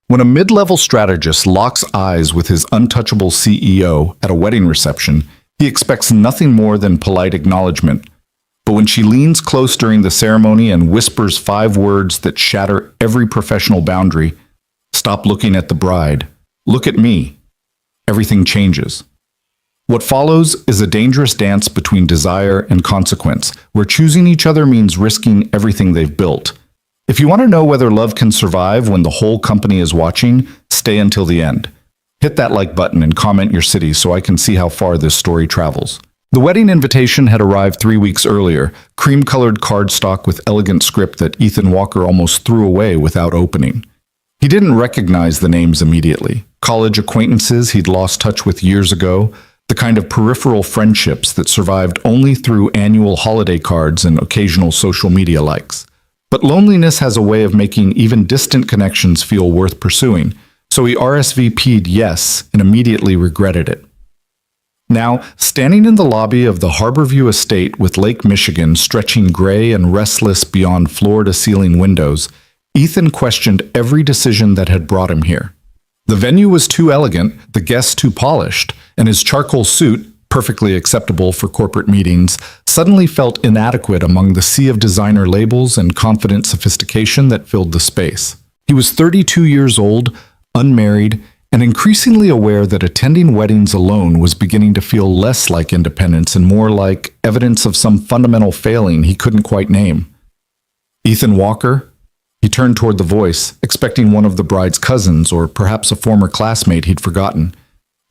When a mid-level strategist locks eyes with his untouchable CEO at a wedding reception, he expects nothing more than polite acknowledgement. But when she leans close during the ceremony and whispers 5 words that shatter every professional boundary, "Stop looking at the bride. Look at me," everything changes. What follows is a dangerous dance between desire and consequence, where choosing each other means risking everything they've built. If you want to know whether love can survive when the whole company is watching, stay until the end. Hit that like button and comment your city so I can see how far this story travels. The wedding invitation had arrived 3 weeks earlier, cream-colored cardstock with elegant script that Ethan Walker almost threw away without opening. He didn't recognize the names immediately. College acquaintances he'd lost touch with years ago, the kind of peripheral friendships that survived only through annual holiday cards and occasional social media likes. But loneliness has a way of making even distant connections feel worth pursuing, so he RSVP'd yes and immediately regretted it. Now, standing in the lobby of the Harborview Estate with Lake Michigan stretching gray and restless beyond floor-to-ceiling windows, Ethan questioned every decision that had brought him here. The venue was too elegant, the guests too polished, and his charcoal suit, perfectly acceptable for corporate meetings, suddenly felt inadequate among the sea of designer labels and confident sophistication that filled the space. He was 32 years old, unmarried, and increasingly aware that attending weddings alone was beginning to feel less like independence and more like evidence of some fundamental failing he couldn't quite name. "Ethan Walker?" He turned toward the voice, expecting one of the bride's cousins or perhaps a former classmate he'd forgotten.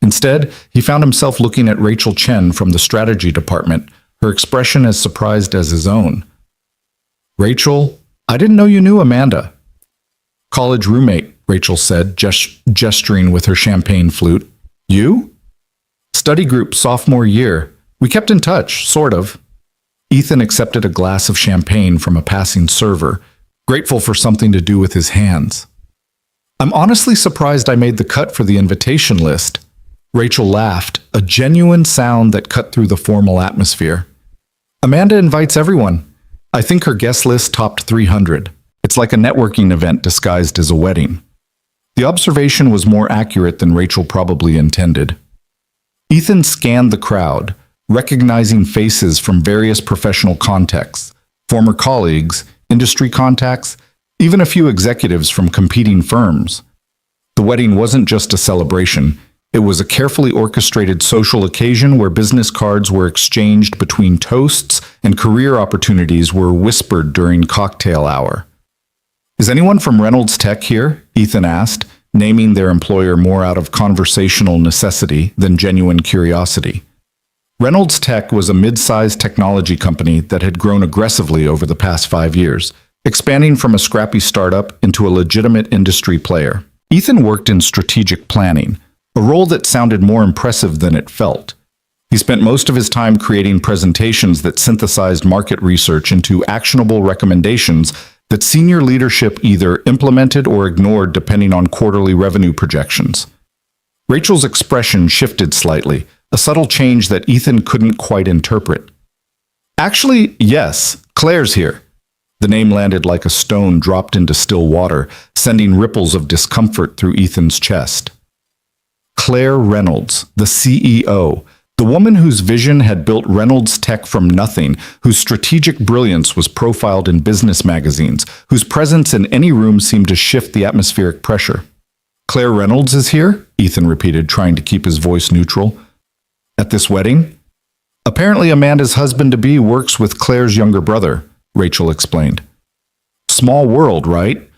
Instead, he found himself looking at Rachel Chen from the strategy department, her expression as surprised as his own. "Rachel, I didn't know you knew Amanda." "College roommate," Rachel said, gesturing with her champagne flute. "You?" "Study group sophomore year. We kept in touch, sort of." Ethan accepted a glass of champagne from a passing server, grateful for something to do with his hands. "I'm honestly surprised I made the cut for the invitation list." Rachel laughed, a genuine sound that cut through the formal atmosphere. "Amanda invites everyone. I think her guest list topped 300. It's like a networking event disguised as a wedding." The observation was more accurate than Rachel probably intended. Ethan scanned the crowd, recognizing faces from various professional contexts, former colleagues, industry contacts, even a few executives from competing firms. The wedding wasn't just a celebration. It was a carefully orchestrated social occasion where business cards were exchanged between toasts and career opportunities were whispered during cocktail hour. "Is anyone from Reynolds Tech here?" Ethan asked, naming their employer more out of conversational necessity than genuine curiosity. Reynolds Tech was a mid-sized technology company that had grown aggressively over the past 5 years, expanding from a scrappy startup into a legitimate industry player. Ethan worked in strategic planning, a role that sounded more impressive than it felt. He spent most of his time creating presentations that synthesized market research into actionable recommendations that senior leadership either implemented or ignored depending on quarterly revenue projections. Rachel's expression shifted slightly, a subtle change that Ethan couldn't quite interpret. "Actually, yes, Claire's here." The name landed like a stone dropped into still water, sending ripples of discomfort through Ethan's chest. Claire Reynolds, the CEO, the woman whose vision had built Reynolds Tech from nothing, whose strategic brilliance was profiled in business magazines, whose presence in any room seemed to shift the atmospheric pressure. "Claire Reynolds is here?" Ethan repeated, trying to keep his voice neutral. "At this wedding?" "Apparently Amanda's husband-to-be works with Claire's younger brother," Rachel explained. "Small world, right?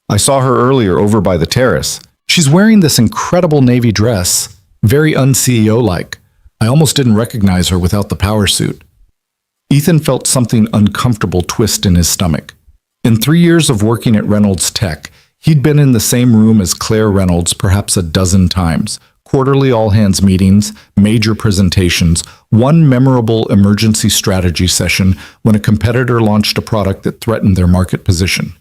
I saw her earlier over by the terrace. She's wearing this incredible navy dress, very un-CEO-like. I almost didn't recognize her without the power suit." Ethan felt something uncomfortable twist in his stomach. In 3 years of working at Reynolds Tech, he'd been in the same room as Claire Reynolds perhaps a dozen times. Quarterly all-hands meetings, major presentations, one memorable emergency strategy session when a competitor launched a product that threatened their market position.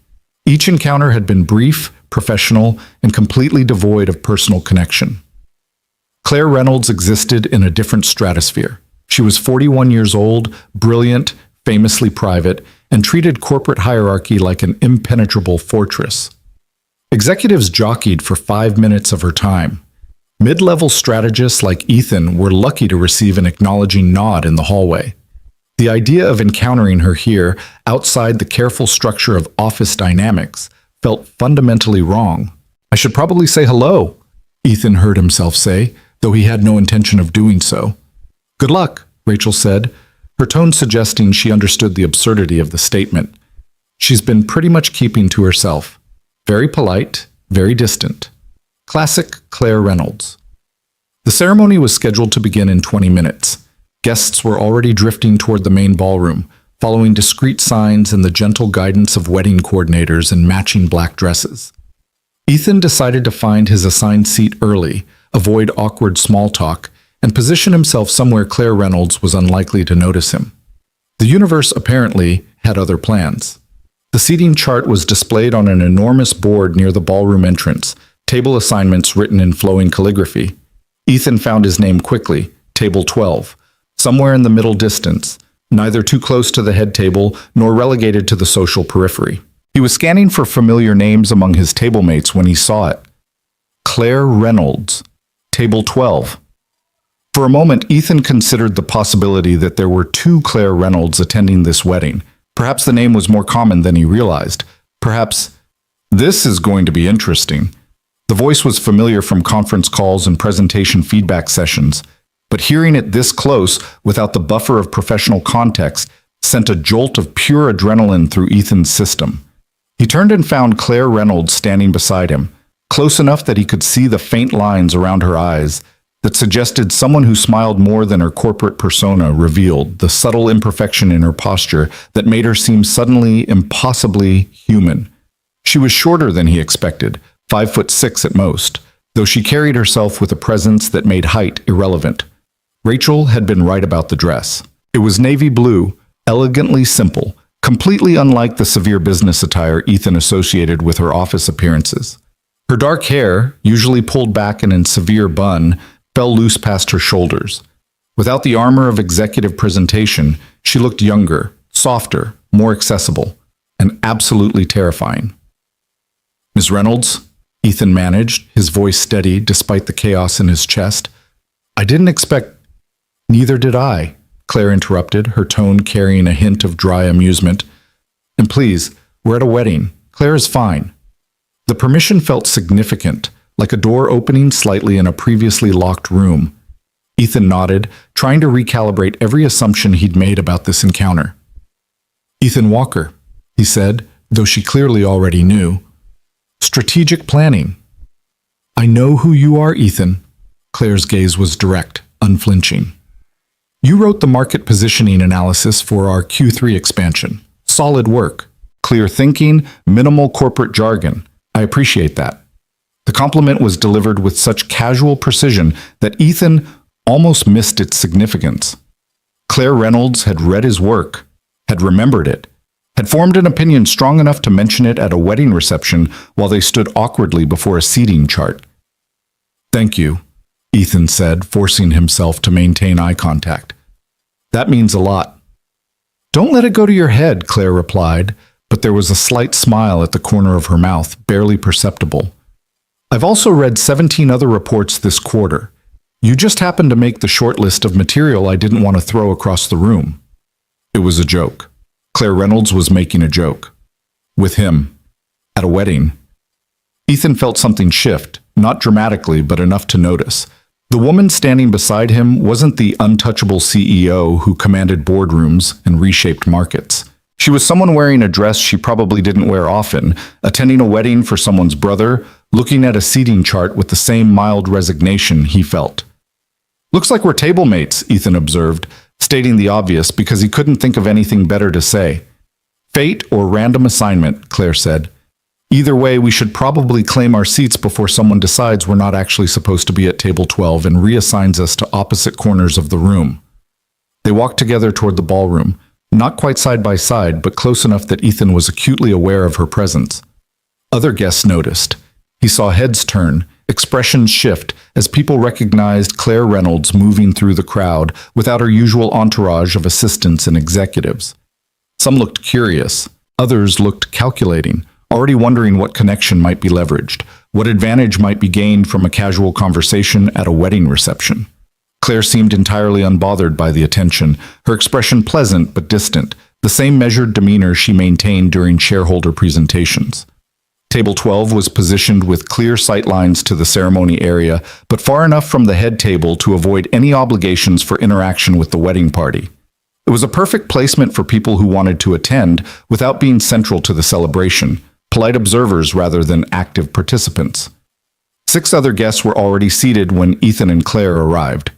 Each encounter had been brief, professional, and completely devoid of personal connection. Claire Reynolds existed in a different stratosphere. She was 41 years old, brilliant, famously private, and treated corporate hierarchy like an impenetrable fortress. Executives jockeyed for 5 minutes of her time. Mid-level strategists like Ethan were lucky to receive an acknowledging nod in the hallway. The idea of encountering her here, outside the careful structure of office dynamics, felt fundamentally wrong. "I should probably say hello," Ethan heard himself say, though he had no intention of doing so. "Good luck," Rachel said, her tone suggesting she understood the absurdity of the statement. She's been pretty much keeping to herself. Very polite, very distant. Classic Claire Reynolds. The ceremony was scheduled to begin in 20 minutes. Guests were already drifting toward the main ballroom, following discreet signs and the gentle guidance of wedding coordinators in matching black dresses. Ethan decided to find his assigned seat early, avoid awkward small talk, and position himself somewhere Claire Reynolds was unlikely to notice him. The universe apparently had other plans. The seating chart was displayed on an enormous board near the ballroom entrance, table assignments written in flowing calligraphy. Ethan found his name quickly, table 12, somewhere in the middle distance, neither too close to the head table nor relegated to the social periphery. He was scanning for familiar names among his table mates when he saw it. Claire Reynolds, table 12. For a moment, Ethan considered the possibility that there were two Claire Reynolds attending this wedding. Perhaps the name was more common than he realized. Perhaps, "This is going to be interesting." The voice was familiar from conference calls and presentation feedback sessions, but hearing it this close, without the buffer of professional context, sent a jolt of pure adrenaline through Ethan's system. He turned and found Claire Reynolds standing beside him, close enough that he could see the faint lines around her eyes that suggested someone who smiled more than her corporate persona revealed, the subtle imperfection in her posture that made her seem suddenly impossibly human. She was shorter than he expected, 5'6" at most, though she carried herself with a presence that made height irrelevant. Rachel had been right about the dress. It was navy blue, elegantly simple, completely unlike the severe business attire Ethan associated with her office appearances. Her dark hair, usually pulled back in a severe bun, fell loose past her shoulders. Without the armor of executive presentation, she looked younger, softer, more accessible, and absolutely terrifying. "Ms. Reynolds," Ethan managed, his voice steady despite the chaos in his chest. "I didn't expect—" "Neither did I," Claire interrupted, her tone carrying a hint of dry amusement. "And please, we're at a wedding. Claire is fine." The permission felt significant, like a door opening slightly in a previously locked room. Ethan nodded, trying to recalibrate every assumption he'd made about this encounter. "Ethan Walker," he said, though she clearly already knew. "Strategic planning." "I know who you are, Ethan." Claire's gaze was direct, unflinching. "You wrote the market positioning analysis for our Q3 expansion. Solid work. Clear thinking, minimal corporate jargon. I appreciate that." The compliment was delivered with such casual precision that Ethan almost missed its significance. Claire Reynolds had read his work, had remembered it, had formed an opinion strong enough to mention it at a wedding reception while they stood awkwardly before a seating chart. "Thank you," Ethan said, forcing himself to maintain eye contact. "That means a lot." "Don't let it go to your head," Claire replied, but there was a slight smile at the corner of her mouth, barely perceptible. "I've also read 17 other reports this quarter. You just happened to make the short list of material I didn't want to throw across the room." It was a joke. Claire Reynolds was making a joke. With him. At a wedding. Ethan felt something shift, not dramatically, but enough to notice. The woman standing beside him wasn't the untouchable CEO who commanded boardrooms and reshaped markets. She was someone wearing a dress she probably didn't wear often, attending a wedding for someone's brother, looking at a seating chart with the same mild resignation he felt. "Looks like we're table mates," Ethan observed, stating the obvious because he couldn't think of anything better to say. "Fate or random assignment," Claire said. "Either way, we should probably claim our seats before someone decides we're not actually supposed to be at table 12 and reassigns us to opposite corners of the room." They walked together toward the ballroom, not quite side by side, but close enough that Ethan was acutely aware of her presence. Other guests noticed. He saw heads turn, expressions shift, as people recognized Claire Reynolds moving through the crowd without her usual entourage of assistants and executives. Some looked curious, others looked calculating, already wondering what connection might be leveraged, what advantage might be gained from a casual conversation at a wedding reception. Claire seemed entirely unbothered by the attention, her expression pleasant but distant, the same measured demeanor she maintained during shareholder presentations. Table 12 was positioned with clear sightlines to the ceremony area, but far enough from the head table to avoid any obligations for interaction with the wedding party. It was a perfect placement for people who wanted to attend without being central to the celebration, polite observers rather than active participants. 6 other guests were already seated when Ethan and Claire arrived.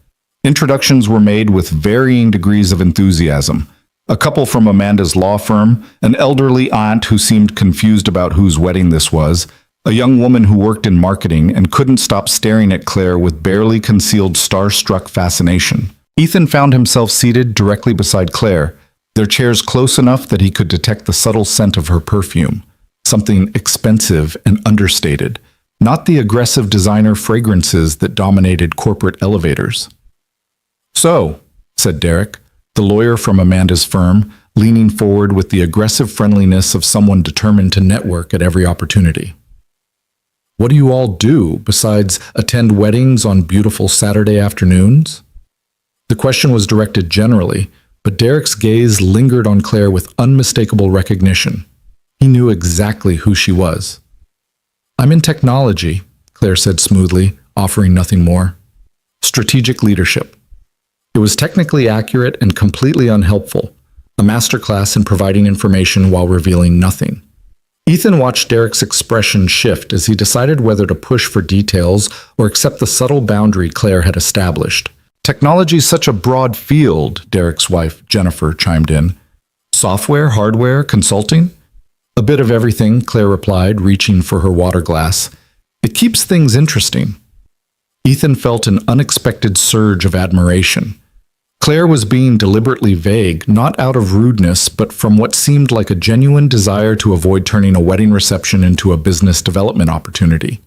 Introductions were made with varying degrees of enthusiasm. A couple from Amanda's law firm, an elderly aunt who seemed confused about whose wedding this was, a young woman who worked in marketing and couldn't stop staring at Claire with barely concealed star-struck fascination. Ethan found himself seated directly beside Claire, their chairs close enough that he could detect the subtle scent of her perfume, something expensive and understated, not the aggressive designer fragrances that dominated corporate elevators. "So," said Derek, the lawyer from Amanda's firm, leaning forward with the aggressive friendliness of someone determined to network at every opportunity. "What do you all do besides attend weddings on beautiful Saturday afternoons?" The question was directed generally, but Derek's gaze lingered on Claire with unmistakable recognition. He knew exactly who she was. "I'm in technology," Claire said smoothly, offering nothing more. "Strategic leadership." It was technically accurate and completely unhelpful, a masterclass in providing information while revealing nothing. Ethan watched Derek's expression shift as he decided whether to push for details or accept the subtle boundary Claire had established. "Technology's such a broad field," Derek's wife, Jennifer, chimed in. "Software, hardware, consulting?" "A bit of everything," Claire replied, reaching for her water glass. "It keeps things interesting." Ethan felt an unexpected surge of admiration. Claire was being deliberately vague, not out of rudeness, but from what seemed like a genuine desire to avoid turning a wedding reception into a business development opportunity.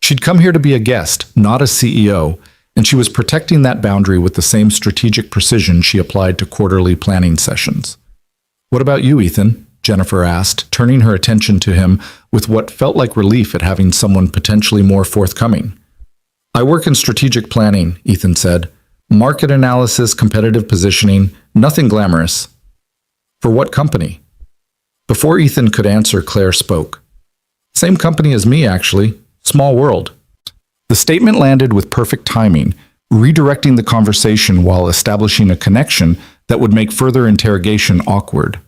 She'd come here to be a guest, not a CEO, and she was protecting that boundary with the same strategic precision she applied to quarterly planning sessions. "What about you, Ethan?" Jennifer asked, turning her attention to him with what felt like relief at having someone potentially more forthcoming. "I work in strategic planning," Ethan said. "Market analysis, competitive positioning, nothing glamorous." "For what company?" Before Ethan could answer, Claire spoke. "Same company as me, actually. Small world." The statement landed with perfect timing, redirecting the conversation while establishing a connection that would make further interrogation awkward.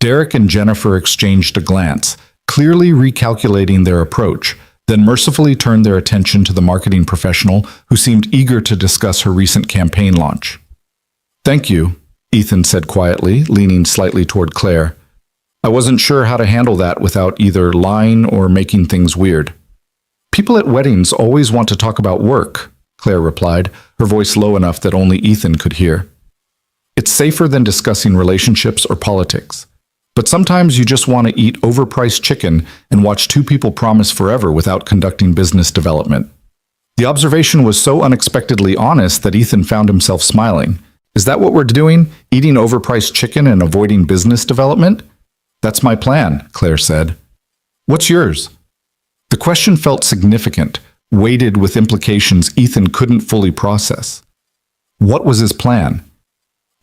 Derek and Jennifer exchanged a glance, clearly recalculating their approach, then mercifully turned their attention to the marketing professional who seemed eager to discuss her recent campaign launch. "Thank you," Ethan said quietly, leaning slightly toward Claire. "I wasn't sure how to handle that without either lying or making things weird." "People at weddings always want to talk about work," Claire replied, her voice low enough that only Ethan could hear. "It's safer than discussing relationships or politics. But sometimes you just want to eat overpriced chicken and watch 2 people promise forever without conducting business development." The observation was so unexpectedly honest that Ethan found himself smiling. "Is that what we're doing? Eating overpriced chicken and avoiding business development?" "That's my plan," Claire said. "What's yours?" The question felt significant, weighted with implications Ethan couldn't fully process. What was his plan?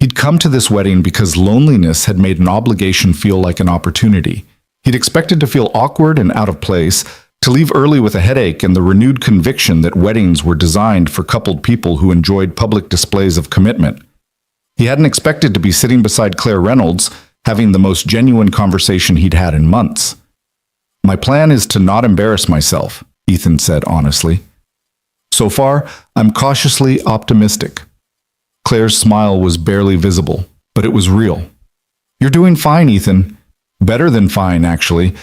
He'd come to this wedding because loneliness had made an obligation feel like an opportunity. He'd expected to feel awkward and out of place, to leave early with a headache and the renewed conviction that weddings were designed for coupled people who enjoyed public displays of commitment. He hadn't expected to be sitting beside Claire Reynolds, having the most genuine conversation he'd had in months. "My plan is to not embarrass myself," Ethan said honestly. "So far, I'm cautiously optimistic." Claire's smile was barely visible, but it was real. "You're doing fine, Ethan. Better than fine, actually.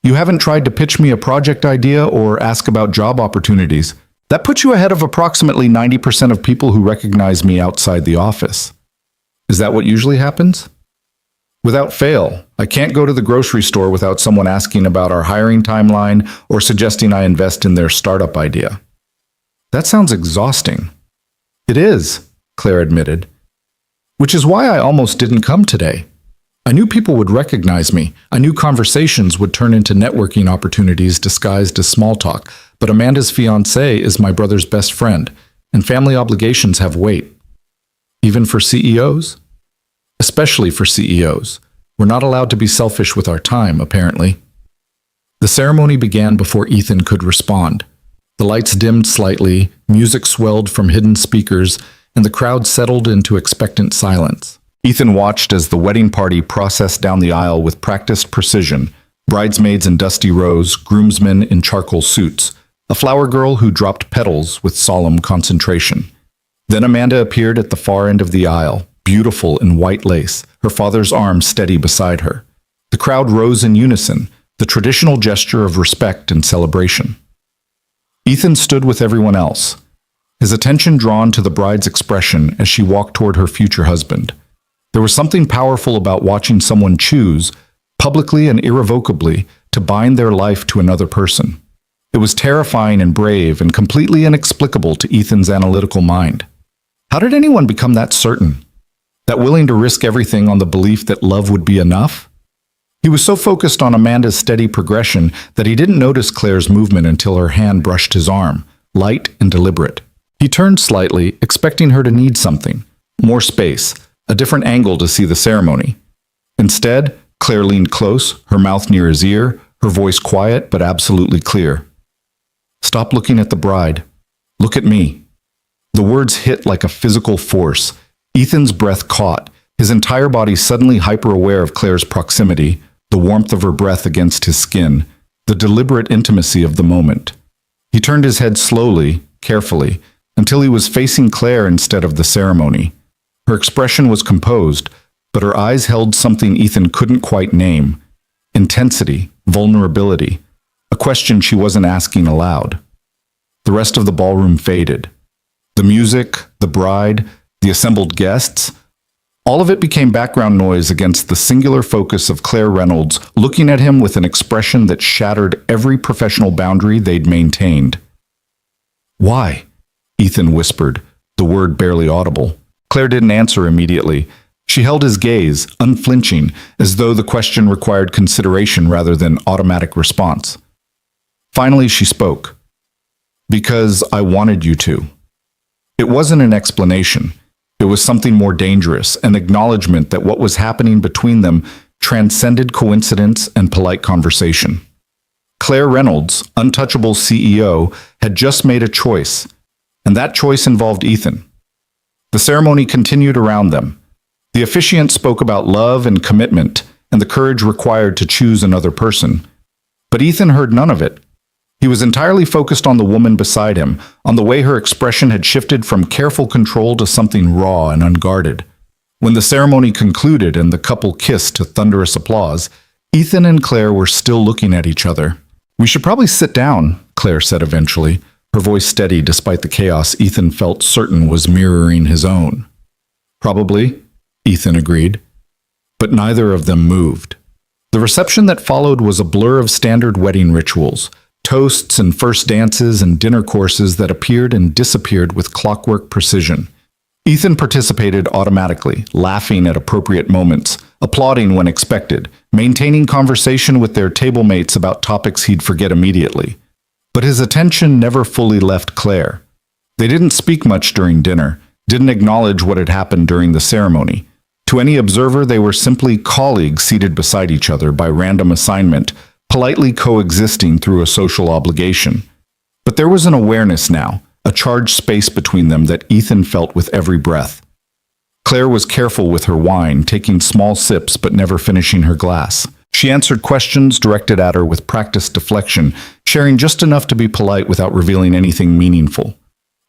You haven't tried to pitch me a project idea or ask about job opportunities. That puts you ahead of approximately 90% of people who recognize me outside the office." "Is that what usually happens?" "Without fail. I can't go to the grocery store without someone asking about our hiring timeline or suggesting I invest in their startup idea." "That sounds exhausting." "It is," Claire admitted. "Which is why I almost didn't come today. I knew people would recognize me. I knew conversations would turn into networking opportunities disguised as small talk. But Amanda's fiancé is my brother's best friend, and family obligations have weight. Even for CEOs? Especially for CEOs. We're not allowed to be selfish with our time, apparently. The ceremony began before Ethan could respond. The lights dimmed slightly, music swelled from hidden speakers, and the crowd settled into expectant silence. Ethan watched as the wedding party processed down the aisle with practiced precision, bridesmaids in dusty rows, groomsmen in charcoal suits, a flower girl who dropped petals with solemn concentration. Then Amanda appeared at the far end of the aisle, beautiful in white lace, her father's arm steady beside her. The crowd rose in unison, the traditional gesture of respect and celebration. Ethan stood with everyone else, his attention drawn to the bride's expression as she walked toward her future husband. There was something powerful about watching someone choose, publicly and irrevocably, to bind their life to another person. It was terrifying and brave and completely inexplicable to Ethan's analytical mind. How did anyone become that certain? That willing to risk everything on the belief that love would be enough? He was so focused on Amanda's steady progression that he didn't notice Claire's movement until her hand brushed his arm, light and deliberate. He turned slightly, expecting her to need something, more space, a different angle to see the ceremony. Instead, Claire leaned close, her mouth near his ear, her voice quiet but absolutely clear. "Stop looking at the bride. Look at me." The words hit like a physical force. Ethan's breath caught, his entire body suddenly hyper-aware of Claire's proximity, the warmth of her breath against his skin, the deliberate intimacy of the moment. He turned his head slowly, carefully, until he was facing Claire instead of the ceremony. Her expression was composed, but her eyes held something Ethan couldn't quite name: intensity, vulnerability, a question she wasn't asking aloud. The rest of the ballroom faded. The music, the bride, the assembled guests, all of it became background noise against the singular focus of Claire Reynolds looking at him with an expression that shattered every professional boundary they'd maintained. "Why?" Ethan whispered, the word barely audible. Claire didn't answer immediately. She held his gaze, unflinching, as though the question required consideration rather than automatic response. Finally, she spoke. "Because I wanted you to." It wasn't an explanation. It was something more dangerous, an acknowledgement that what was happening between them transcended coincidence and polite conversation. Claire Reynolds, untouchable CEO, had just made a choice, and that choice involved Ethan. The ceremony continued around them. The officiant spoke about love and commitment and the courage required to choose another person. But Ethan heard none of it. He was entirely focused on the woman beside him, on the way her expression had shifted from careful control to something raw and unguarded. When the ceremony concluded and the couple kissed to thunderous applause, Ethan and Claire were still looking at each other. "We should probably sit down," Claire said eventually, her voice steady despite the chaos Ethan felt certain was mirroring his own. "Probably," Ethan agreed. But neither of them moved. The reception that followed was a blur of standard wedding rituals, toasts and first dances and dinner courses that appeared and disappeared with clockwork precision. Ethan participated automatically, laughing at appropriate moments, applauding when expected, maintaining conversation with their table mates about topics he'd forget immediately. But his attention never fully left Claire. They didn't speak much during dinner, didn't acknowledge what had happened during the ceremony. To any observer, they were simply colleagues seated beside each other by random assignment, politely coexisting through a social obligation. But there was an awareness now, a charged space between them that Ethan felt with every breath. Claire was careful with her wine, taking small sips but never finishing her glass. She answered questions directed at her with practiced deflection, sharing just enough to be polite without revealing anything meaningful.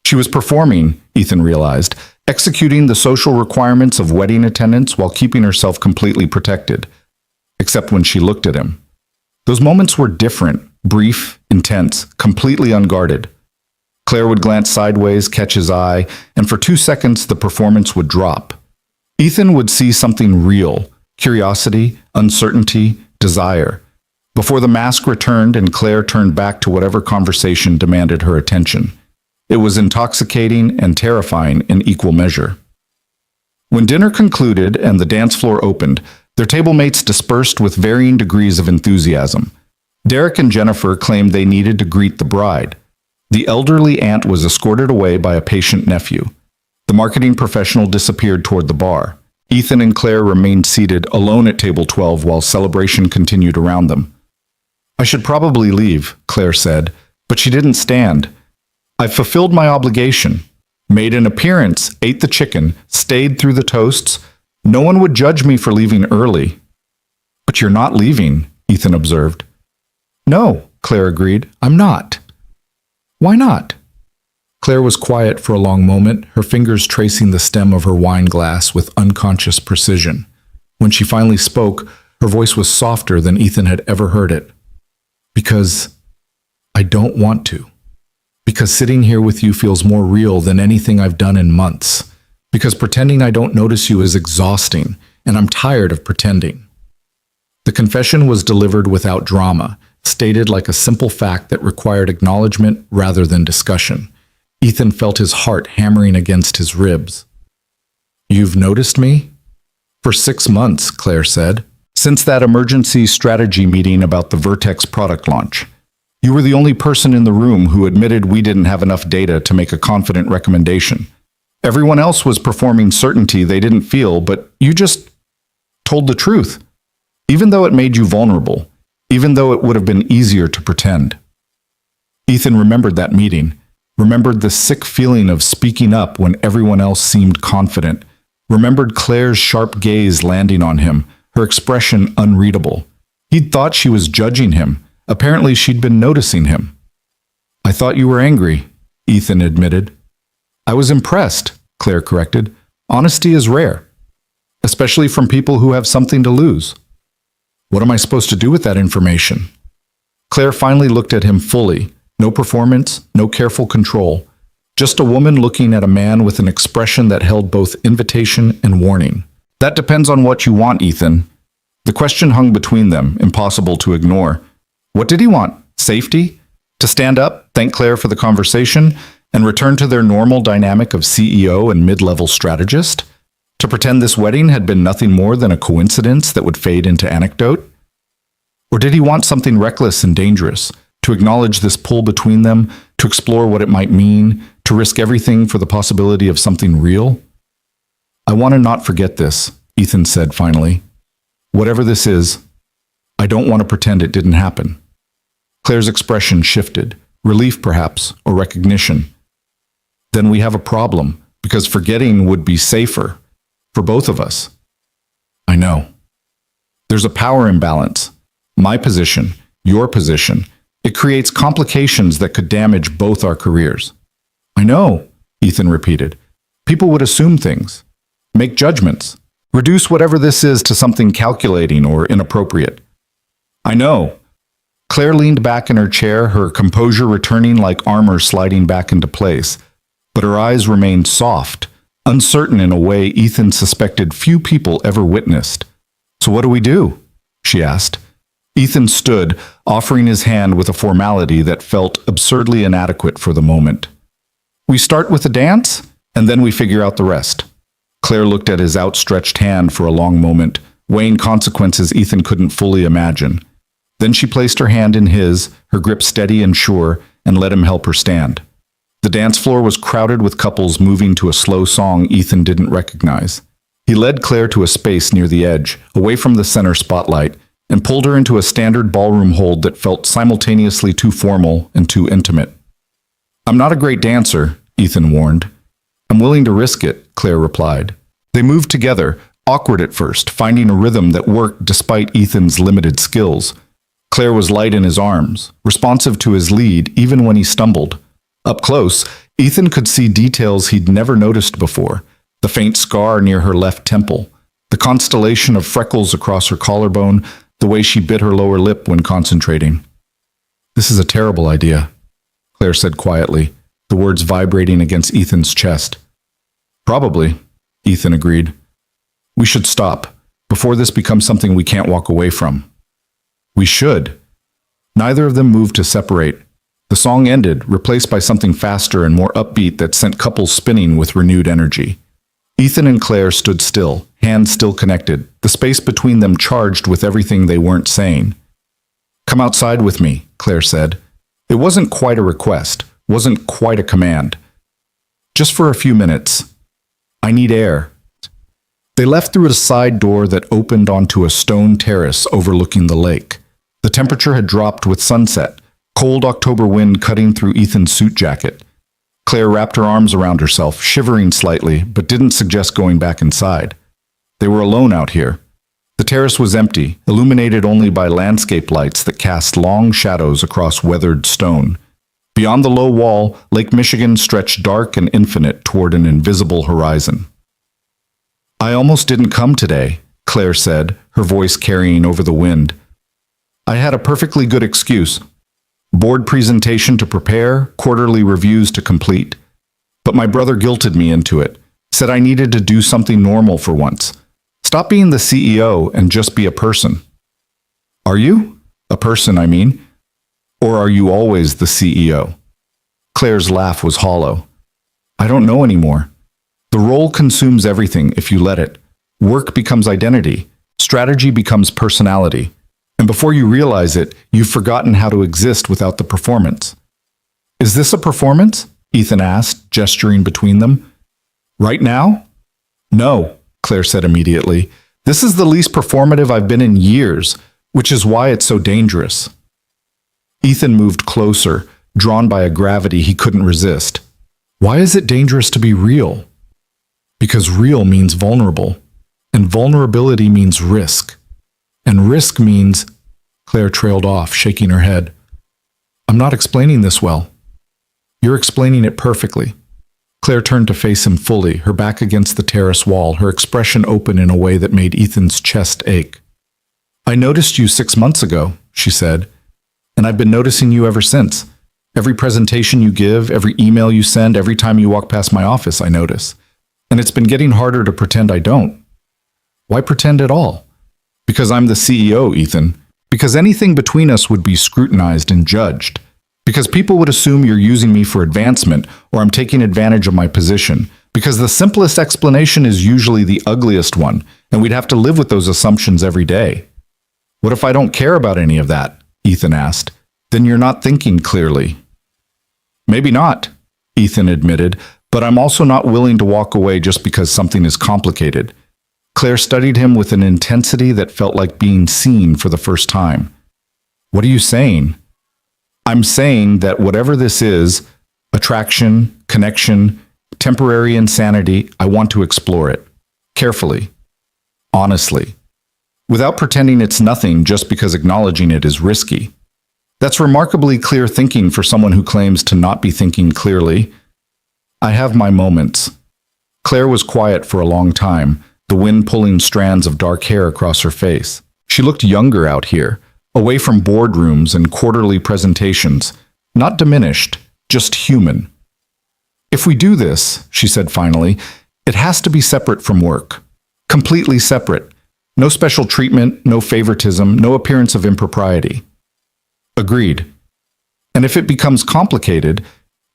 She was performing, Ethan realized, executing the social requirements of wedding attendance while keeping herself completely protected. Except when she looked at him. Those moments were different, brief, intense, completely unguarded. Claire would glance sideways, catch his eye, and for 2 seconds the performance would drop. Ethan would see something real, curiosity, uncertainty, desire, before the mask returned and Claire turned back to whatever conversation demanded her attention. It was intoxicating and terrifying in equal measure. When dinner concluded and the dance floor opened, Their table mates dispersed with varying degrees of enthusiasm. Derek and Jennifer claimed they needed to greet the bride. The elderly aunt was escorted away by a patient nephew. The marketing professional disappeared toward the bar. Ethan and Claire remained seated alone at table 12 while celebration continued around them. "I should probably leave," Claire said, but she didn't stand. "I've fulfilled my obligation. Made an appearance, ate the chicken, stayed through the toasts. No one would judge me for leaving early." "But you're not leaving," Ethan observed. "No," Claire agreed, "I'm not." "Why not?" Claire was quiet for a long moment, her fingers tracing the stem of her wine glass with unconscious precision. When she finally spoke, her voice was softer than Ethan had ever heard it. "Because I don't want to. Because sitting here with you feels more real than anything I've done in months. Because pretending I don't notice you is exhausting, and I'm tired of pretending." The confession was delivered without drama, stated like a simple fact that required acknowledgement rather than discussion. Ethan felt his heart hammering against his ribs. "You've noticed me?" "For 6 months," Claire said. "Since that emergency strategy meeting about the Vertex product launch. You were the only person in the room who admitted we didn't have enough data to make a confident recommendation. Everyone else was performing certainty they didn't feel, but you just told the truth. Even though it made you vulnerable, even though it would have been easier to pretend." Ethan remembered that meeting, remembered the sick feeling of speaking up when everyone else seemed confident, remembered Claire's sharp gaze landing on him, her expression unreadable. He'd thought she was judging him. Apparently she'd been noticing him. "I thought you were angry," Ethan admitted. "I was impressed," Claire corrected. "Honesty is rare, especially from people who have something to lose." "What am I supposed to do with that information?" Claire finally looked at him fully. No performance, no careful control. Just a woman looking at a man with an expression that held both invitation and warning. "That depends on what you want, Ethan." The question hung between them, impossible to ignore. What did he want? Safety? To stand up, thank Claire for the conversation, and return to their normal dynamic of CEO and mid-level strategist? To pretend this wedding had been nothing more than a coincidence that would fade into anecdote? Or did he want something reckless and dangerous? To acknowledge this pull between them, to explore what it might mean, to risk everything for the possibility of something real? "I want to not forget this," Ethan said finally. "Whatever this is, I don't want to pretend it didn't happen." Claire's expression shifted, relief perhaps, or recognition. "Then we have a problem, because forgetting would be safer, for both of us." "I know. There's a power imbalance. My position, your position. It creates complications that could damage both our careers." "I know," Ethan repeated. "People would assume things, make judgments, reduce whatever this is to something calculating or inappropriate." "I know." Claire leaned back in her chair, her composure returning like armor sliding back into place, but her eyes remained soft, uncertain in a way Ethan suspected few people ever witnessed. "So what do we do?" she asked. Ethan stood, offering his hand with a formality that felt absurdly inadequate for the moment. "We start with a dance, and then we figure out the rest." Claire looked at his outstretched hand for a long moment, weighing consequences Ethan couldn't fully imagine. Then she placed her hand in his, her grip steady and sure, and let him help her stand. The dance floor was crowded with couples moving to a slow song Ethan didn't recognize. He led Claire to a space near the edge, away from the center spotlight, and pulled her into a standard ballroom hold that felt simultaneously too formal and too intimate. "I'm not a great dancer," Ethan warned. "I'm willing to risk it," Claire replied. They moved together, awkward at first, finding a rhythm that worked despite Ethan's limited skills. Claire was light in his arms, responsive to his lead even when he stumbled. Up close, Ethan could see details he'd never noticed before: the faint scar near her left temple, the constellation of freckles across her collarbone, the way she bit her lower lip when concentrating. "This is a terrible idea," Claire said quietly, the words vibrating against Ethan's chest. "Probably," Ethan agreed. "We should stop, before this becomes something we can't walk away from." "We should." Neither of them moved to separate. The song ended, replaced by something faster and more upbeat that sent couples spinning with renewed energy. Ethan and Claire stood still, hands still connected, the space between them charged with everything they weren't saying. "Come outside with me," Claire said. It wasn't quite a request, wasn't quite a command. "Just for a few minutes. I need air." They left through a side door that opened onto a stone terrace overlooking the lake. The temperature had dropped with sunset, cold October wind cutting through Ethan's suit jacket. Claire wrapped her arms around herself, shivering slightly, but didn't suggest going back inside. They were alone out here. The terrace was empty, illuminated only by landscape lights that cast long shadows across weathered stone. Beyond the low wall, Lake Michigan stretched dark and infinite toward an invisible horizon. "I almost didn't come today," Claire said, her voice carrying over the wind. "I had a perfectly good excuse. Board presentation to prepare, quarterly reviews to complete. But my brother guilted me into it, said I needed to do something normal for once. Stop being the CEO and just be a person." "Are you? A person, I mean. Or are you always the CEO?" Claire's laugh was hollow. "I don't know anymore. The role consumes everything if you let it. Work becomes identity. Strategy becomes personality. And before you realize it, you've forgotten how to exist without the performance." "Is this a performance?" Ethan asked, gesturing between them. "Right now?" "No," Claire said immediately. "This is the least performative I've been in years, which is why it's so dangerous." Ethan moved closer, drawn by a gravity he couldn't resist. "Why is it dangerous to be real?" "Because real means vulnerable, and vulnerability means risk. And risk means—" Claire trailed off, shaking her head. "I'm not explaining this well." "You're explaining it perfectly." Claire turned to face him fully, her back against the terrace wall, her expression open in a way that made Ethan's chest ache. "I noticed you 6 months ago," she said, "and I've been noticing you ever since. Every presentation you give, every email you send, every time you walk past my office, I notice. And it's been getting harder to pretend I don't." "Why pretend at all?" "Because I'm the CEO, Ethan. Because anything between us would be scrutinized and judged. Because people would assume you're using me for advancement or I'm taking advantage of my position. Because the simplest explanation is usually the ugliest one, and we'd have to live with those assumptions every day." "What if I don't care about any of that?" Ethan asked. "Then you're not thinking clearly." "Maybe not," Ethan admitted, "but I'm also not willing to walk away just because something is complicated." Claire studied him with an intensity that felt like being seen for the first time. "What are you saying?" "I'm saying that whatever this is, attraction, connection, temporary insanity, I want to explore it. Carefully. Honestly. Without pretending it's nothing just because acknowledging it is risky. That's remarkably clear thinking for someone who claims to not be thinking clearly. I have my moments." Claire was quiet for a long time, the wind pulling strands of dark hair across her face. She looked younger out here, away from boardrooms and quarterly presentations, not diminished, just human. "If we do this," she said finally, "it has to be separate from work. Completely separate. No special treatment, no favoritism, no appearance of impropriety." "Agreed. And if it becomes complicated,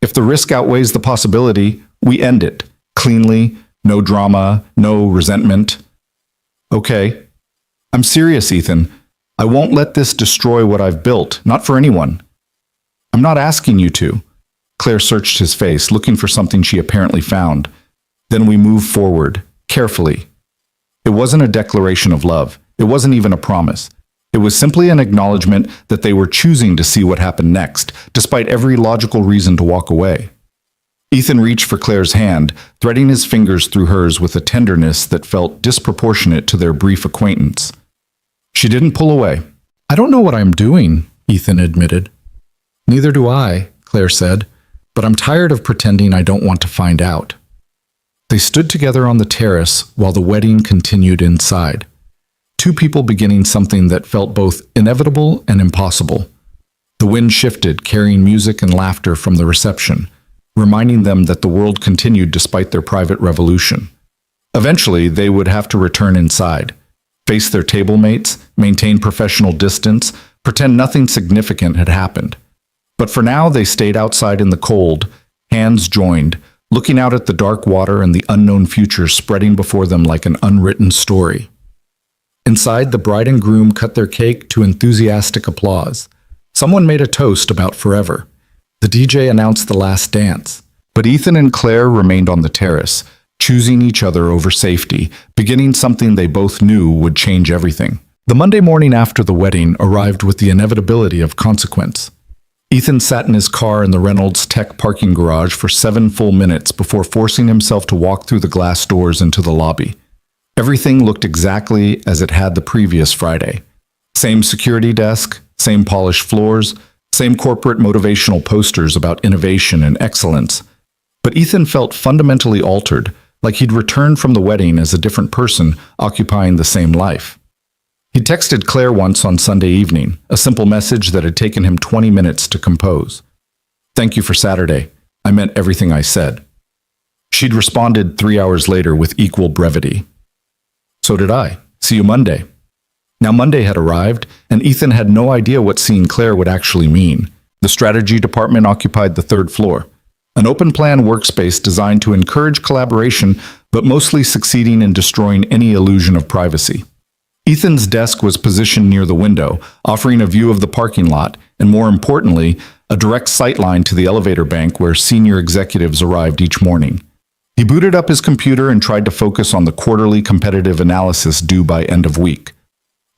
if the risk outweighs the possibility, we end it, cleanly, no drama, no resentment." "Okay. I'm serious, Ethan. I won't let this destroy what I've built, not for anyone." "I'm not asking you to." Claire searched his face, looking for something she apparently found. Then we moved forward, carefully. It wasn't a declaration of love. It wasn't even a promise. It was simply an acknowledgement that they were choosing to see what happened next, despite every logical reason to walk away. Ethan reached for Claire's hand, threading his fingers through hers with a tenderness that felt disproportionate to their brief acquaintance. She didn't pull away. "I don't know what I'm doing," Ethan admitted. "Neither do I," Claire said, "but I'm tired of pretending I don't want to find out." They stood together on the terrace while the wedding continued inside. Two people beginning something that felt both inevitable and impossible. The wind shifted, carrying music and laughter from the reception, reminding them that the world continued despite their private revolution. Eventually, they would have to return inside, face their table mates, maintain professional distance, pretend nothing significant had happened. But for now, they stayed outside in the cold, hands joined, looking out at the dark water and the unknown future spreading before them like an unwritten story. Inside, the bride and groom cut their cake to enthusiastic applause. Someone made a toast about forever. The DJ announced the last dance. But Ethan and Claire remained on the terrace, choosing each other over safety, beginning something they both knew would change everything. The Monday morning after the wedding arrived with the inevitability of consequence. Ethan sat in his car in the Reynolds Tech parking garage for 7 full minutes before forcing himself to walk through the glass doors into the lobby. Everything looked exactly as it had the previous Friday. Same security desk, same polished floors, same corporate motivational posters about innovation and excellence. But Ethan felt fundamentally altered, like he'd returned from the wedding as a different person occupying the same life. He texted Claire once on Sunday evening, a simple message that had taken him 20 minutes to compose. "Thank you for Saturday. I meant everything I said." She'd responded 3 hours later with equal brevity. "So did I. See you Monday." Now Monday had arrived, and Ethan had no idea what seeing Claire would actually mean. The strategy department occupied the 3rd floor, an open-plan workspace designed to encourage collaboration, but mostly succeeding in destroying any illusion of privacy. Ethan's desk was positioned near the window, offering a view of the parking lot, and more importantly, a direct sightline to the elevator bank where senior executives arrived each morning. He booted up his computer and tried to focus on the quarterly competitive analysis due by end of week.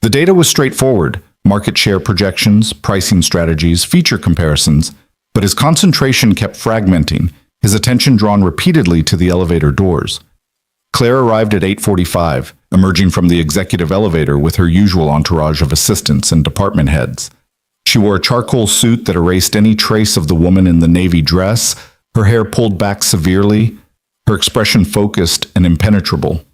The data was straightforward: market share projections, pricing strategies, feature comparisons, but his concentration kept fragmenting, his attention drawn repeatedly to the elevator doors. Claire arrived at 8:45, emerging from the executive elevator with her usual entourage of assistants and department heads. She wore a charcoal suit that erased any trace of the woman in the navy dress, her hair pulled back severely, her expression focused and impenetrable.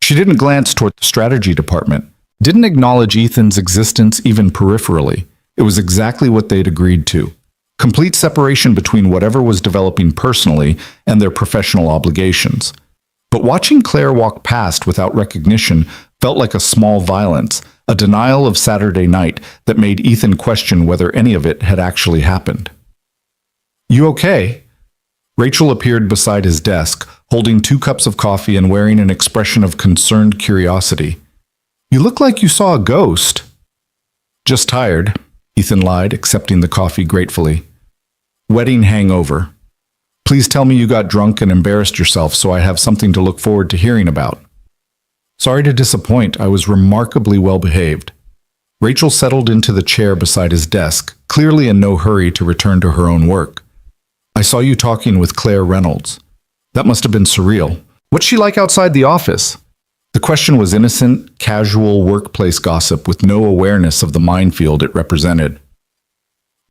She didn't glance toward the strategy department, didn't acknowledge Ethan's existence even peripherally. It was exactly what they'd agreed to. Complete separation between whatever was developing personally and their professional obligations. But watching Claire walk past without recognition felt like a small violence, a denial of Saturday night that made Ethan question whether any of it had actually happened. "You okay?" Rachel appeared beside his desk, holding 2 cups of coffee and wearing an expression of concerned curiosity. "You look like you saw a ghost." "Just tired," Ethan lied, accepting the coffee gratefully. "Wedding hangover. Please tell me you got drunk and embarrassed yourself so I have something to look forward to hearing about." "Sorry to disappoint, I was remarkably well behaved." Rachel settled into the chair beside his desk, clearly in no hurry to return to her own work. "I saw you talking with Claire Reynolds. That must have been surreal. What's she like outside the office?" The question was innocent, casual workplace gossip with no awareness of the minefield it represented.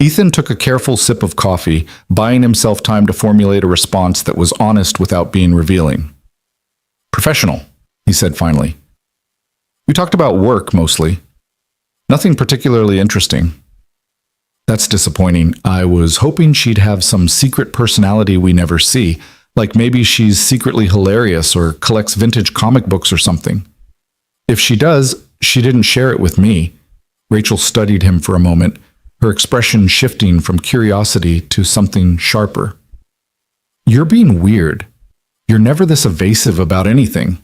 Ethan took a careful sip of coffee, buying himself time to formulate a response that was honest without being revealing. "Professional," he said finally. "We talked about work mostly. Nothing particularly interesting." "That's disappointing. I was hoping she'd have some secret personality we never see, like maybe she's secretly hilarious or collects vintage comic books or something." "If she does, she didn't share it with me." Rachel studied him for a moment, her expression shifting from curiosity to something sharper. "You're being weird. You're never this evasive about anything."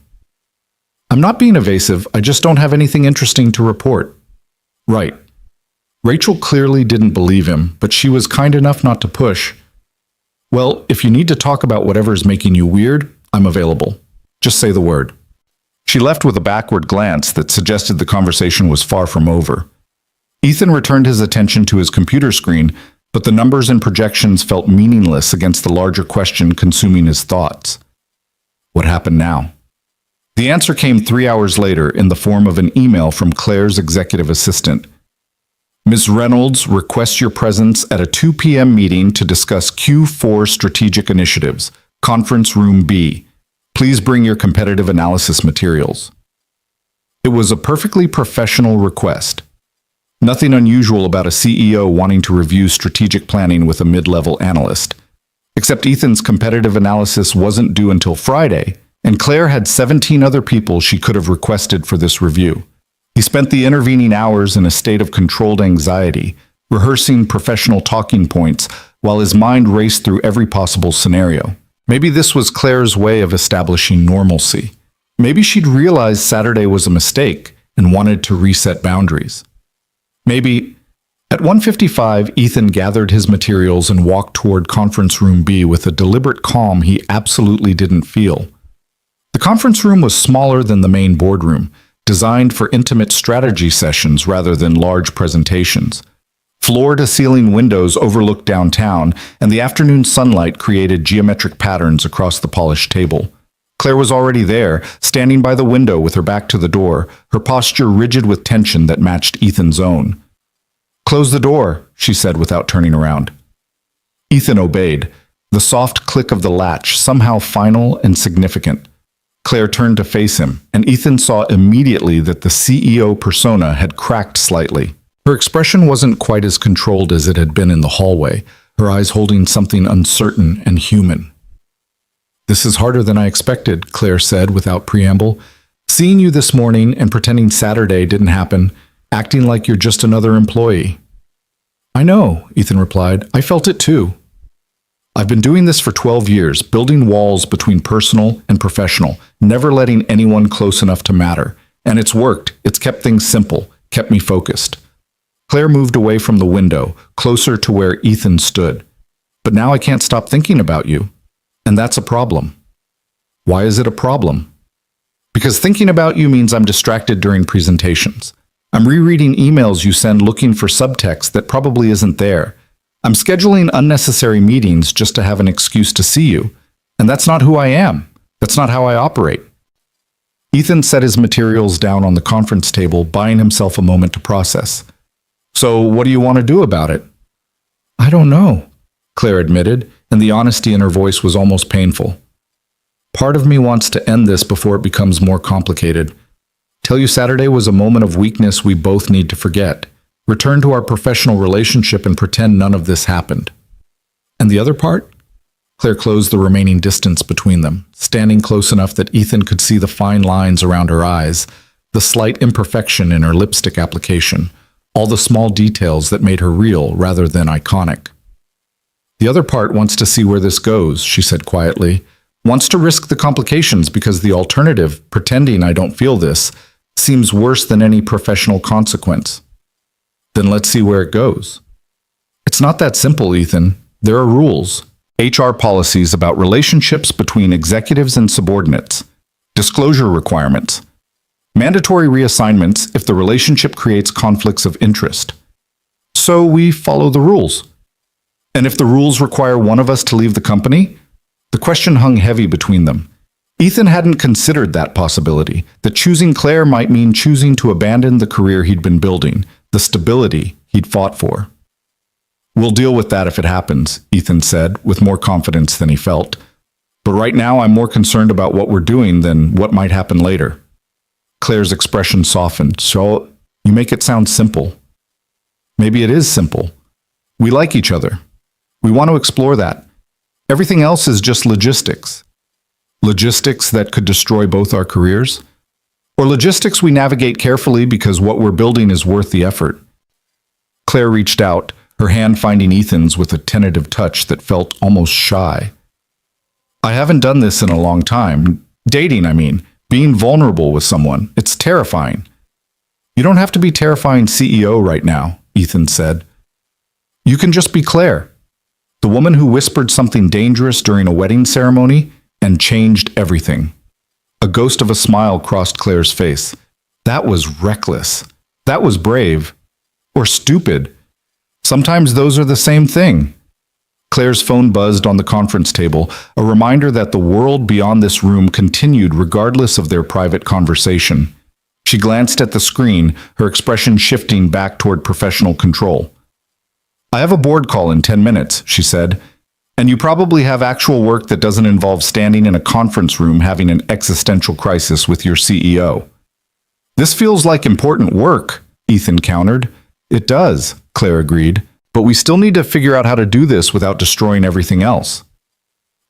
"I'm not being evasive, I just don't have anything interesting to report." "Right." Rachel clearly didn't believe him, but she was kind enough not to push. "Well, if you need to talk about whatever's making you weird, I'm available. Just say the word." She left with a backward glance that suggested the conversation was far from over. Ethan returned his attention to his computer screen, but the numbers and projections felt meaningless against the larger question consuming his thoughts. What happened now? The answer came 3 hours later in the form of an email from Claire's executive assistant. "Ms. Reynolds requests your presence at a 2 p.m. meeting to discuss Q4 strategic initiatives, Conference Room B. Please bring your competitive analysis materials." It was a perfectly professional request. Nothing unusual about a CEO wanting to review strategic planning with a mid-level analyst. Except Ethan's competitive analysis wasn't due until Friday, and Claire had 17 other people she could have requested for this review. He spent the intervening hours in a state of controlled anxiety, rehearsing professional talking points while his mind raced through every possible scenario. Maybe this was Claire's way of establishing normalcy. Maybe she'd realized Saturday was a mistake and wanted to reset boundaries. Maybe... At 1:55, Ethan gathered his materials and walked toward conference room B with a deliberate calm he absolutely didn't feel. The conference room was smaller than the main boardroom, designed for intimate strategy sessions rather than large presentations. Floor-to-ceiling windows overlooked downtown, and the afternoon sunlight created geometric patterns across the polished table. Claire was already there, standing by the window with her back to the door, her posture rigid with tension that matched Ethan's own. "Close the door," she said without turning around. Ethan obeyed, the soft click of the latch somehow final and significant. Claire turned to face him, and Ethan saw immediately that the CEO persona had cracked slightly. Her expression wasn't quite as controlled as it had been in the hallway, her eyes holding something uncertain and human. "This is harder than I expected," Claire said without preamble. "Seeing you this morning and pretending Saturday didn't happen, acting like you're just another employee." "I know," Ethan replied. "I felt it too. I've been doing this for 12 years, building walls between personal and professional, never letting anyone close enough to matter. And it's worked. It's kept things simple, kept me focused." Claire moved away from the window, closer to where Ethan stood. "But now I can't stop thinking about you. And that's a problem." "Why is it a problem?" "Because thinking about you means I'm distracted during presentations. I'm rereading emails you send looking for subtext that probably isn't there. I'm scheduling unnecessary meetings just to have an excuse to see you. And that's not who I am. That's not how I operate." Ethan set his materials down on the conference table, buying himself a moment to process. "So what do you want to do about it?" "I don't know," Claire admitted, and the honesty in her voice was almost painful. "Part of me wants to end this before it becomes more complicated. Tell you Saturday was a moment of weakness we both need to forget. Return to our professional relationship and pretend none of this happened." "And the other part?" Claire closed the remaining distance between them, standing close enough that Ethan could see the fine lines around her eyes, the slight imperfection in her lipstick application, all the small details that made her real rather than iconic. "The other part wants to see where this goes," she said quietly. "Wants to risk the complications because the alternative, pretending I don't feel this, seems worse than any professional consequence." "Then let's see where it goes." "It's not that simple, Ethan. There are rules. HR policies about relationships between executives and subordinates. Disclosure requirements. Mandatory reassignments if the relationship creates conflicts of interest. So we follow the rules. And if the rules require one of us to leave the company?" The question hung heavy between them. Ethan hadn't considered that possibility, that choosing Claire might mean choosing to abandon the career he'd been building, the stability he'd fought for. "We'll deal with that if it happens," Ethan said, with more confidence than he felt. "But right now I'm more concerned about what we're doing than what might happen later." Claire's expression softened. "So you make it sound simple." "Maybe it is simple. We like each other. We want to explore that. Everything else is just logistics. Logistics that could destroy both our careers? Or logistics we navigate carefully because what we're building is worth the effort." Claire reached out, her hand finding Ethan's with a tentative touch that felt almost shy. "I haven't done this in a long time. Dating, I mean. Being vulnerable with someone. It's terrifying." "You don't have to be terrifying CEO right now," Ethan said. "You can just be Claire. The woman who whispered something dangerous during a wedding ceremony and changed everything." A ghost of a smile crossed Claire's face. That was reckless. That was brave. Or stupid. Sometimes those are the same thing. Claire's phone buzzed on the conference table, a reminder that the world beyond this room continued regardless of their private conversation. She glanced at the screen, her expression shifting back toward professional control. "I have a board call in 10 minutes, she said. "And you probably have actual work that doesn't involve standing in a conference room having an existential crisis with your CEO." "This feels like important work," Ethan countered. "It does," Claire agreed. "But we still need to figure out how to do this without destroying everything else."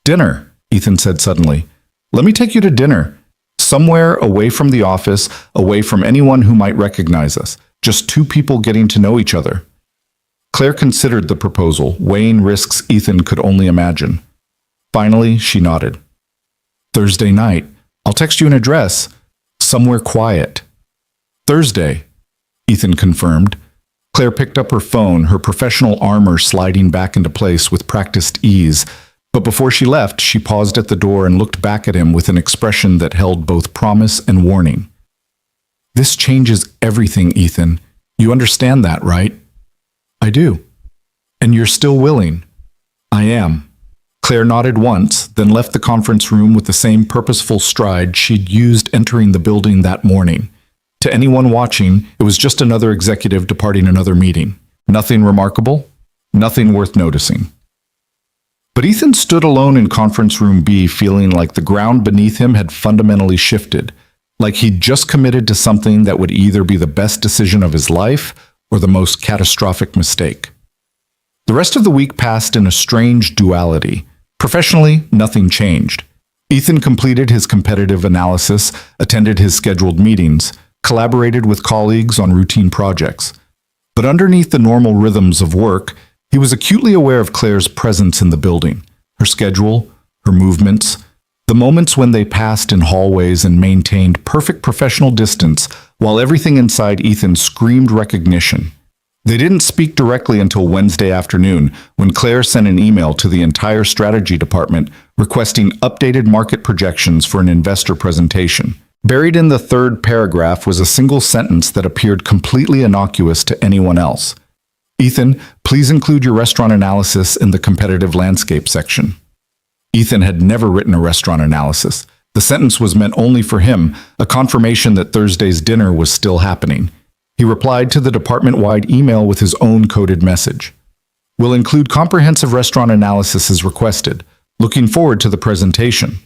"Dinner," Ethan said suddenly. "Let me take you to dinner. Somewhere away from the office, away from anyone who might recognize us. Just two people getting to know each other." Claire considered the proposal, weighing risks Ethan could only imagine. Finally, she nodded. Thursday night. I'll text you an address. Somewhere quiet. Thursday, Ethan confirmed. Claire picked up her phone, her professional armor sliding back into place with practiced ease. But before she left, she paused at the door and looked back at him with an expression that held both promise and warning. This changes everything, Ethan. You understand that, right? I do. And you're still willing? I am. Claire nodded once, then left the conference room with the same purposeful stride she'd used entering the building that morning. To anyone watching, it was just another executive departing another meeting. Nothing remarkable, nothing worth noticing. But Ethan stood alone in conference room B, feeling like the ground beneath him had fundamentally shifted, like he'd just committed to something that would either be the best decision of his life or the most catastrophic mistake. The rest of the week passed in a strange duality. Professionally, nothing changed. Ethan completed his competitive analysis, attended his scheduled meetings, collaborated with colleagues on routine projects. But underneath the normal rhythms of work, he was acutely aware of Claire's presence in the building, her schedule, her movements, the moments when they passed in hallways and maintained perfect professional distance while everything inside Ethan screamed recognition. They didn't speak directly until Wednesday afternoon, when Claire sent an email to the entire strategy department requesting updated market projections for an investor presentation. Buried in the third paragraph was a single sentence that appeared completely innocuous to anyone else. Ethan, please include your restaurant analysis in the competitive landscape section. Ethan had never written a restaurant analysis. The sentence was meant only for him, a confirmation that Thursday's dinner was still happening. He replied to the department-wide email with his own coded message. We'll include comprehensive restaurant analysis as requested. Looking forward to the presentation.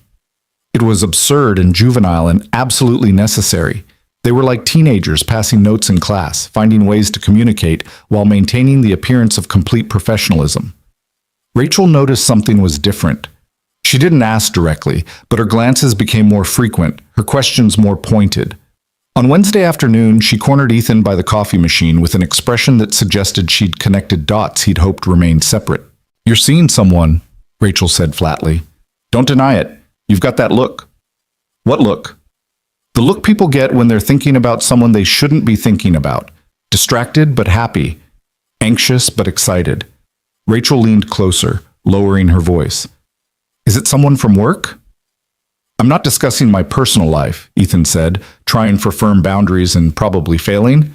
It was absurd and juvenile and absolutely necessary. They were like teenagers passing notes in class, finding ways to communicate while maintaining the appearance of complete professionalism. Rachel noticed something was different. She didn't ask directly, but her glances became more frequent, her questions more pointed. On Wednesday afternoon, she cornered Ethan by the coffee machine with an expression that suggested she'd connected dots he'd hoped remained separate. You're seeing someone, Rachel said flatly. Don't deny it. You've got that look. What look? The look people get when they're thinking about someone they shouldn't be thinking about. Distracted but happy. Anxious but excited. Rachel leaned closer, lowering her voice. Is it someone from work? I'm not discussing my personal life, Ethan said, trying for firm boundaries and probably failing.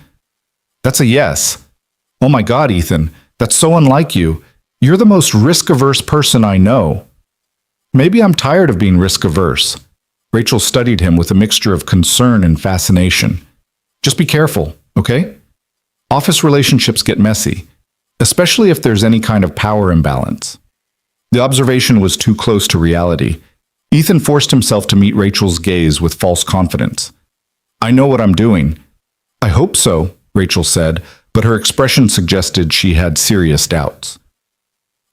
That's a yes. Oh my God, Ethan, that's so unlike you. You're the most risk-averse person I know. Maybe I'm tired of being risk-averse. Rachel studied him with a mixture of concern and fascination. Just be careful, okay? Office relationships get messy, especially if there's any kind of power imbalance. The observation was too close to reality. Ethan forced himself to meet Rachel's gaze with false confidence. I know what I'm doing. I hope so, Rachel said, but her expression suggested she had serious doubts.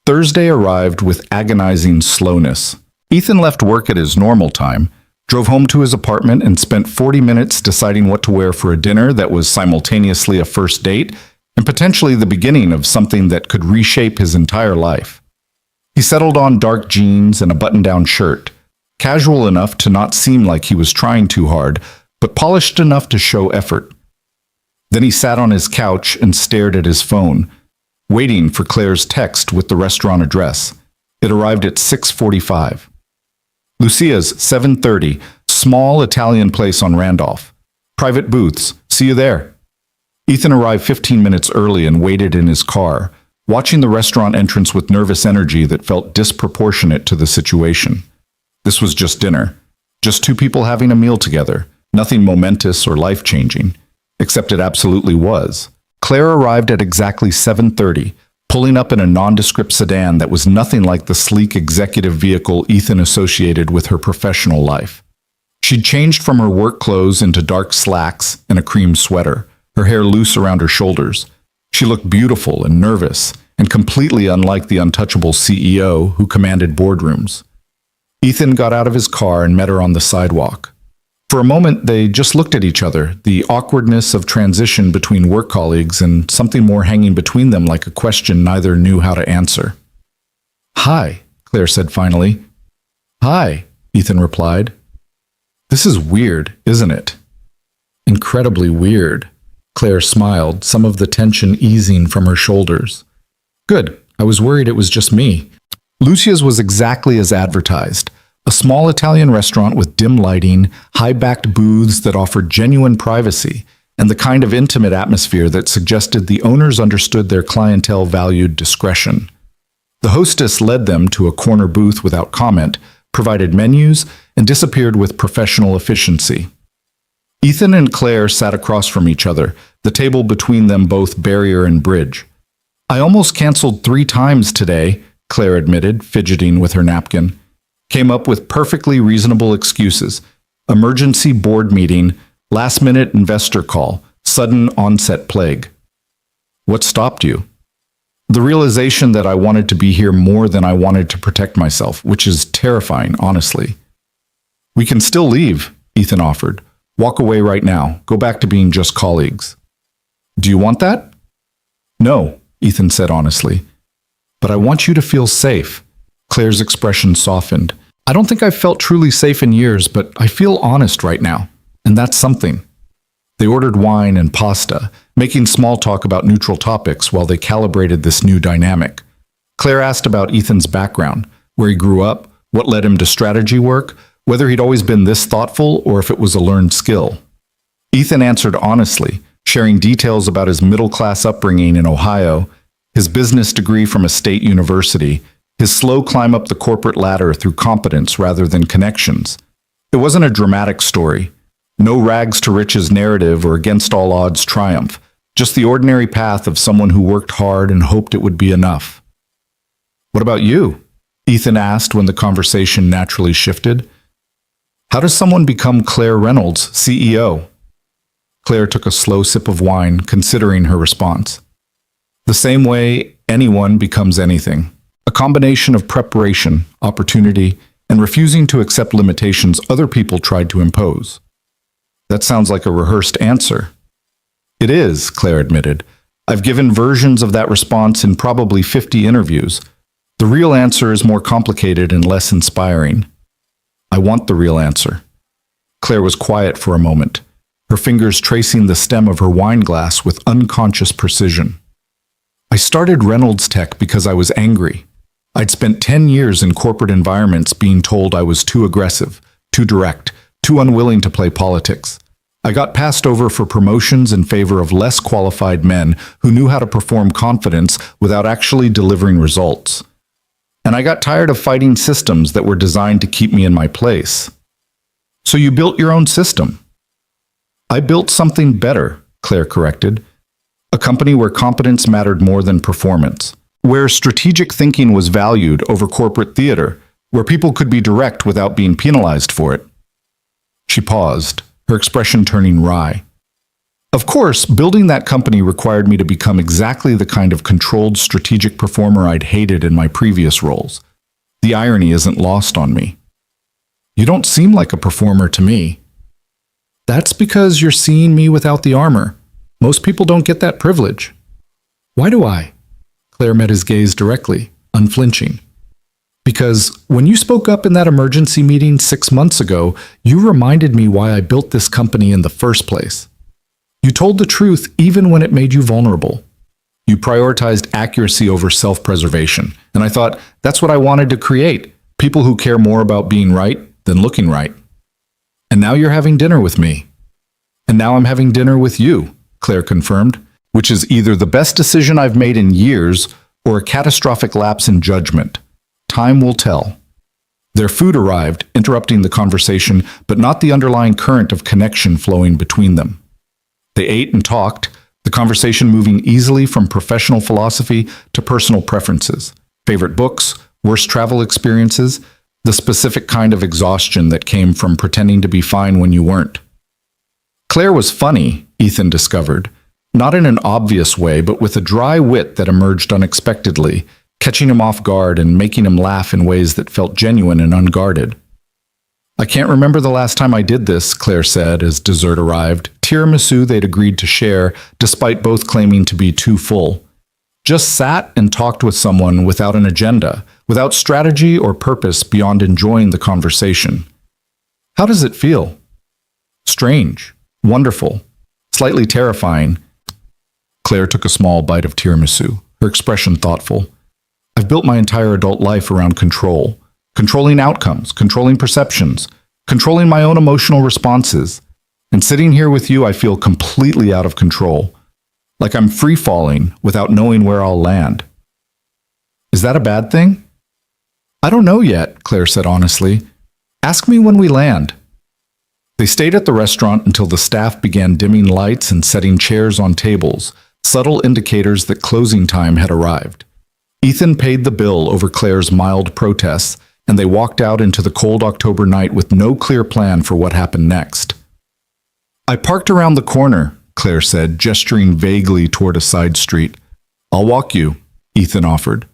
Thursday arrived with agonizing slowness. Ethan left work at his normal time, drove home to his apartment, and spent 40 minutes deciding what to wear for a dinner that was simultaneously a first date and potentially the beginning of something that could reshape his entire life. He settled on dark jeans and a button-down shirt, casual enough to not seem like he was trying too hard, but polished enough to show effort. Then he sat on his couch and stared at his phone, waiting for Claire's text with the restaurant address. It arrived at 6:45. Lucia's 7:30, small Italian place on Randolph. Private booths, see you there. Ethan arrived 15 minutes early and waited in his car, watching the restaurant entrance with nervous energy that felt disproportionate to the situation. This was just dinner, just two people having a meal together, nothing momentous or life-changing, except it absolutely was. Claire arrived at exactly 7:30, pulling up in a nondescript sedan that was nothing like the sleek executive vehicle Ethan associated with her professional life. She'd changed from her work clothes into dark slacks and a cream sweater, her hair loose around her shoulders. She looked beautiful and nervous, and completely unlike the untouchable CEO who commanded boardrooms. Ethan got out of his car and met her on the sidewalk. For a moment, they just looked at each other, the awkwardness of transition between work colleagues and something more hanging between them like a question neither knew how to answer. Hi, Claire said finally. Hi, Ethan replied. This is weird, isn't it? Incredibly weird. Claire smiled, some of the tension easing from her shoulders. Good, I was worried it was just me. Lucia's was exactly as advertised. A small Italian restaurant with dim lighting, high-backed booths that offered genuine privacy, and the kind of intimate atmosphere that suggested the owners understood their clientele valued discretion. The hostess led them to a corner booth without comment, provided menus, and disappeared with professional efficiency. Ethan and Claire sat across from each other, the table between them both barrier and bridge. I almost canceled 3 times today, Claire admitted, fidgeting with her napkin. Came up with perfectly reasonable excuses. Emergency board meeting, last-minute investor call, sudden onset plague. What stopped you? The realization that I wanted to be here more than I wanted to protect myself, which is terrifying, honestly. We can still leave, Ethan offered. Walk away right now. Go back to being just colleagues. Do you want that? No, Ethan said honestly. But I want you to feel safe. Claire's expression softened. I don't think I've felt truly safe in years, but I feel honest right now, and that's something. They ordered wine and pasta, making small talk about neutral topics while they calibrated this new dynamic. Claire asked about Ethan's background, where he grew up, what led him to strategy work, whether he'd always been this thoughtful or if it was a learned skill. Ethan answered honestly, sharing details about his middle-class upbringing in Ohio, his business degree from a state university, his slow climb up the corporate ladder through competence rather than connections. It wasn't a dramatic story. No rags to riches narrative or against all odds triumph, just the ordinary path of someone who worked hard and hoped it would be enough. What about you? Ethan asked when the conversation naturally shifted. How does someone become Claire Reynolds, CEO? Claire took a slow sip of wine, considering her response. The same way anyone becomes anything. A combination of preparation, opportunity, and refusing to accept limitations other people tried to impose. That sounds like a rehearsed answer. It is, Claire admitted. I've given versions of that response in probably 50 interviews. The real answer is more complicated and less inspiring. I want the real answer. Claire was quiet for a moment, her fingers tracing the stem of her wine glass with unconscious precision. I started Reynolds Tech because I was angry. I'd spent 10 years in corporate environments being told I was too aggressive, too direct, too unwilling to play politics. I got passed over for promotions in favor of less qualified men who knew how to perform confidence without actually delivering results. And I got tired of fighting systems that were designed to keep me in my place. So you built your own system. I built something better, Claire corrected. A company where competence mattered more than performance, where strategic thinking was valued over corporate theater, where people could be direct without being penalized for it. She paused, her expression turning wry. Of course, building that company required me to become exactly the kind of controlled strategic performer I'd hated in my previous roles. The irony isn't lost on me. You don't seem like a performer to me. That's because you're seeing me without the armor. Most people don't get that privilege. Why do I? Claire met his gaze directly, unflinching. Because when you spoke up in that emergency meeting 6 months ago, you reminded me why I built this company in the first place. You told the truth even when it made you vulnerable. You prioritized accuracy over self-preservation, and I thought that's what I wanted to create, people who care more about being right than looking right. And now you're having dinner with me. And now I'm having dinner with you, Claire confirmed, which is either the best decision I've made in years or a catastrophic lapse in judgment. Time will tell. Their food arrived, interrupting the conversation, but not the underlying current of connection flowing between them. They ate and talked, the conversation moving easily from professional philosophy to personal preferences, favorite books, worst travel experiences, the specific kind of exhaustion that came from pretending to be fine when you weren't. Claire was funny, Ethan discovered, not in an obvious way, but with a dry wit that emerged unexpectedly, catching him off guard and making him laugh in ways that felt genuine and unguarded. I can't remember the last time I did this, Claire said as dessert arrived, tiramisu they'd agreed to share, despite both claiming to be too full. Just sat and talked with someone without an agenda, without strategy or purpose beyond enjoying the conversation. How does it feel? Strange, wonderful, slightly terrifying. Claire took a small bite of tiramisu, her expression thoughtful. I've built my entire adult life around control, controlling outcomes, controlling perceptions, controlling my own emotional responses. And sitting here with you, I feel completely out of control, like I'm free-falling without knowing where I'll land. Is that a bad thing? I don't know yet, Claire said honestly. Ask me when we land. They stayed at the restaurant until the staff began dimming lights and setting chairs on tables, subtle indicators that closing time had arrived. Ethan paid the bill over Claire's mild protests, and they walked out into the cold October night with no clear plan for what happened next. I parked around the corner, Claire said, gesturing vaguely toward a side street. I'll walk you, Ethan offered.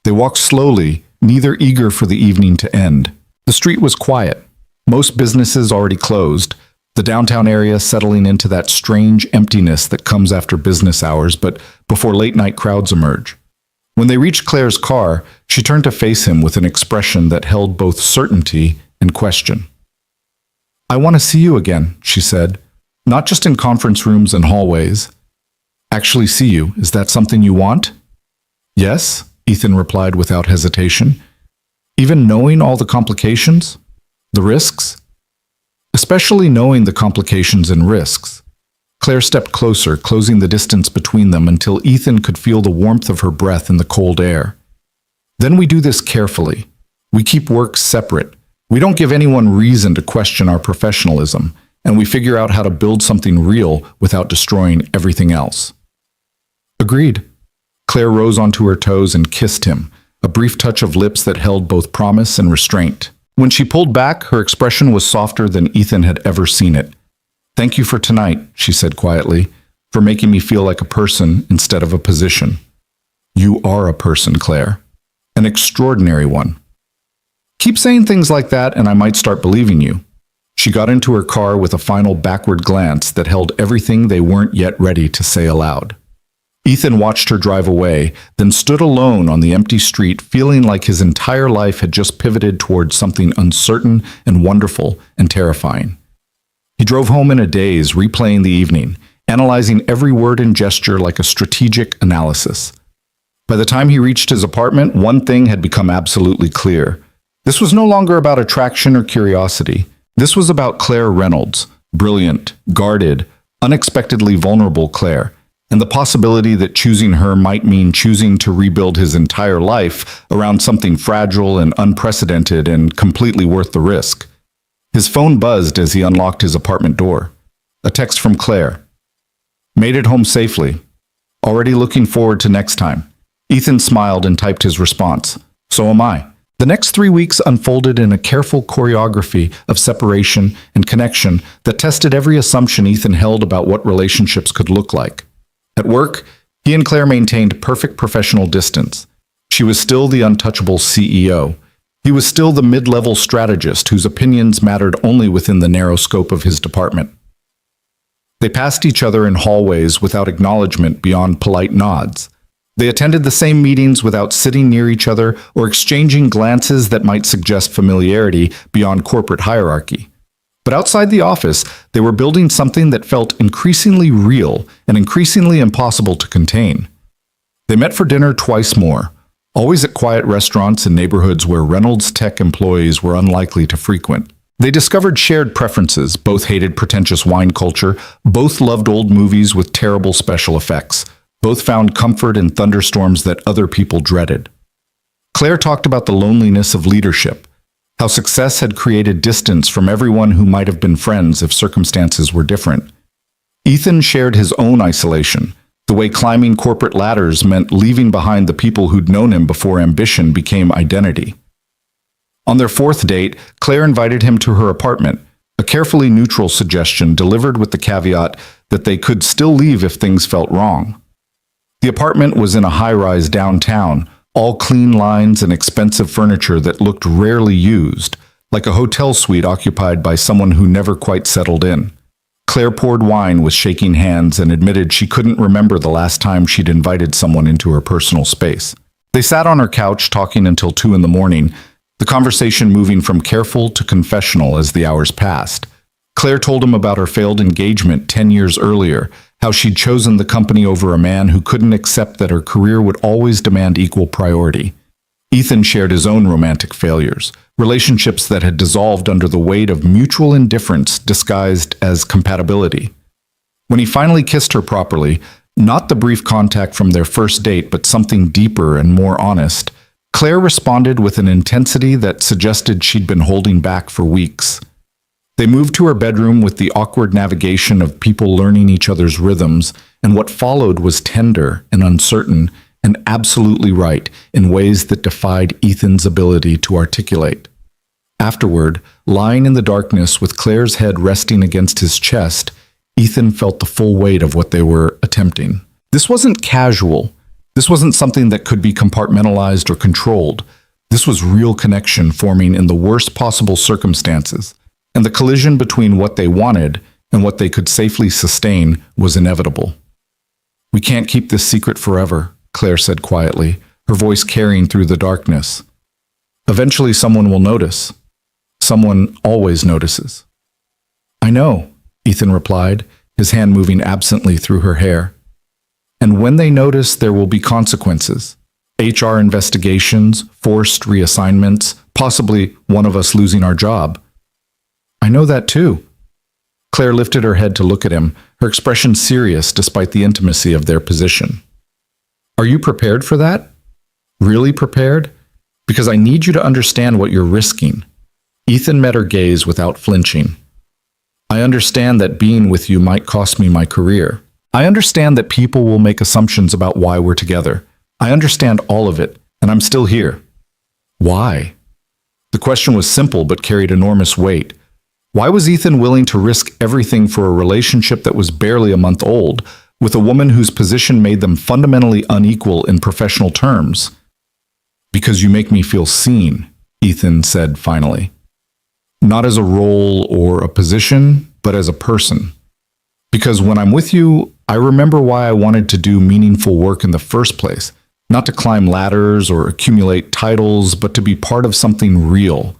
They walked slowly, neither eager for the evening to end. The street was quiet. Most businesses already closed, the downtown area settling into that strange emptiness that comes after business hours, but before late-night crowds emerge. When they reached Claire's car, she turned to face him with an expression that held both certainty and question. I want to see you again, she said, not just in conference rooms and hallways. Actually see you, is that something you want? Yes, Ethan replied without hesitation. Even knowing all the complications? The risks? Especially knowing the complications and risks. Claire stepped closer, closing the distance between them until Ethan could feel the warmth of her breath in the cold air. Then we do this carefully. We keep work separate. We don't give anyone reason to question our professionalism, and we figure out how to build something real without destroying everything else. Agreed. Claire rose onto her toes and kissed him, a brief touch of lips that held both promise and restraint. When she pulled back, her expression was softer than Ethan had ever seen it. Thank you for tonight, she said quietly, for making me feel like a person instead of a position. You are a person, Claire. An extraordinary one. Keep saying things like that and I might start believing you. She got into her car with a final backward glance that held everything they weren't yet ready to say aloud. Ethan watched her drive away, then stood alone on the empty street, feeling like his entire life had just pivoted towards something uncertain and wonderful and terrifying. He drove home in a daze, replaying the evening, analyzing every word and gesture like a strategic analysis. By the time he reached his apartment, one thing had become absolutely clear. This was no longer about attraction or curiosity. This was about Claire Reynolds, brilliant, guarded, unexpectedly vulnerable Claire, and the possibility that choosing her might mean choosing to rebuild his entire life around something fragile and unprecedented and completely worth the risk. His phone buzzed as he unlocked his apartment door. A text from Claire. Made it home safely. Already looking forward to next time. Ethan smiled and typed his response. So am I. The next 3 weeks unfolded in a careful choreography of separation and connection that tested every assumption Ethan held about what relationships could look like. At work, he and Claire maintained perfect professional distance. She was still the untouchable CEO. He was still the mid-level strategist whose opinions mattered only within the narrow scope of his department. They passed each other in hallways without acknowledgement beyond polite nods. They attended the same meetings without sitting near each other or exchanging glances that might suggest familiarity beyond corporate hierarchy. But outside the office, they were building something that felt increasingly real and increasingly impossible to contain. They met for dinner twice more, always at quiet restaurants in neighborhoods where Reynolds Tech employees were unlikely to frequent. They discovered shared preferences, both hated pretentious wine culture, both loved old movies with terrible special effects, both found comfort in thunderstorms that other people dreaded. Claire talked about the loneliness of leadership, how success had created distance from everyone who might have been friends if circumstances were different. Ethan shared his own isolation, the way climbing corporate ladders meant leaving behind the people who'd known him before ambition became identity. On their fourth date, Claire invited him to her apartment, a carefully neutral suggestion delivered with the caveat that they could still leave if things felt wrong. The apartment was in a high-rise downtown, all clean lines and expensive furniture that looked rarely used, like a hotel suite occupied by someone who never quite settled in. Claire poured wine with shaking hands and admitted she couldn't remember the last time she'd invited someone into her personal space. They sat on her couch talking until 2 in the morning, the conversation moving from careful to confessional as the hours passed. Claire told him about her failed engagement 10 years earlier, how she'd chosen the company over a man who couldn't accept that her career would always demand equal priority. Ethan shared his own romantic failures, relationships that had dissolved under the weight of mutual indifference disguised as compatibility. When he finally kissed her properly, not the brief contact from their first date, but something deeper and more honest, Claire responded with an intensity that suggested she'd been holding back for weeks. They moved to her bedroom with the awkward navigation of people learning each other's rhythms, and what followed was tender and uncertain and absolutely right in ways that defied Ethan's ability to articulate. Afterward, lying in the darkness with Claire's head resting against his chest, Ethan felt the full weight of what they were attempting. This wasn't casual. This wasn't something that could be compartmentalized or controlled. This was real connection forming in the worst possible circumstances, and the collision between what they wanted and what they could safely sustain was inevitable. "We can't keep this secret forever," Claire said quietly, her voice carrying through the darkness. "Eventually someone will notice. Someone always notices." "I know," Ethan replied, his hand moving absently through her hair. "And when they notice, there will be consequences. HR investigations, forced reassignments, possibly one of us losing our job." "I know that too." Claire lifted her head to look at him, her expression serious despite the intimacy of their position. "Are you prepared for that? Really prepared? Because I need you to understand what you're risking." Ethan met her gaze without flinching. "I understand that being with you might cost me my career. I understand that people will make assumptions about why we're together. I understand all of it, and I'm still here." "Why?" The question was simple but carried enormous weight. Why was Ethan willing to risk everything for a relationship that was barely a month old, with a woman whose position made them fundamentally unequal in professional terms? "Because you make me feel seen," Ethan said finally. "Not as a role or a position, but as a person. Because when I'm with you, I remember why I wanted to do meaningful work in the first place, not to climb ladders or accumulate titles, but to be part of something real.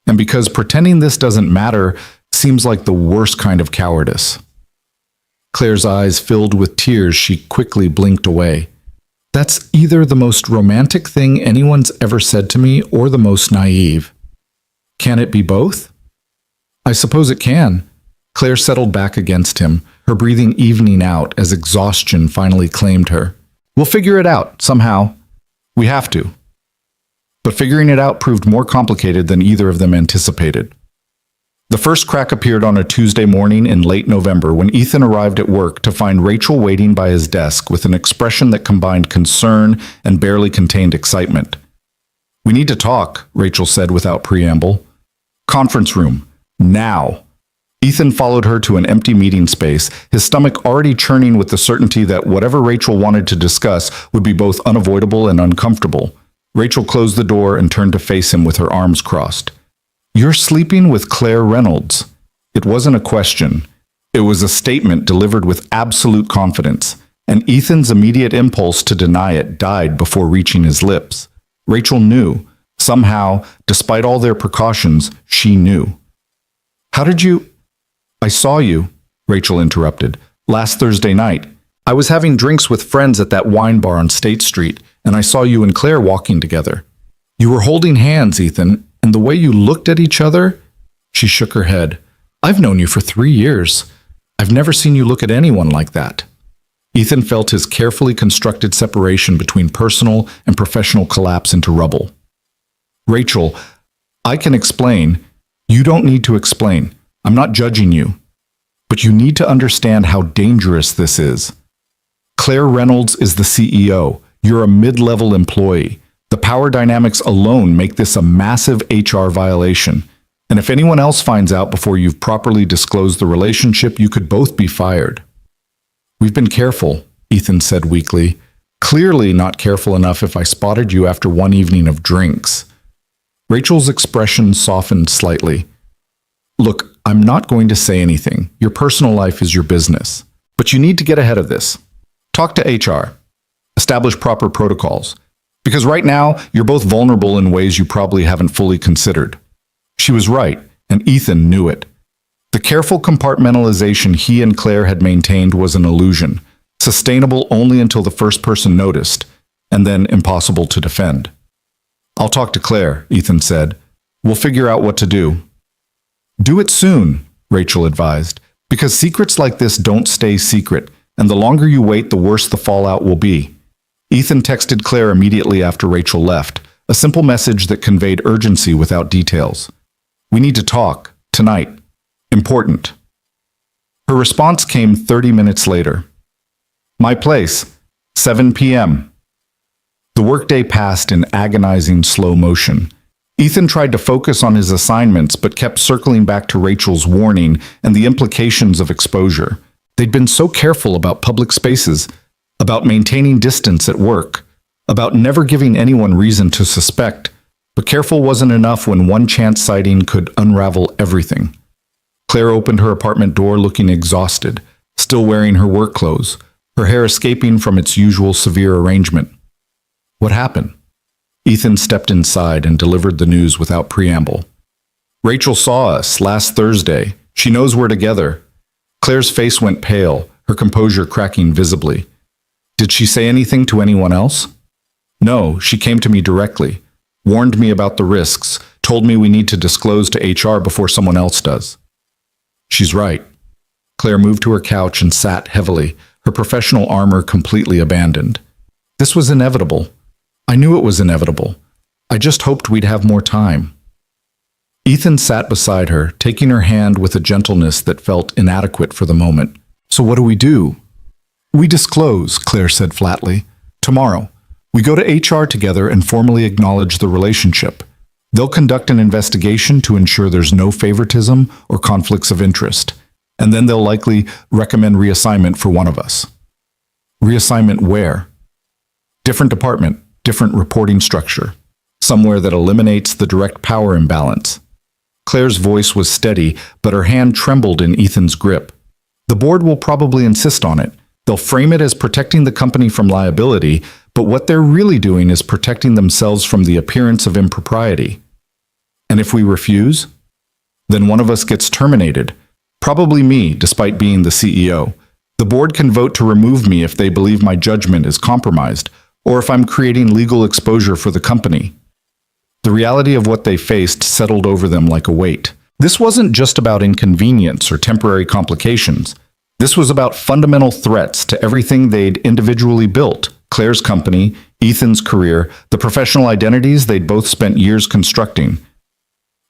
And because pretending this doesn't matter seems like the worst kind of cowardice." Claire's eyes filled with tears. She quickly blinked away. "That's either the most romantic thing anyone's ever said to me or the most naive. Can it be both?" "I suppose it can." Claire settled back against him, her breathing evening out as exhaustion finally claimed her. "We'll figure it out, somehow. We have to." But figuring it out proved more complicated than either of them anticipated. The first crack appeared on a Tuesday morning in late November when Ethan arrived at work to find Rachel waiting by his desk with an expression that combined concern and barely contained excitement. "We need to talk," Rachel said without preamble. "Conference room. Now." Ethan followed her to an empty meeting space, his stomach already churning with the certainty that whatever Rachel wanted to discuss would be both unavoidable and uncomfortable. Rachel closed the door and turned to face him with her arms crossed. "You're sleeping with Claire Reynolds." It wasn't a question. It was a statement delivered with absolute confidence, and Ethan's immediate impulse to deny it died before reaching his lips. Rachel knew. Somehow, despite all their precautions, she knew. "How did you—" "I saw you," Rachel interrupted, "last Thursday night. I was having drinks with friends at that wine bar on State Street, and I saw you and Claire walking together. You were holding hands, Ethan, and the way you looked at each other—" She shook her head. "I've known you for 3 years. I've never seen you look at anyone like that." Ethan felt his carefully constructed separation between personal and professional collapse into rubble. "Rachel, I can explain. You don't need to explain. I'm not judging you. But you need to understand how dangerous this is. Claire Reynolds is the CEO. You're a mid-level employee. The power dynamics alone make this a massive HR violation. And if anyone else finds out before you've properly disclosed the relationship, you could both be fired." "We've been careful," Ethan said weakly. "Clearly not careful enough if I spotted you after one evening of drinks." Rachel's expression softened slightly. "Look, I'm not going to say anything. Your personal life is your business. But you need to get ahead of this. Talk to HR. Establish proper protocols. Because right now, you're both vulnerable in ways you probably haven't fully considered. She was right, and Ethan knew it. The careful compartmentalization he and Claire had maintained was an illusion, sustainable only until the first person noticed, and then impossible to defend. I'll talk to Claire, Ethan said. We'll figure out what to do. Do it soon, Rachel advised, because secrets like this don't stay secret, and the longer you wait, the worse the fallout will be. Ethan texted Claire immediately after Rachel left, a simple message that conveyed urgency without details. We need to talk, tonight. Important. Her response came 30 minutes later. My place, 7 p.m. The workday passed in agonizing slow motion. Ethan tried to focus on his assignments but kept circling back to Rachel's warning and the implications of exposure. They'd been so careful about public spaces, about maintaining distance at work, about never giving anyone reason to suspect, but careful wasn't enough when one chance sighting could unravel everything. Claire opened her apartment door looking exhausted, still wearing her work clothes, her hair escaping from its usual severe arrangement. What happened? Ethan stepped inside and delivered the news without preamble. Rachel saw us last Thursday. She knows we're together. Claire's face went pale, her composure cracking visibly. Did she say anything to anyone else? No, she came to me directly, warned me about the risks, told me we need to disclose to HR before someone else does. She's right. Claire moved to her couch and sat heavily, her professional armor completely abandoned. This was inevitable. I knew it was inevitable. I just hoped we'd have more time. Ethan sat beside her, taking her hand with a gentleness that felt inadequate for the moment. So what do we do? We disclose, Claire said flatly. Tomorrow. We go to HR together and formally acknowledge the relationship. They'll conduct an investigation to ensure there's no favoritism or conflicts of interest. And then they'll likely recommend reassignment for one of us. Reassignment where? Different department, different reporting structure. Somewhere that eliminates the direct power imbalance. Claire's voice was steady, but her hand trembled in Ethan's grip. The board will probably insist on it. They'll frame it as protecting the company from liability, but what they're really doing is protecting themselves from the appearance of impropriety. And if we refuse? Then one of us gets terminated. Probably me, despite being the CEO. The board can vote to remove me if they believe my judgment is compromised, or if I'm creating legal exposure for the company. The reality of what they faced settled over them like a weight. This wasn't just about inconvenience or temporary complications. This was about fundamental threats to everything they'd individually built. Claire's company, Ethan's career, the professional identities they'd both spent years constructing.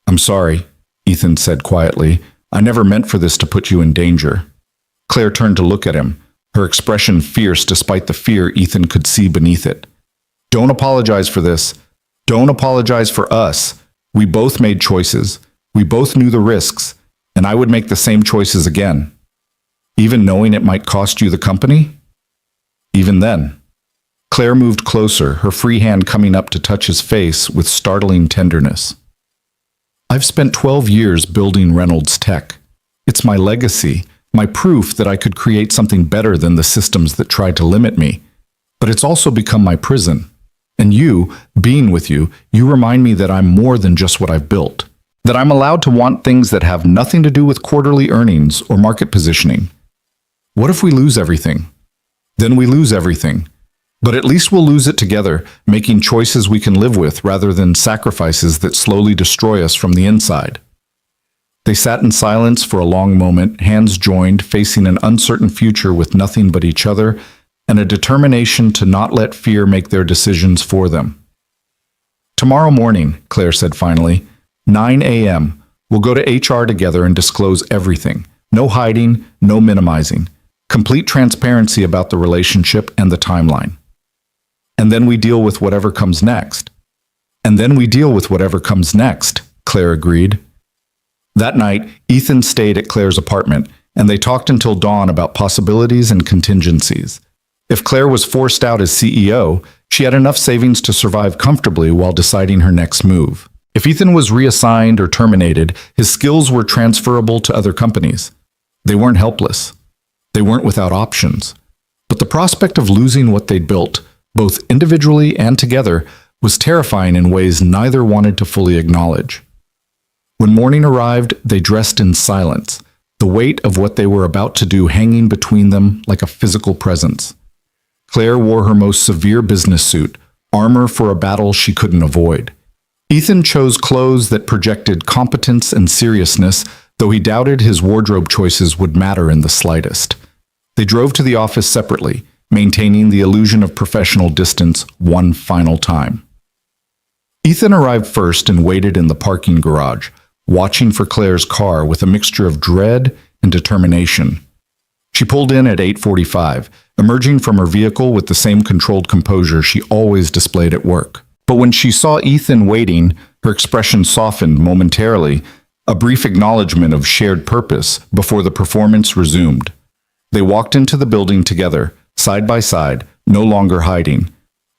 I'm sorry, Ethan said quietly. I never meant for this to put you in danger. Claire turned to look at him, her expression fierce despite the fear Ethan could see beneath it. Don't apologize for this. Don't apologize for us. We both made choices. We both knew the risks, and I would make the same choices again. Even knowing it might cost you the company? Even then. Claire moved closer, her free hand coming up to touch his face with startling tenderness. I've spent 12 years building Reynolds Tech. It's my legacy, my proof that I could create something better than the systems that tried to limit me. But it's also become my prison. And you, being with you, you remind me that I'm more than just what I've built. That I'm allowed to want things that have nothing to do with quarterly earnings or market positioning. What if we lose everything? Then we lose everything. But at least we'll lose it together, making choices we can live with rather than sacrifices that slowly destroy us from the inside. They sat in silence for a long moment, hands joined, facing an uncertain future with nothing but each other and a determination to not let fear make their decisions for them. Tomorrow morning, Claire said finally, 9 a.m., we'll go to HR together and disclose everything. No hiding, no minimizing. Complete transparency about the relationship and the timeline. And then we deal with whatever comes next. And then we deal with whatever comes next, Claire agreed. That night, Ethan stayed at Claire's apartment, and they talked until dawn about possibilities and contingencies. If Claire was forced out as CEO, she had enough savings to survive comfortably while deciding her next move. If Ethan was reassigned or terminated, his skills were transferable to other companies. They weren't helpless. They weren't without options. But the prospect of losing what they'd built, both individually and together, was terrifying in ways neither wanted to fully acknowledge. When morning arrived, they dressed in silence, the weight of what they were about to do hanging between them like a physical presence. Claire wore her most severe business suit, armor for a battle she couldn't avoid. Ethan chose clothes that projected competence and seriousness, though he doubted his wardrobe choices would matter in the slightest. They drove to the office separately, maintaining the illusion of professional distance one final time. Ethan arrived first and waited in the parking garage, watching for Claire's car with a mixture of dread and determination. She pulled in at 8:45, emerging from her vehicle with the same controlled composure she always displayed at work. But when she saw Ethan waiting, her expression softened momentarily, a brief acknowledgement of shared purpose before the performance resumed. They walked into the building together, side by side, no longer hiding.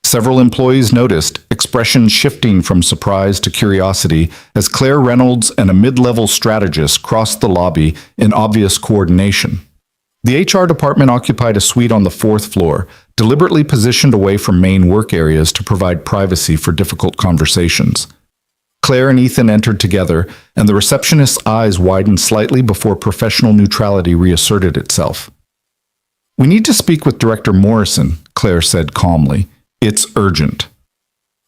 Several employees noticed, expressions shifting from surprise to curiosity as Claire Reynolds and a mid-level strategist crossed the lobby in obvious coordination. The HR department occupied a suite on the fourth floor, deliberately positioned away from main work areas to provide privacy for difficult conversations. Claire and Ethan entered together, and the receptionist's eyes widened slightly before professional neutrality reasserted itself. "We need to speak with Director Morrison," Claire said calmly. "It's urgent."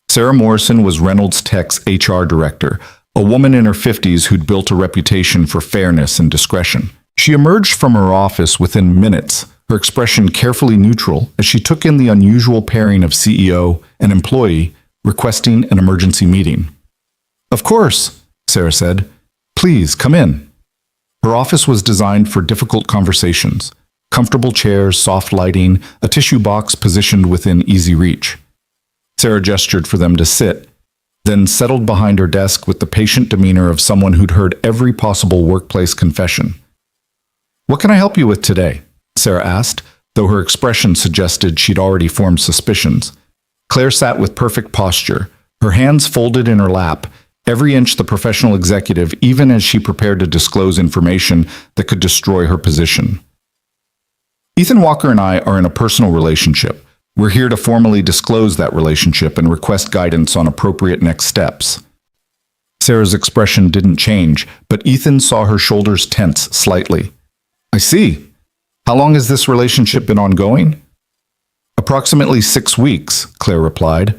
Sarah Morrison was Reynolds Tech's HR director, a woman in her 50s who'd built a reputation for fairness and discretion. She emerged from her office within minutes, her expression carefully neutral as she took in the unusual pairing of CEO and employee requesting an emergency meeting. "Of course," Sarah said. "Please, come in." Her office was designed for difficult conversations. Comfortable chairs, soft lighting, a tissue box positioned within easy reach. Sarah gestured for them to sit, then settled behind her desk with the patient demeanor of someone who'd heard every possible workplace confession. "What can I help you with today?" Sarah asked, though her expression suggested she'd already formed suspicions. Claire sat with perfect posture, her hands folded in her lap, every inch the professional executive, even as she prepared to disclose information that could destroy her position. "Ethan Walker and I are in a personal relationship. We're here to formally disclose that relationship and request guidance on appropriate next steps." Sarah's expression didn't change, but Ethan saw her shoulders tense slightly. "I see. How long has this relationship been ongoing?" "Approximately 6 weeks," Claire replied.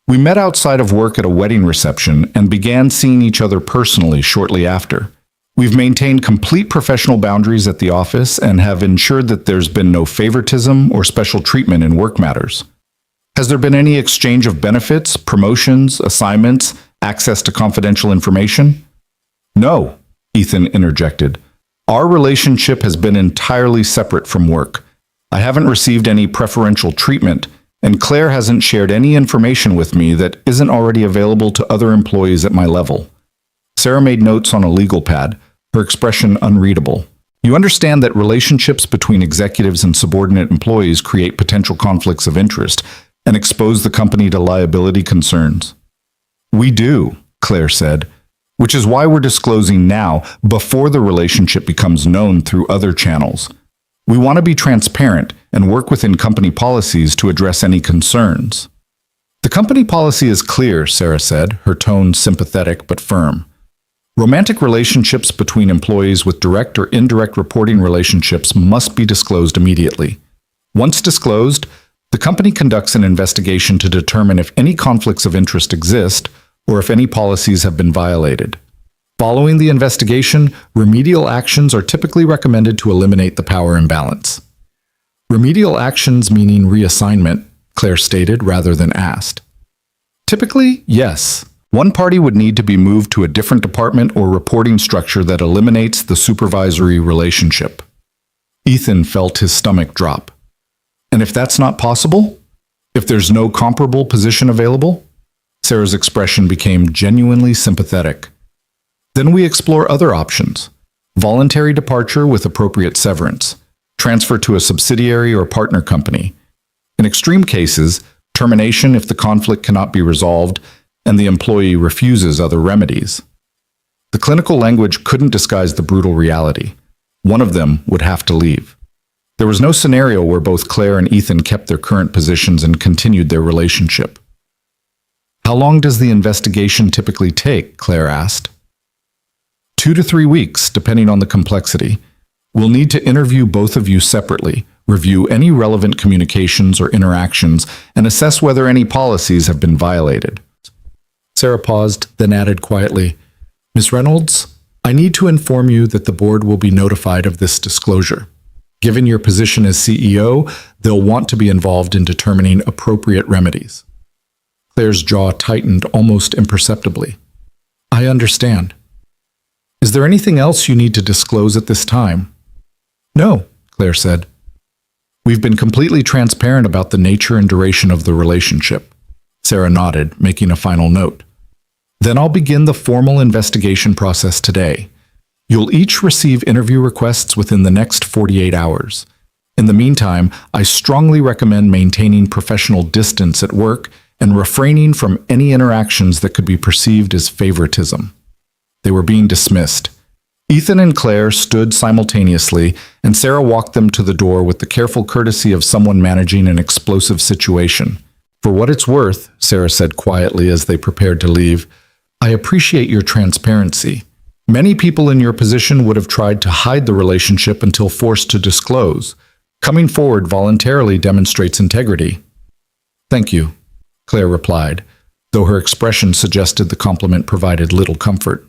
"We met outside of work at a wedding reception and began seeing each other personally shortly after. We've maintained complete professional boundaries at the office and have ensured that there's been no favoritism or special treatment in work matters. Has there been any exchange of benefits, promotions, assignments, access to confidential information?" "No," Ethan interjected. "Our relationship has been entirely separate from work. I haven't received any preferential treatment, and Claire hasn't shared any information with me that isn't already available to other employees at my level." Sarah made notes on a legal pad, her expression unreadable. "You understand that relationships between executives and subordinate employees create potential conflicts of interest and expose the company to liability concerns?" "We do," Claire said, "which is why we're disclosing now, before the relationship becomes known through other channels. We want to be transparent and work within company policies to address any concerns." "The company policy is clear," Sarah said, her tone sympathetic but firm. "Romantic relationships between employees with direct or indirect reporting relationships must be disclosed immediately. Once disclosed, the company conducts an investigation to determine if any conflicts of interest exist or if any policies have been violated. Following the investigation, remedial actions are typically recommended to eliminate the power imbalance." "Remedial actions meaning reassignment," Claire stated rather than asked. "Typically, yes. One party would need to be moved to a different department or reporting structure that eliminates the supervisory relationship." Ethan felt his stomach drop. "And if that's not possible? If there's no comparable position available?" Sarah's expression became genuinely sympathetic. "Then we explore other options. Voluntary departure with appropriate severance. Transfer to a subsidiary or partner company. In extreme cases, termination if the conflict cannot be resolved, and the employee refuses other remedies. The clinical language couldn't disguise the brutal reality. One of them would have to leave. There was no scenario where both Claire and Ethan kept their current positions and continued their relationship. "How long does the investigation typically take?" Claire asked. 2 to 3 weeks, depending on the complexity. We'll need to interview both of you separately, review any relevant communications or interactions, and assess whether any policies have been violated. Sarah paused, then added quietly, "Ms. Reynolds, I need to inform you that the board will be notified of this disclosure. Given your position as CEO, they'll want to be involved in determining appropriate remedies." Claire's jaw tightened almost imperceptibly. "I understand. Is there anything else you need to disclose at this time?" "No," Claire said. "We've been completely transparent about the nature and duration of the relationship." Sarah nodded, making a final note. "Then I'll begin the formal investigation process today. You'll each receive interview requests within the next 48 hours. In the meantime, I strongly recommend maintaining professional distance at work and refraining from any interactions that could be perceived as favoritism." They were being dismissed. Ethan and Claire stood simultaneously, and Sarah walked them to the door with the careful courtesy of someone managing an explosive situation. "For what it's worth," Sarah said quietly as they prepared to leave, "I appreciate your transparency. Many people in your position would have tried to hide the relationship until forced to disclose. Coming forward voluntarily demonstrates integrity." "Thank you," Claire replied, though her expression suggested the compliment provided little comfort.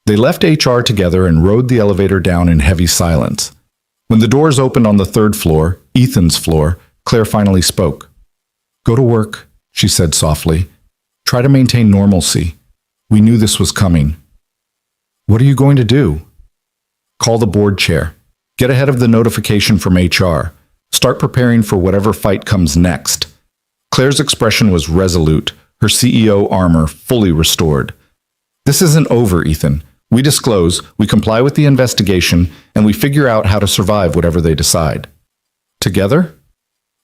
They left HR together and rode the elevator down in heavy silence. When the doors opened on the 3rd floor, Ethan's floor, Claire finally spoke. "Go to work," she said softly. "Try to maintain normalcy. We knew this was coming." "What are you going to do?" "Call the board chair. Get ahead of the notification from HR. Start preparing for whatever fight comes next." Claire's expression was resolute, her CEO armor fully restored. "This isn't over, Ethan. We disclose, we comply with the investigation, and we figure out how to survive whatever they decide." "Together?"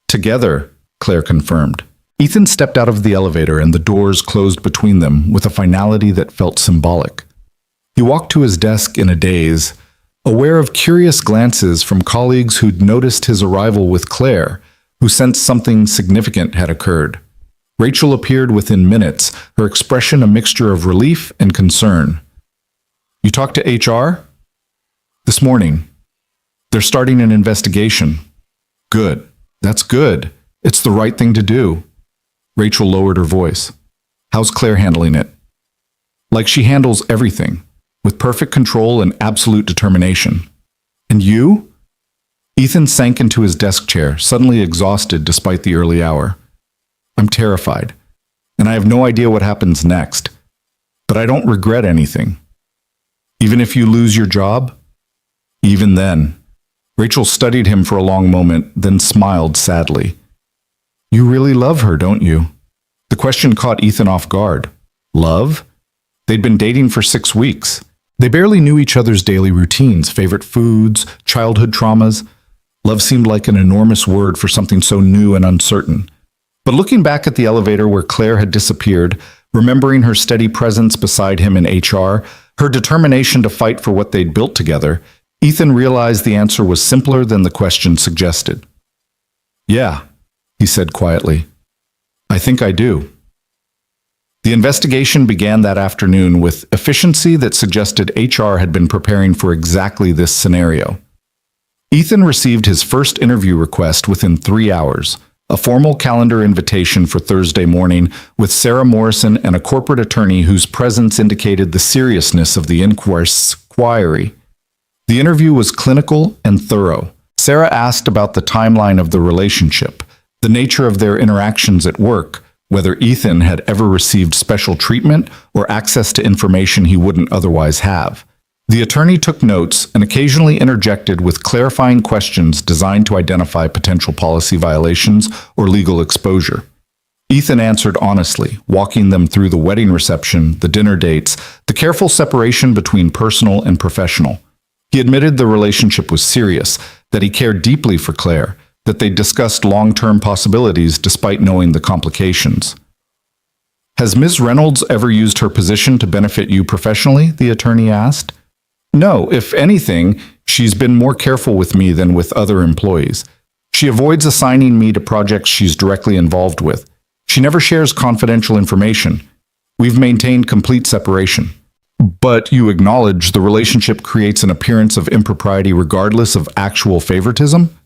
"Together," Claire confirmed. Ethan stepped out of the elevator and the doors closed between them with a finality that felt symbolic. He walked to his desk in a daze, aware of curious glances from colleagues who'd noticed his arrival with Claire, who sensed something significant had occurred. Rachel appeared within minutes, her expression a mixture of relief and concern. "You talked to HR?" "This morning. They're starting an investigation." "Good. That's good. It's the right thing to do." Rachel lowered her voice. "How's Claire handling it?" "Like she handles everything, with perfect control and absolute determination." "And you?" Ethan sank into his desk chair, suddenly exhausted despite the early hour. "I'm terrified, and I have no idea what happens next. But I don't regret anything." "Even if you lose your job?" "Even then." Rachel studied him for a long moment, then smiled sadly. "You really love her, don't you?" The question caught Ethan off guard. Love? They'd been dating for 6 weeks. They barely knew each other's daily routines, favorite foods, childhood traumas. Love seemed like an enormous word for something so new and uncertain. But looking back at the elevator where Claire had disappeared, remembering her steady presence beside him in HR, her determination to fight for what they'd built together, Ethan realized the answer was simpler than the question suggested. "Yeah," he said quietly. "I think I do." The investigation began that afternoon with efficiency that suggested HR had been preparing for exactly this scenario. Ethan received his first interview request within 3 hours, a formal calendar invitation for Thursday morning with Sarah Morrison and a corporate attorney whose presence indicated the seriousness of the inquiry. The interview was clinical and thorough. Sarah asked about the timeline of the relationship, the nature of their interactions at work, whether Ethan had ever received special treatment or access to information he wouldn't otherwise have. The attorney took notes and occasionally interjected with clarifying questions designed to identify potential policy violations or legal exposure. Ethan answered honestly, walking them through the wedding reception, the dinner dates, the careful separation between personal and professional. He admitted the relationship was serious, that he cared deeply for Claire, that they discussed long-term possibilities despite knowing the complications. Has Ms. Reynolds ever used her position to benefit you professionally? The attorney asked. No, if anything, she's been more careful with me than with other employees. She avoids assigning me to projects she's directly involved with. She never shares confidential information. We've maintained complete separation. But you acknowledge the relationship creates an appearance of impropriety regardless of actual favoritism?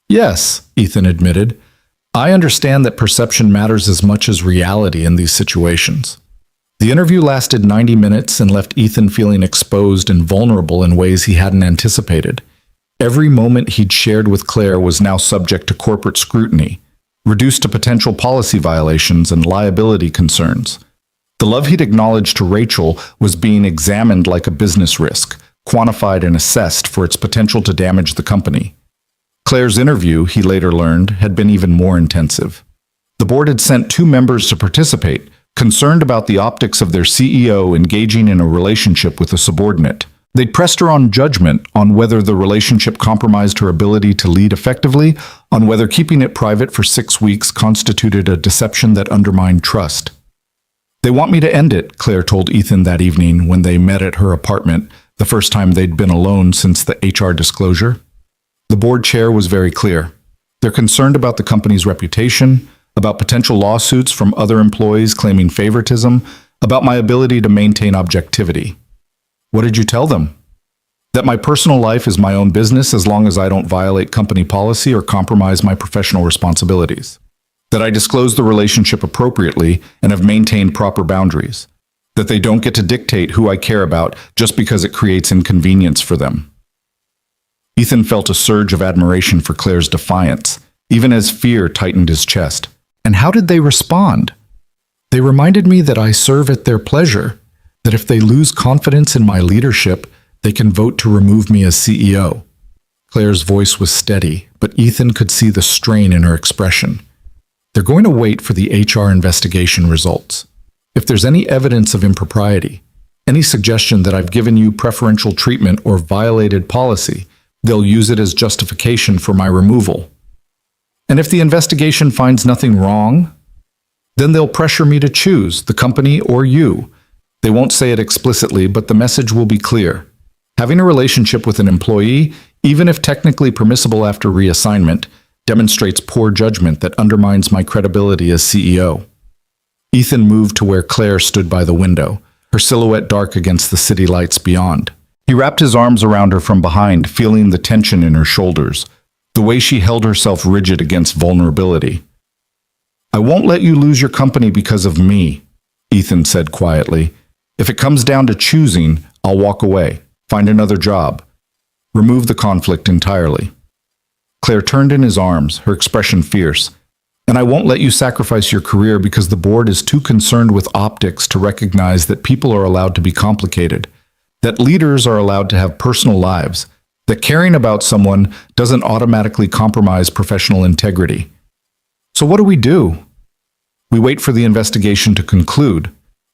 Yes, Ethan admitted. I understand that perception matters as much as reality in these situations. The interview lasted 90 minutes and left Ethan feeling exposed and vulnerable in ways he hadn't anticipated. Every moment he'd shared with Claire was now subject to corporate scrutiny, reduced to potential policy violations and liability concerns. The love he'd acknowledged to Rachel was being examined like a business risk, quantified and assessed for its potential to damage the company. Claire's interview, he later learned, had been even more intensive. The board had sent 2 members to participate, concerned about the optics of their CEO engaging in a relationship with a subordinate. They'd pressed her on judgment on whether the relationship compromised her ability to lead effectively, on whether keeping it private for 6 weeks constituted a deception that undermined trust. They want me to end it, Claire told Ethan that evening when they met at her apartment, the first time they'd been alone since the HR disclosure. The board chair was very clear. They're concerned about the company's reputation, about potential lawsuits from other employees claiming favoritism, about my ability to maintain objectivity. What did you tell them? That my personal life is my own business as long as I don't violate company policy or compromise my professional responsibilities. That I disclose the relationship appropriately and have maintained proper boundaries. That they don't get to dictate who I care about just because it creates inconvenience for them. Ethan felt a surge of admiration for Claire's defiance, even as fear tightened his chest. And how did they respond? They reminded me that I serve at their pleasure, that if they lose confidence in my leadership, they can vote to remove me as CEO. Claire's voice was steady, but Ethan could see the strain in her expression. They're going to wait for the HR investigation results. If there's any evidence of impropriety, any suggestion that I've given you preferential treatment or violated policy, they'll use it as justification for my removal. And if the investigation finds nothing wrong, then they'll pressure me to choose the company or you. They won't say it explicitly, but the message will be clear. Having a relationship with an employee, even if technically permissible after reassignment, demonstrates poor judgment that undermines my credibility as CEO. Ethan moved to where Claire stood by the window, her silhouette dark against the city lights beyond. He wrapped his arms around her from behind, feeling the tension in her shoulders, the way she held herself rigid against vulnerability. I won't let you lose your company because of me, Ethan said quietly. If it comes down to choosing, I'll walk away, find another job, remove the conflict entirely. Claire turned in his arms, her expression fierce. And I won't let you sacrifice your career because the board is too concerned with optics to recognize that people are allowed to be complicated, that leaders are allowed to have personal lives, that caring about someone doesn't automatically compromise professional integrity. So what do? We wait for the investigation to conclude.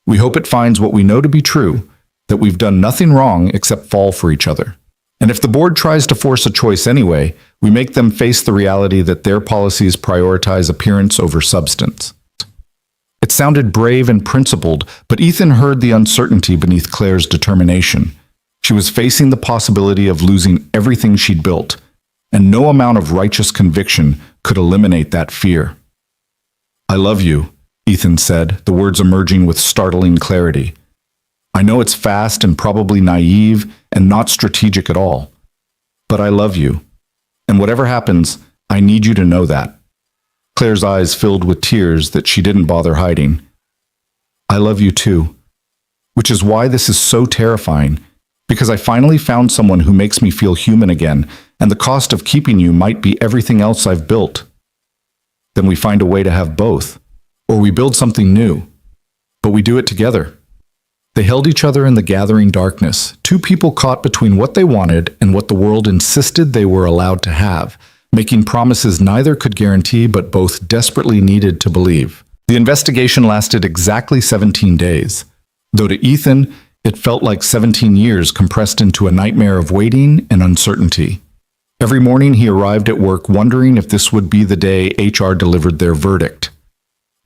We hope it finds what we know to be true, that we've done nothing wrong except fall for each other. And if the board tries to force a choice anyway, we make them face the reality that their policies prioritize appearance over substance. It sounded brave and principled, but Ethan heard the uncertainty beneath Claire's determination. She was facing the possibility of losing everything she'd built, and no amount of righteous conviction could eliminate that fear. I love you, Ethan said, the words emerging with startling clarity. I know it's fast and probably naive and not strategic at all, but I love you. And whatever happens, I need you to know that. Claire's eyes filled with tears that she didn't bother hiding. I love you too, which is why this is so terrifying, because I finally found someone who makes me feel human again, and the cost of keeping you might be everything else I've built. Then we find a way to have both, or we build something new, but we do it together. They held each other in the gathering darkness, 2 people caught between what they wanted and what the world insisted they were allowed to have, making promises neither could guarantee but both desperately needed to believe. The investigation lasted exactly 17 days, though to Ethan, it felt like 17 years compressed into a nightmare of waiting and uncertainty. Every morning he arrived at work wondering if this would be the day HR delivered their verdict.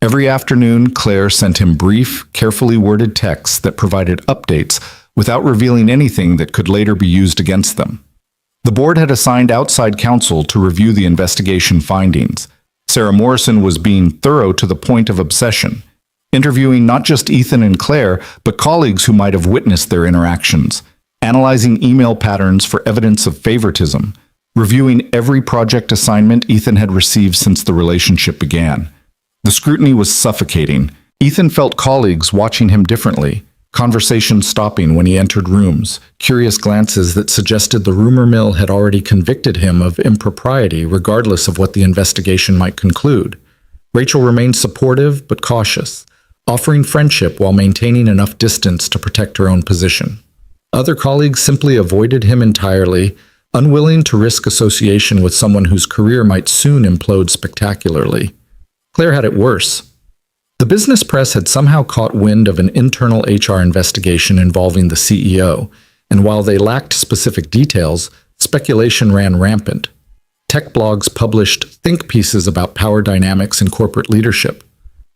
Every afternoon, Claire sent him brief, carefully worded texts that provided updates without revealing anything that could later be used against them. The board had assigned outside counsel to review the investigation findings. Sarah Morrison was being thorough to the point of obsession, interviewing not just Ethan and Claire, but colleagues who might have witnessed their interactions, analyzing email patterns for evidence of favoritism, reviewing every project assignment Ethan had received since the relationship began. The scrutiny was suffocating. Ethan felt colleagues watching him differently, conversations stopping when he entered rooms, curious glances that suggested the rumor mill had already convicted him of impropriety regardless of what the investigation might conclude. Rachel remained supportive but cautious, offering friendship while maintaining enough distance to protect her own position. Other colleagues simply avoided him entirely, unwilling to risk association with someone whose career might soon implode spectacularly. Claire had it worse. The business press had somehow caught wind of an internal HR investigation involving the CEO, and while they lacked specific details, speculation ran rampant. Tech blogs published think pieces about power dynamics in corporate leadership.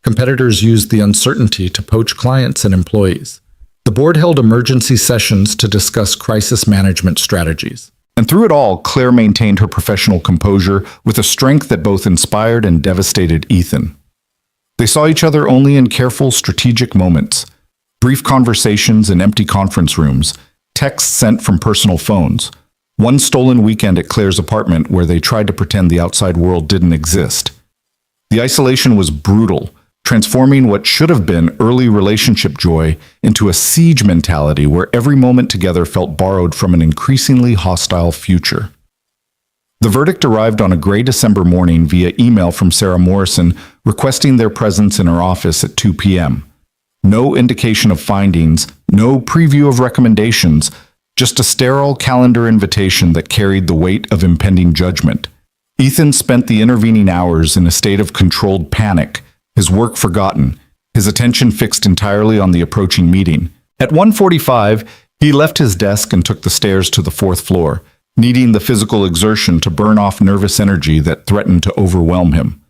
Competitors used the uncertainty to poach clients and employees. The board held emergency sessions to discuss crisis management strategies. And through it all, Claire maintained her professional composure with a strength that both inspired and devastated Ethan. They saw each other only in careful, strategic moments, brief conversations in empty conference rooms, texts sent from personal phones, one stolen weekend at Claire's apartment where they tried to pretend the outside world didn't exist. The isolation was brutal, transforming what should have been early relationship joy into a siege mentality where every moment together felt borrowed from an increasingly hostile future. The verdict arrived on a gray December morning via email from Sarah Morrison requesting their presence in her office at 2 p.m. No indication of findings, no preview of recommendations, just a sterile calendar invitation that carried the weight of impending judgment. Ethan spent the intervening hours in a state of controlled panic, his work forgotten, his attention fixed entirely on the approaching meeting. At 1:45, he left his desk and took the stairs to the fourth floor, needing the physical exertion to burn off nervous energy that threatened to overwhelm him.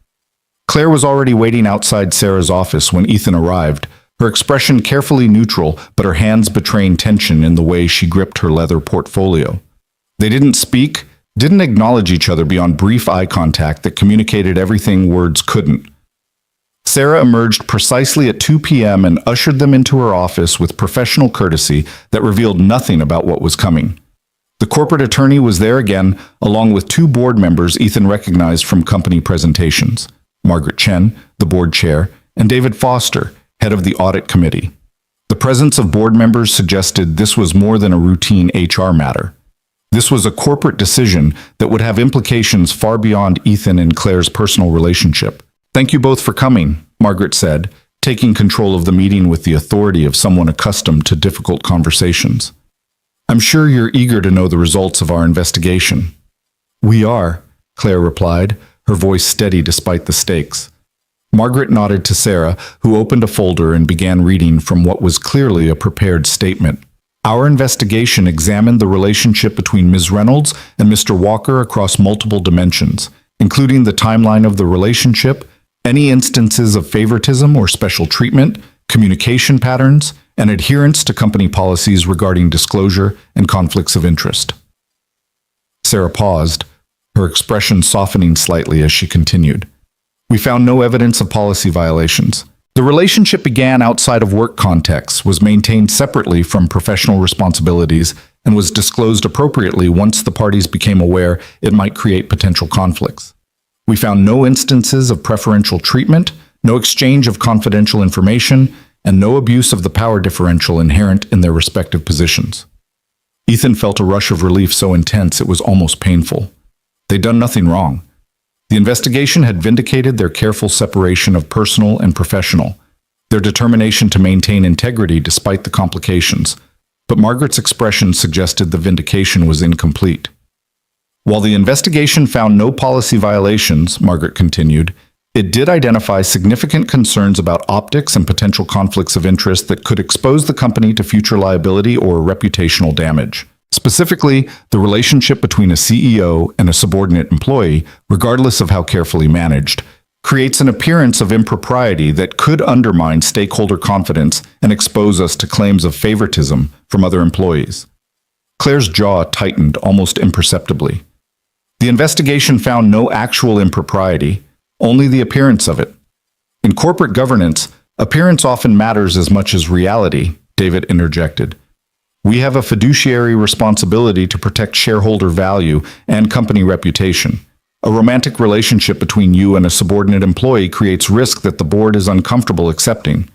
Claire was already waiting outside Sarah's office when Ethan arrived, her expression carefully neutral, but her hands betraying tension in the way she gripped her leather portfolio. They didn't speak, didn't acknowledge each other beyond brief eye contact that communicated everything words couldn't. Sarah emerged precisely at 2 p.m. and ushered them into her office with professional courtesy that revealed nothing about what was coming. The corporate attorney was there again, along with two board members Ethan recognized from company presentations, Margaret Chen, the board chair, and David Foster, head of the audit committee. The presence of board members suggested this was more than a routine HR matter. This was a corporate decision that would have implications far beyond Ethan and Claire's personal relationship. "Thank you both for coming," Margaret said, taking control of the meeting with the authority of someone accustomed to difficult conversations. "I'm sure you're eager to know the results of our investigation." "We are," Claire replied, her voice steady despite the stakes. Margaret nodded to Sarah, who opened a folder and began reading from what was clearly a prepared statement. "Our investigation examined the relationship between Ms. Reynolds and Mr. Walker across multiple dimensions, including the timeline of the relationship, any instances of favoritism or special treatment, communication patterns, and adherence to company policies regarding disclosure and conflicts of interest." Sarah paused, her expression softening slightly as she continued. "We found no evidence of policy violations. The relationship began outside of work contexts, was maintained separately from professional responsibilities, and was disclosed appropriately once the parties became aware it might create potential conflicts. We found no instances of preferential treatment, no exchange of confidential information, and no abuse of the power differential inherent in their respective positions." Ethan felt a rush of relief so intense it was almost painful. They'd done nothing wrong. The investigation had vindicated their careful separation of personal and professional, their determination to maintain integrity despite the complications. But Margaret's expression suggested the vindication was incomplete. "While the investigation found no policy violations," Margaret continued, "it did identify significant concerns about optics and potential conflicts of interest that could expose the company to future liability or reputational damage. Specifically, the relationship between a CEO and a subordinate employee, regardless of how carefully managed, creates an appearance of impropriety that could undermine stakeholder confidence and expose us to claims of favoritism from other employees. Claire's jaw tightened almost imperceptibly. The investigation found no actual impropriety, only the appearance of it. In corporate governance, appearance often matters as much as reality, David interjected. We have a fiduciary responsibility to protect shareholder value and company reputation. A romantic relationship between you and a subordinate employee creates risk that the board is uncomfortable accepting.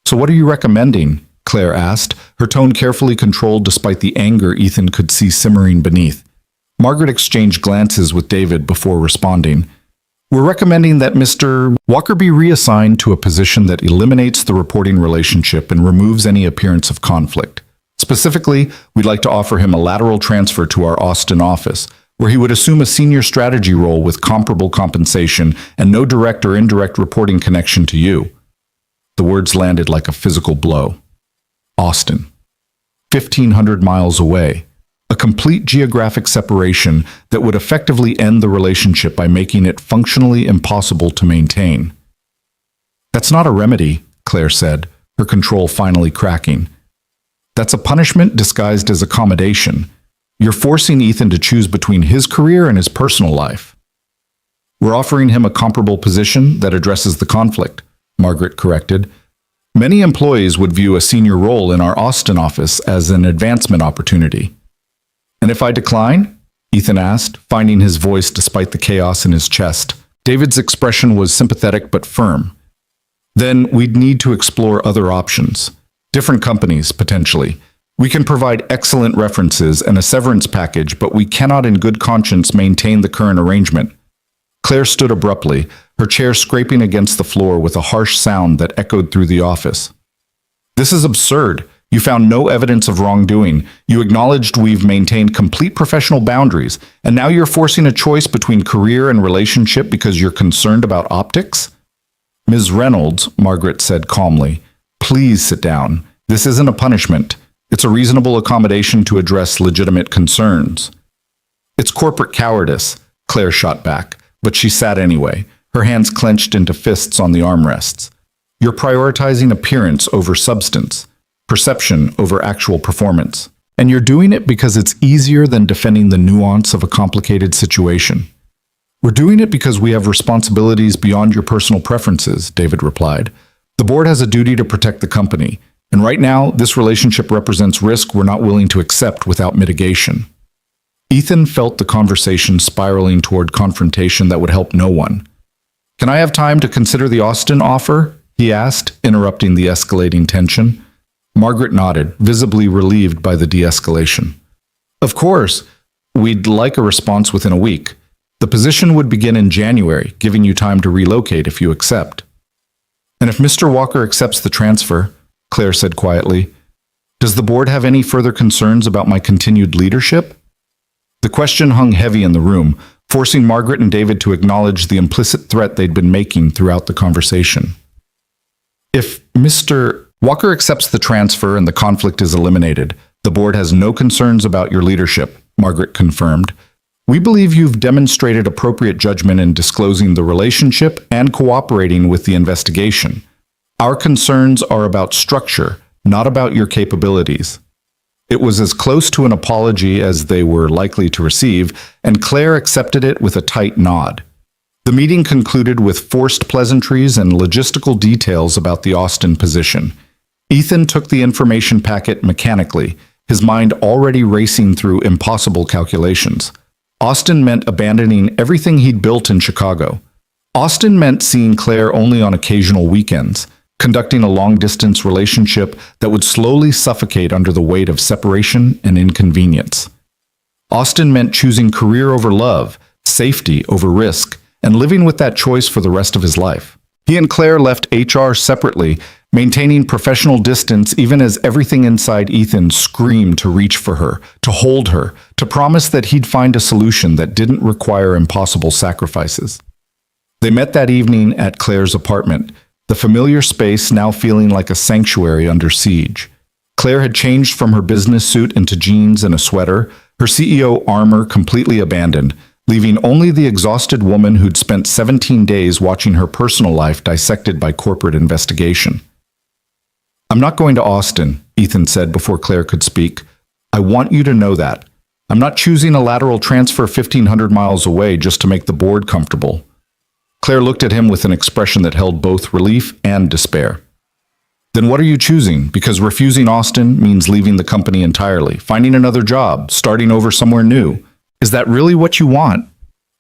So what are you recommending? Claire asked, her tone carefully controlled despite the anger Ethan could see simmering beneath. Margaret exchanged glances with David before responding. We're recommending that Mr. Walker be reassigned to a position that eliminates the reporting relationship and removes any appearance of conflict. Specifically, we'd like to offer him a lateral transfer to our Austin office, where he would assume a senior strategy role with comparable compensation and no direct or indirect reporting connection to you. The words landed like a physical blow. Austin. 1,500 miles away. A complete geographic separation that would effectively end the relationship by making it functionally impossible to maintain. That's not a remedy, Claire said, her control finally cracking. That's a punishment disguised as accommodation. You're forcing Ethan to choose between his career and his personal life. We're offering him a comparable position that addresses the conflict, Margaret corrected. Many employees would view a senior role in our Austin office as an advancement opportunity. And if I decline? Ethan asked, finding his voice despite the chaos in his chest. David's expression was sympathetic but firm. Then we'd need to explore other options. Different companies, potentially. We can provide excellent references and a severance package, but we cannot in good conscience maintain the current arrangement. Claire stood abruptly, her chair scraping against the floor with a harsh sound that echoed through the office. This is absurd. You found no evidence of wrongdoing. You acknowledged we've maintained complete professional boundaries, and now you're forcing a choice between career and relationship because you're concerned about optics? Ms. Reynolds, Margaret said calmly, please sit down. This isn't a punishment. It's a reasonable accommodation to address legitimate concerns. It's corporate cowardice, Claire shot back, but she sat anyway, her hands clenched into fists on the armrests. You're prioritizing appearance over substance, perception over actual performance. And you're doing it because it's easier than defending the nuance of a complicated situation. We're doing it because we have responsibilities beyond your personal preferences, David replied. The board has a duty to protect the company, and right now, this relationship represents risk we're not willing to accept without mitigation. Ethan felt the conversation spiraling toward confrontation that would help no one. Can I have time to consider the Austin offer? He asked, interrupting the escalating tension. Margaret nodded, visibly relieved by the de-escalation. Of course, we'd like a response within a week. The position would begin in January, giving you time to relocate if you accept. And if Mr. Walker accepts the transfer, Claire said quietly, does the board have any further concerns about my continued leadership? The question hung heavy in the room, forcing Margaret and David to acknowledge the implicit threat they'd been making throughout the conversation. If Mr. Walker accepts the transfer and the conflict is eliminated, the board has no concerns about your leadership, Margaret confirmed. We believe you've demonstrated appropriate judgment in disclosing the relationship and cooperating with the investigation. Our concerns are about structure, not about your capabilities. It was as close to an apology as they were likely to receive, and Claire accepted it with a tight nod. The meeting concluded with forced pleasantries and logistical details about the Austin position. Ethan took the information packet mechanically, his mind already racing through impossible calculations. Austin meant abandoning everything he'd built in Chicago. Austin meant seeing Claire only on occasional weekends, conducting a long-distance relationship that would slowly suffocate under the weight of separation and inconvenience. Austin meant choosing career over love, safety over risk, and living with that choice for the rest of his life. He and Claire left HR separately, maintaining professional distance even as everything inside Ethan screamed to reach for her, to hold her, to promise that he'd find a solution that didn't require impossible sacrifices. They met that evening at Claire's apartment, the familiar space now feeling like a sanctuary under siege. Claire had changed from her business suit into jeans and a sweater, her CEO armor completely abandoned, leaving only the exhausted woman who'd spent 17 days watching her personal life dissected by corporate investigation. "I'm not going to Austin," Ethan said before Claire could speak. "I want you to know that. I'm not choosing a lateral transfer 1,500 miles away just to make the board comfortable." Claire looked at him with an expression that held both relief and despair. "Then what are you choosing? Because refusing Austin means leaving the company entirely, finding another job, starting over somewhere new. Is that really what you want?"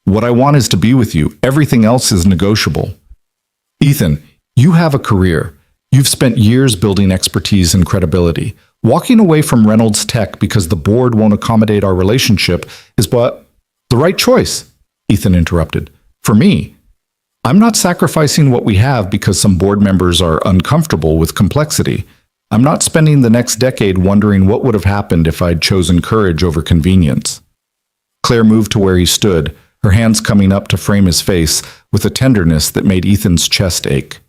"What I want is to be with you. Everything else is negotiable." "Ethan, you have a career. You've spent years building expertise and credibility. Walking away from Reynolds Tech because the board won't accommodate our relationship is but the right choice," Ethan interrupted. "For me. I'm not sacrificing what we have because some board members are uncomfortable with complexity. I'm not spending the next decade wondering what would have happened if I'd chosen courage over convenience." Claire moved to where he stood, her hands coming up to frame his face with a tenderness that made Ethan's chest ache.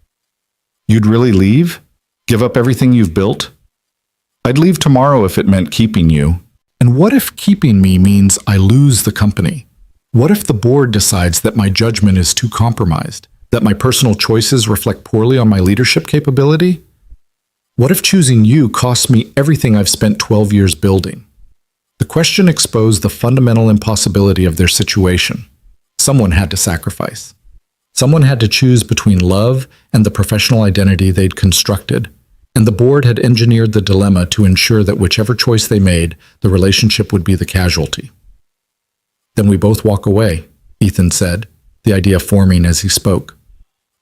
"You'd really leave? Give up everything you've built?" "I'd leave tomorrow if it meant keeping you." "And what if keeping me means I lose the company? What if the board decides that my judgment is too compromised, that my personal choices reflect poorly on my leadership capability? What if choosing you costs me everything I've spent 12 years building?" The question exposed the fundamental impossibility of their situation. Someone had to sacrifice. Someone had to choose between love and the professional identity they'd constructed, and the board had engineered the dilemma to ensure that whichever choice they made, the relationship would be the casualty. "Then we both walk away," Ethan said, the idea forming as he spoke.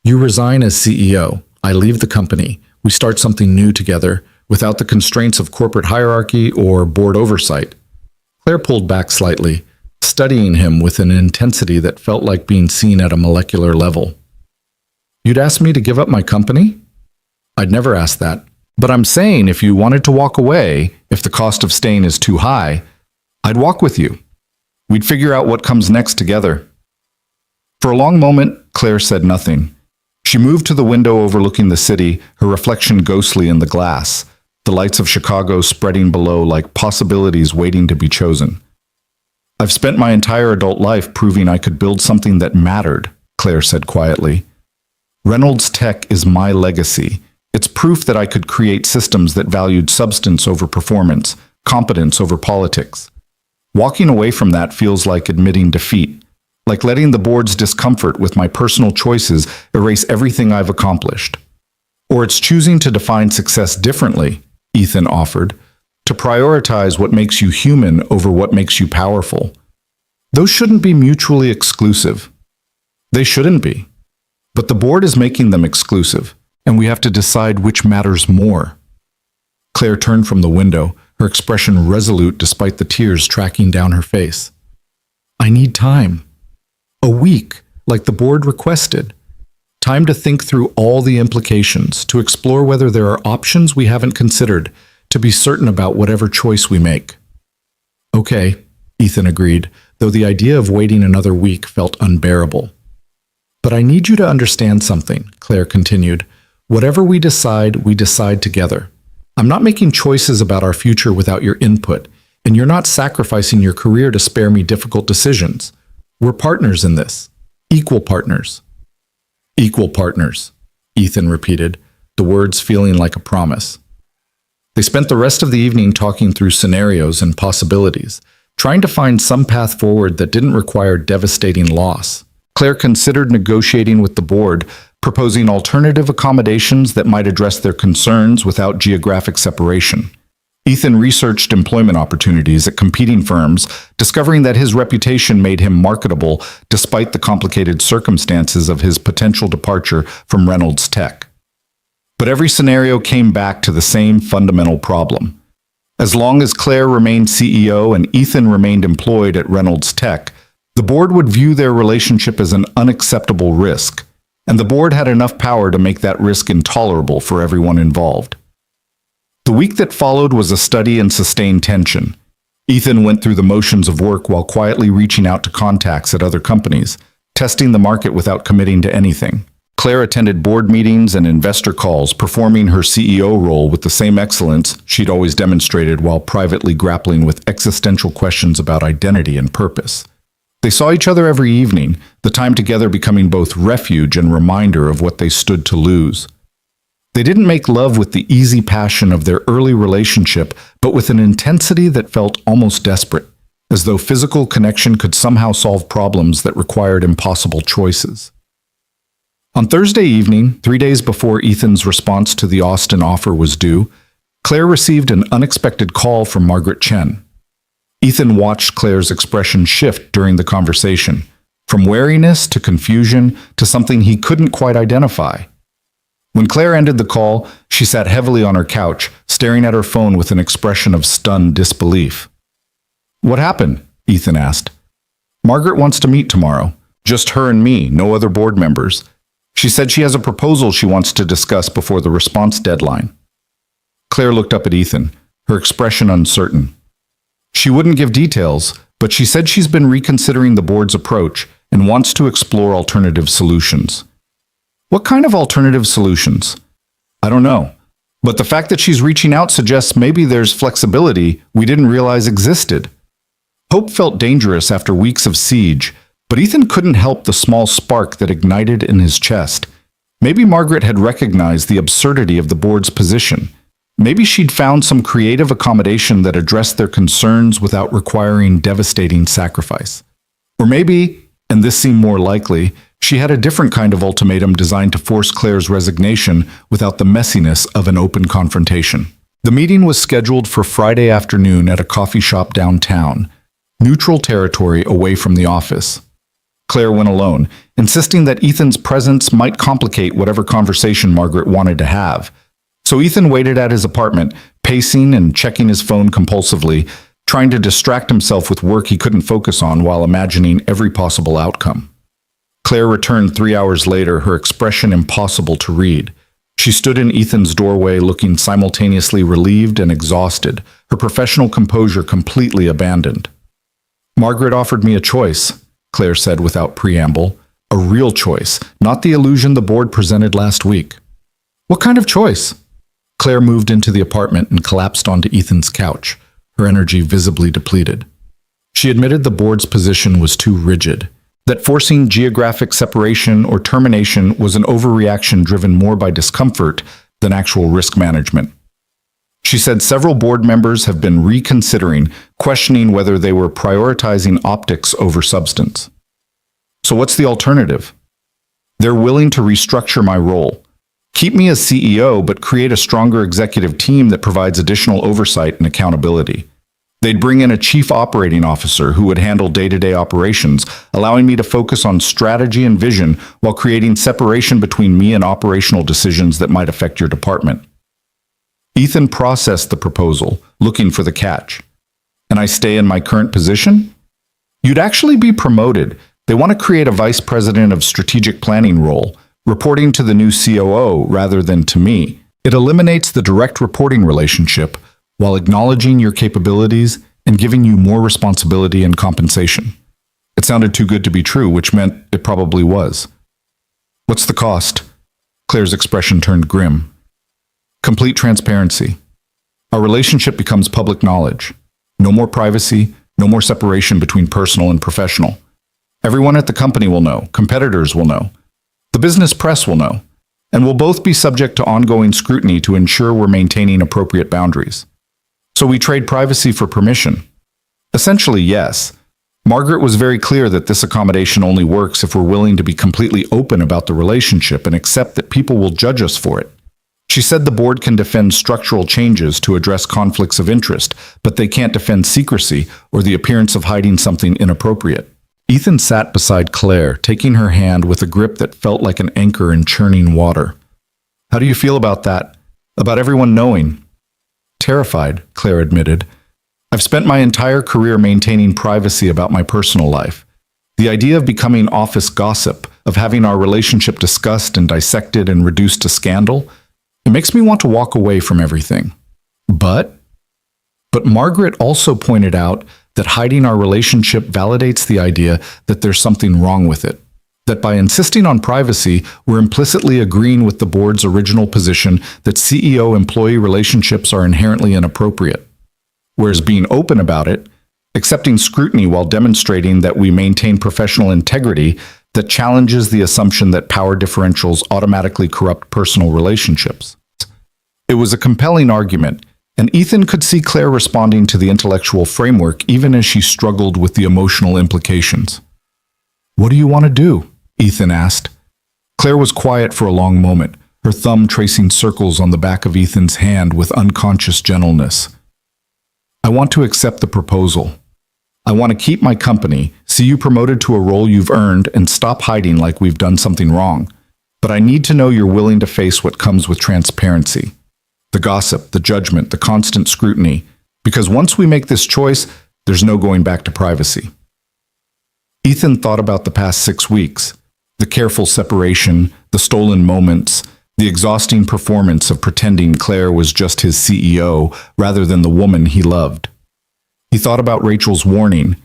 "You resign as CEO. I leave the company. We start something new together, without the constraints of corporate hierarchy or board oversight." Claire pulled back slightly, studying him with an intensity that felt like being seen at a molecular level. "You'd ask me to give up my company?" "I'd never ask that. But I'm saying if you wanted to walk away, if the cost of staying is too high, I'd walk with you. We'd figure out what comes next together." For a long moment, Claire said nothing. She moved to the window overlooking the city, her reflection ghostly in the glass, the lights of Chicago spreading below like possibilities waiting to be chosen. "I've spent my entire adult life proving I could build something that mattered," Claire said quietly. "Reynolds Tech is my legacy. It's proof that I could create systems that valued substance over performance, competence over politics. Walking away from that feels like admitting defeat, like letting the board's discomfort with my personal choices erase everything I've accomplished. Or it's choosing to define success differently," Ethan offered, "to prioritize what makes you human over what makes you powerful. Those shouldn't be mutually exclusive. They shouldn't be. But the board is making them exclusive, and we have to decide which matters more." Claire turned from the window, her expression resolute despite the tears tracking down her face. "I need time. A week, like the board requested. Time to think through all the implications, to explore whether there are options we haven't considered, to be certain about whatever choice we make." "Okay," Ethan agreed, though the idea of waiting another week felt unbearable. "But I need you to understand something," Claire continued. "Whatever we decide together. I'm not making choices about our future without your input, and you're not sacrificing your career to spare me difficult decisions. We're partners in this. Equal partners." "Equal partners," Ethan repeated, the words feeling like a promise. They spent the rest of the evening talking through scenarios and possibilities, trying to find some path forward that didn't require devastating loss. Claire considered negotiating with the board, proposing alternative accommodations that might address their concerns without geographic separation. Ethan researched employment opportunities at competing firms, discovering that his reputation made him marketable despite the complicated circumstances of his potential departure from Reynolds Tech. But every scenario came back to the same fundamental problem. As long as Claire remained CEO and Ethan remained employed at Reynolds Tech, the board would view their relationship as an unacceptable risk, and the board had enough power to make that risk intolerable for everyone involved. The week that followed was a study in sustained tension. Ethan went through the motions of work while quietly reaching out to contacts at other companies, testing the market without committing to anything. Claire attended board meetings and investor calls, performing her CEO role with the same excellence she'd always demonstrated while privately grappling with existential questions about identity and purpose. They saw each other every evening, the time together becoming both refuge and reminder of what they stood to lose. They didn't make love with the easy passion of their early relationship, but with an intensity that felt almost desperate, as though physical connection could somehow solve problems that required impossible choices. On Thursday evening, 3 days before Ethan's response to the Austin offer was due, Claire received an unexpected call from Margaret Chen. Ethan watched Claire's expression shift during the conversation, from wariness to confusion to something he couldn't quite identify. When Claire ended the call, she sat heavily on her couch, staring at her phone with an expression of stunned disbelief. "What happened?" Ethan asked. "Margaret wants to meet tomorrow. Just her and me, no other board members. She said she has a proposal she wants to discuss before the response deadline." Claire looked up at Ethan, her expression uncertain. She wouldn't give details, but she said she's been reconsidering the board's approach and wants to explore alternative solutions. "What kind of alternative solutions?" "I don't know. But the fact that she's reaching out suggests maybe there's flexibility we didn't realize existed." Hope felt dangerous after weeks of siege, but Ethan couldn't help the small spark that ignited in his chest. Maybe Margaret had recognized the absurdity of the board's position. Maybe she'd found some creative accommodation that addressed their concerns without requiring devastating sacrifice. Or maybe, and this seemed more likely, she had a different kind of ultimatum designed to force Claire's resignation without the messiness of an open confrontation. The meeting was scheduled for Friday afternoon at a coffee shop downtown, neutral territory away from the office. Claire went alone, insisting that Ethan's presence might complicate whatever conversation Margaret wanted to have. So Ethan waited at his apartment, pacing and checking his phone compulsively, trying to distract himself with work he couldn't focus on while imagining every possible outcome. Claire returned 3 hours later, her expression impossible to read. She stood in Ethan's doorway looking simultaneously relieved and exhausted, her professional composure completely abandoned. "Margaret offered me a choice," Claire said without preamble. "A real choice, not the illusion the board presented last week." "What kind of choice?" Claire moved into the apartment and collapsed onto Ethan's couch, her energy visibly depleted. She admitted the board's position was too rigid, that forcing geographic separation or termination was an overreaction driven more by discomfort than actual risk management. She said several board members have been reconsidering, questioning whether they were prioritizing optics over substance. "So what's the alternative?" "They're willing to restructure my role. Keep me as CEO, but create a stronger executive team that provides additional oversight and accountability. They'd bring in a chief operating officer who would handle day-to-day operations, allowing me to focus on strategy and vision while creating separation between me and operational decisions that might affect your department." Ethan processed the proposal, looking for the catch. "And I stay in my current position?" "You'd actually be promoted. They want to create a vice president of strategic planning role, reporting to the new COO rather than to me. It eliminates the direct reporting relationship while acknowledging your capabilities and giving you more responsibility and compensation." It sounded too good to be true, which meant it probably was. "What's the cost?" Claire's expression turned grim. "Complete transparency. Our relationship becomes public knowledge. No more privacy, no more separation between personal and professional. Everyone at the company will know, competitors will know, the business press will know, and we'll both be subject to ongoing scrutiny to ensure we're maintaining appropriate boundaries. So we trade privacy for permission." Essentially, yes. Margaret was very clear that this accommodation only works if we're willing to be completely open about the relationship and accept that people will judge us for it. She said the board can defend structural changes to address conflicts of interest, but they can't defend secrecy or the appearance of hiding something inappropriate. Ethan sat beside Claire, taking her hand with a grip that felt like an anchor in churning water. "How do you feel about that? About everyone knowing?" "Terrified," Claire admitted. "I've spent my entire career maintaining privacy about my personal life. The idea of becoming office gossip, of having our relationship discussed and dissected and reduced to scandal, it makes me want to walk away from everything. But Margaret also pointed out that hiding our relationship validates the idea that there's something wrong with it. That by insisting on privacy, we're implicitly agreeing with the board's original position that CEO-employee relationships are inherently inappropriate. Whereas being open about it, accepting scrutiny while demonstrating that we maintain professional integrity that challenges the assumption that power differentials automatically corrupt personal relationships. It was a compelling argument, and Ethan could see Claire responding to the intellectual framework even as she struggled with the emotional implications. "What do you want to do?" Ethan asked. Claire was quiet for a long moment, her thumb tracing circles on the back of Ethan's hand with unconscious gentleness. "I want to accept the proposal. I want to keep my company, see you promoted to a role you've earned, and stop hiding like we've done something wrong. But I need to know you're willing to face what comes with transparency. The gossip, the judgment, the constant scrutiny. Because once we make this choice, there's no going back to privacy." Ethan thought about the past 6 weeks. The careful separation, the stolen moments, the exhausting performance of pretending Claire was just his CEO rather than the woman he loved. He thought about Rachel's warning,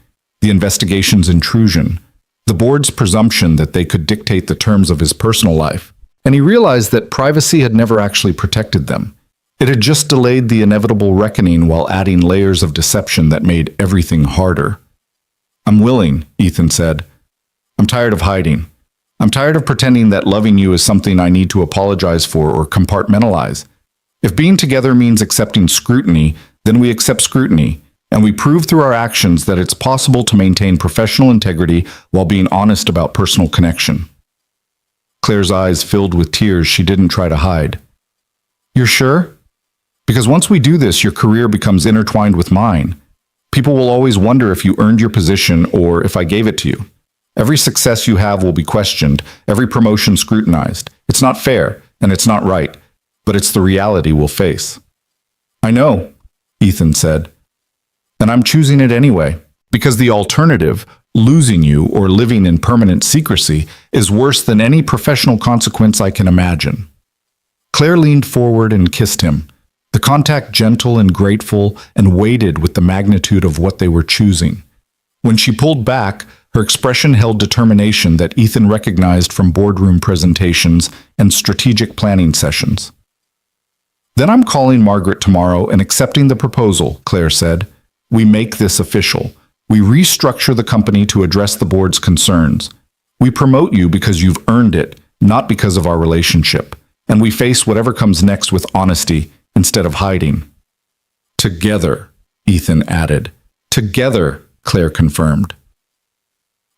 the investigation's intrusion, the board's presumption that they could dictate the terms of his personal life, and he realized that privacy had never actually protected them. It had just delayed the inevitable reckoning while adding layers of deception that made everything harder. "I'm willing," Ethan said. "I'm tired of hiding. I'm tired of pretending that loving you is something I need to apologize for or compartmentalize. If being together means accepting scrutiny, then we accept scrutiny, and we prove through our actions that it's possible to maintain professional integrity while being honest about personal connection." Claire's eyes filled with tears she didn't try to hide. "You're sure? Because once we do this, your career becomes intertwined with mine. People will always wonder if you earned your position or if I gave it to you. Every success you have will be questioned, every promotion scrutinized. It's not fair, and it's not right, but it's the reality we'll face." "I know," Ethan said. "And I'm choosing it anyway, because the alternative, losing you or living in permanent secrecy, is worse than any professional consequence I can imagine." Claire leaned forward and kissed him, the contact gentle and grateful and weighted with the magnitude of what they were choosing. When she pulled back, her expression held determination that Ethan recognized from boardroom presentations and strategic planning sessions. "Then I'm calling Margaret tomorrow and accepting the proposal," Claire said. "We make this official. We restructure the company to address the board's concerns. We promote you because you've earned it, not because of our relationship. And we face whatever comes next with honesty instead of hiding." "Together," Ethan added. "Together," Claire confirmed.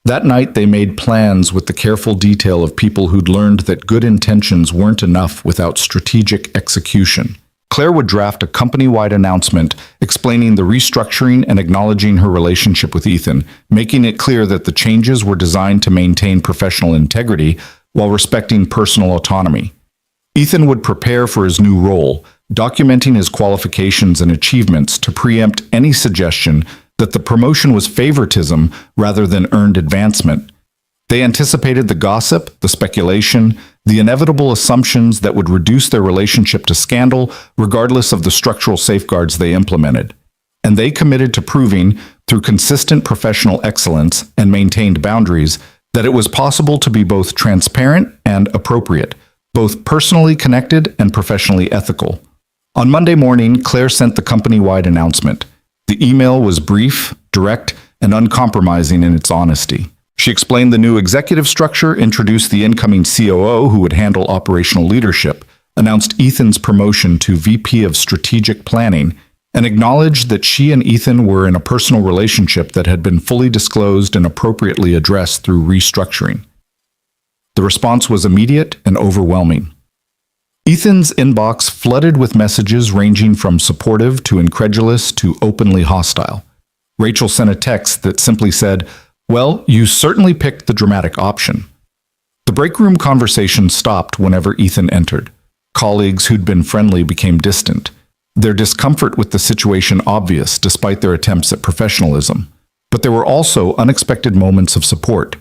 That night they made plans with the careful detail of people who'd learned that good intentions weren't enough without strategic execution. Claire would draft a company-wide announcement explaining the restructuring and acknowledging her relationship with Ethan, making it clear that the changes were designed to maintain professional integrity while respecting personal autonomy. Ethan would prepare for his new role, documenting his qualifications and achievements to preempt any suggestion that the promotion was favoritism rather than earned advancement. They anticipated the gossip, the speculation, the inevitable assumptions that would reduce their relationship to scandal regardless of the structural safeguards they implemented. And they committed to proving, through consistent professional excellence and maintained boundaries, that it was possible to be both transparent and appropriate, both personally connected and professionally ethical. On Monday morning, Claire sent the company-wide announcement. The email was brief, direct, and uncompromising in its honesty. She explained the new executive structure, introduced the incoming COO who would handle operational leadership, announced Ethan's promotion to VP of Strategic Planning, and acknowledged that she and Ethan were in a personal relationship that had been fully disclosed and appropriately addressed through restructuring. The response was immediate and overwhelming. Ethan's inbox flooded with messages ranging from supportive to incredulous to openly hostile. Rachel sent a text that simply said, "Well, you certainly picked the dramatic option." The break room conversation stopped whenever Ethan entered. Colleagues who'd been friendly became distant, their discomfort with the situation obvious despite their attempts at professionalism. But there were also unexpected moments of support.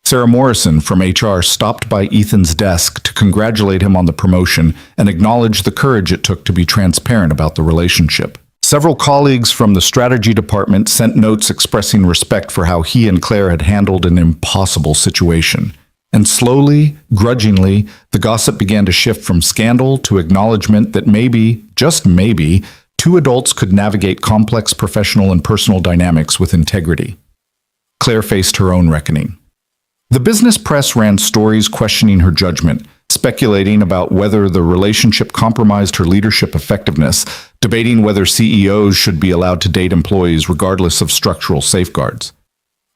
Sarah Morrison from HR stopped by Ethan's desk to congratulate him on the promotion and acknowledge the courage it took to be transparent about the relationship. Several colleagues from the strategy department sent notes expressing respect for how he and Claire had handled an impossible situation. And slowly, grudgingly, the gossip began to shift from scandal to acknowledgement that maybe, just maybe, two adults could navigate complex professional and personal dynamics with integrity. Claire faced her own reckoning. The business press ran stories questioning her judgment, speculating about whether the relationship compromised her leadership effectiveness, debating whether CEOs should be allowed to date employees regardless of structural safeguards.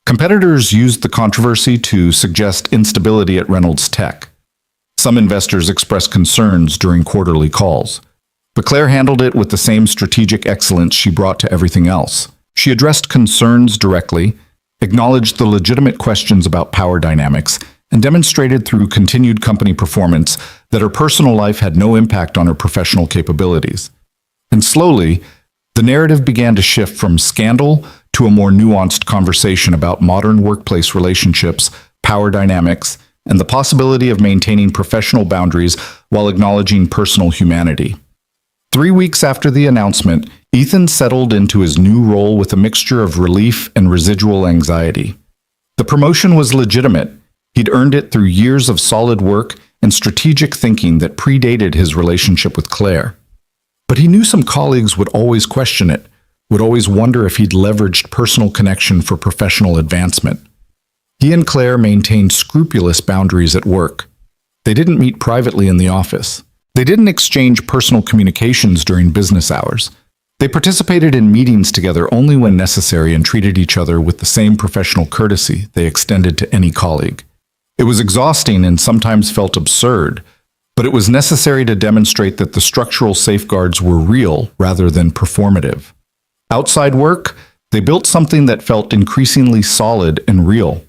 Competitors used the controversy to suggest instability at Reynolds Tech. Some investors expressed concerns during quarterly calls. But Claire handled it with the same strategic excellence she brought to everything else. She addressed concerns directly, acknowledged the legitimate questions about power dynamics, and demonstrated through continued company performance that her personal life had no impact on her professional capabilities. And slowly, the narrative began to shift from scandal to a more nuanced conversation about modern workplace relationships, power dynamics, and the possibility of maintaining professional boundaries while acknowledging personal humanity. 3 weeks after the announcement, Ethan settled into his new role with a mixture of relief and residual anxiety. The promotion was legitimate. He'd earned it through years of solid work and strategic thinking that predated his relationship with Claire. But he knew some colleagues would always question it, would always wonder if he'd leveraged personal connection for professional advancement. He and Claire maintained scrupulous boundaries at work. They didn't meet privately in the office. They didn't exchange personal communications during business hours. They participated in meetings together only when necessary and treated each other with the same professional courtesy they extended to any colleague. It was exhausting and sometimes felt absurd, but it was necessary to demonstrate that the structural safeguards were real rather than performative. Outside work, they built something that felt increasingly solid and real.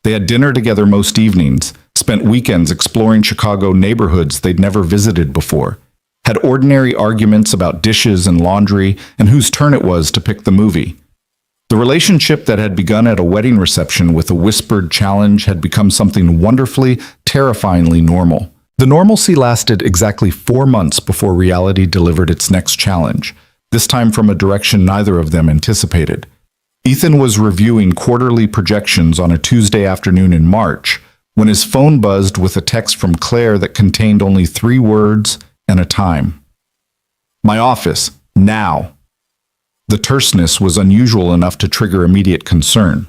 They had dinner together most evenings, spent weekends exploring Chicago neighborhoods they'd never visited before, had ordinary arguments about dishes and laundry and whose turn it was to pick the movie. The relationship that had begun at a wedding reception with a whispered challenge had become something wonderfully, terrifyingly normal. The normalcy lasted exactly 4 months before reality delivered its next challenge, this time from a direction neither of them anticipated. Ethan was reviewing quarterly projections on a Tuesday afternoon in March when his phone buzzed with a text from Claire that contained only 3 words and a time. "My office, now." The terseness was unusual enough to trigger immediate concern.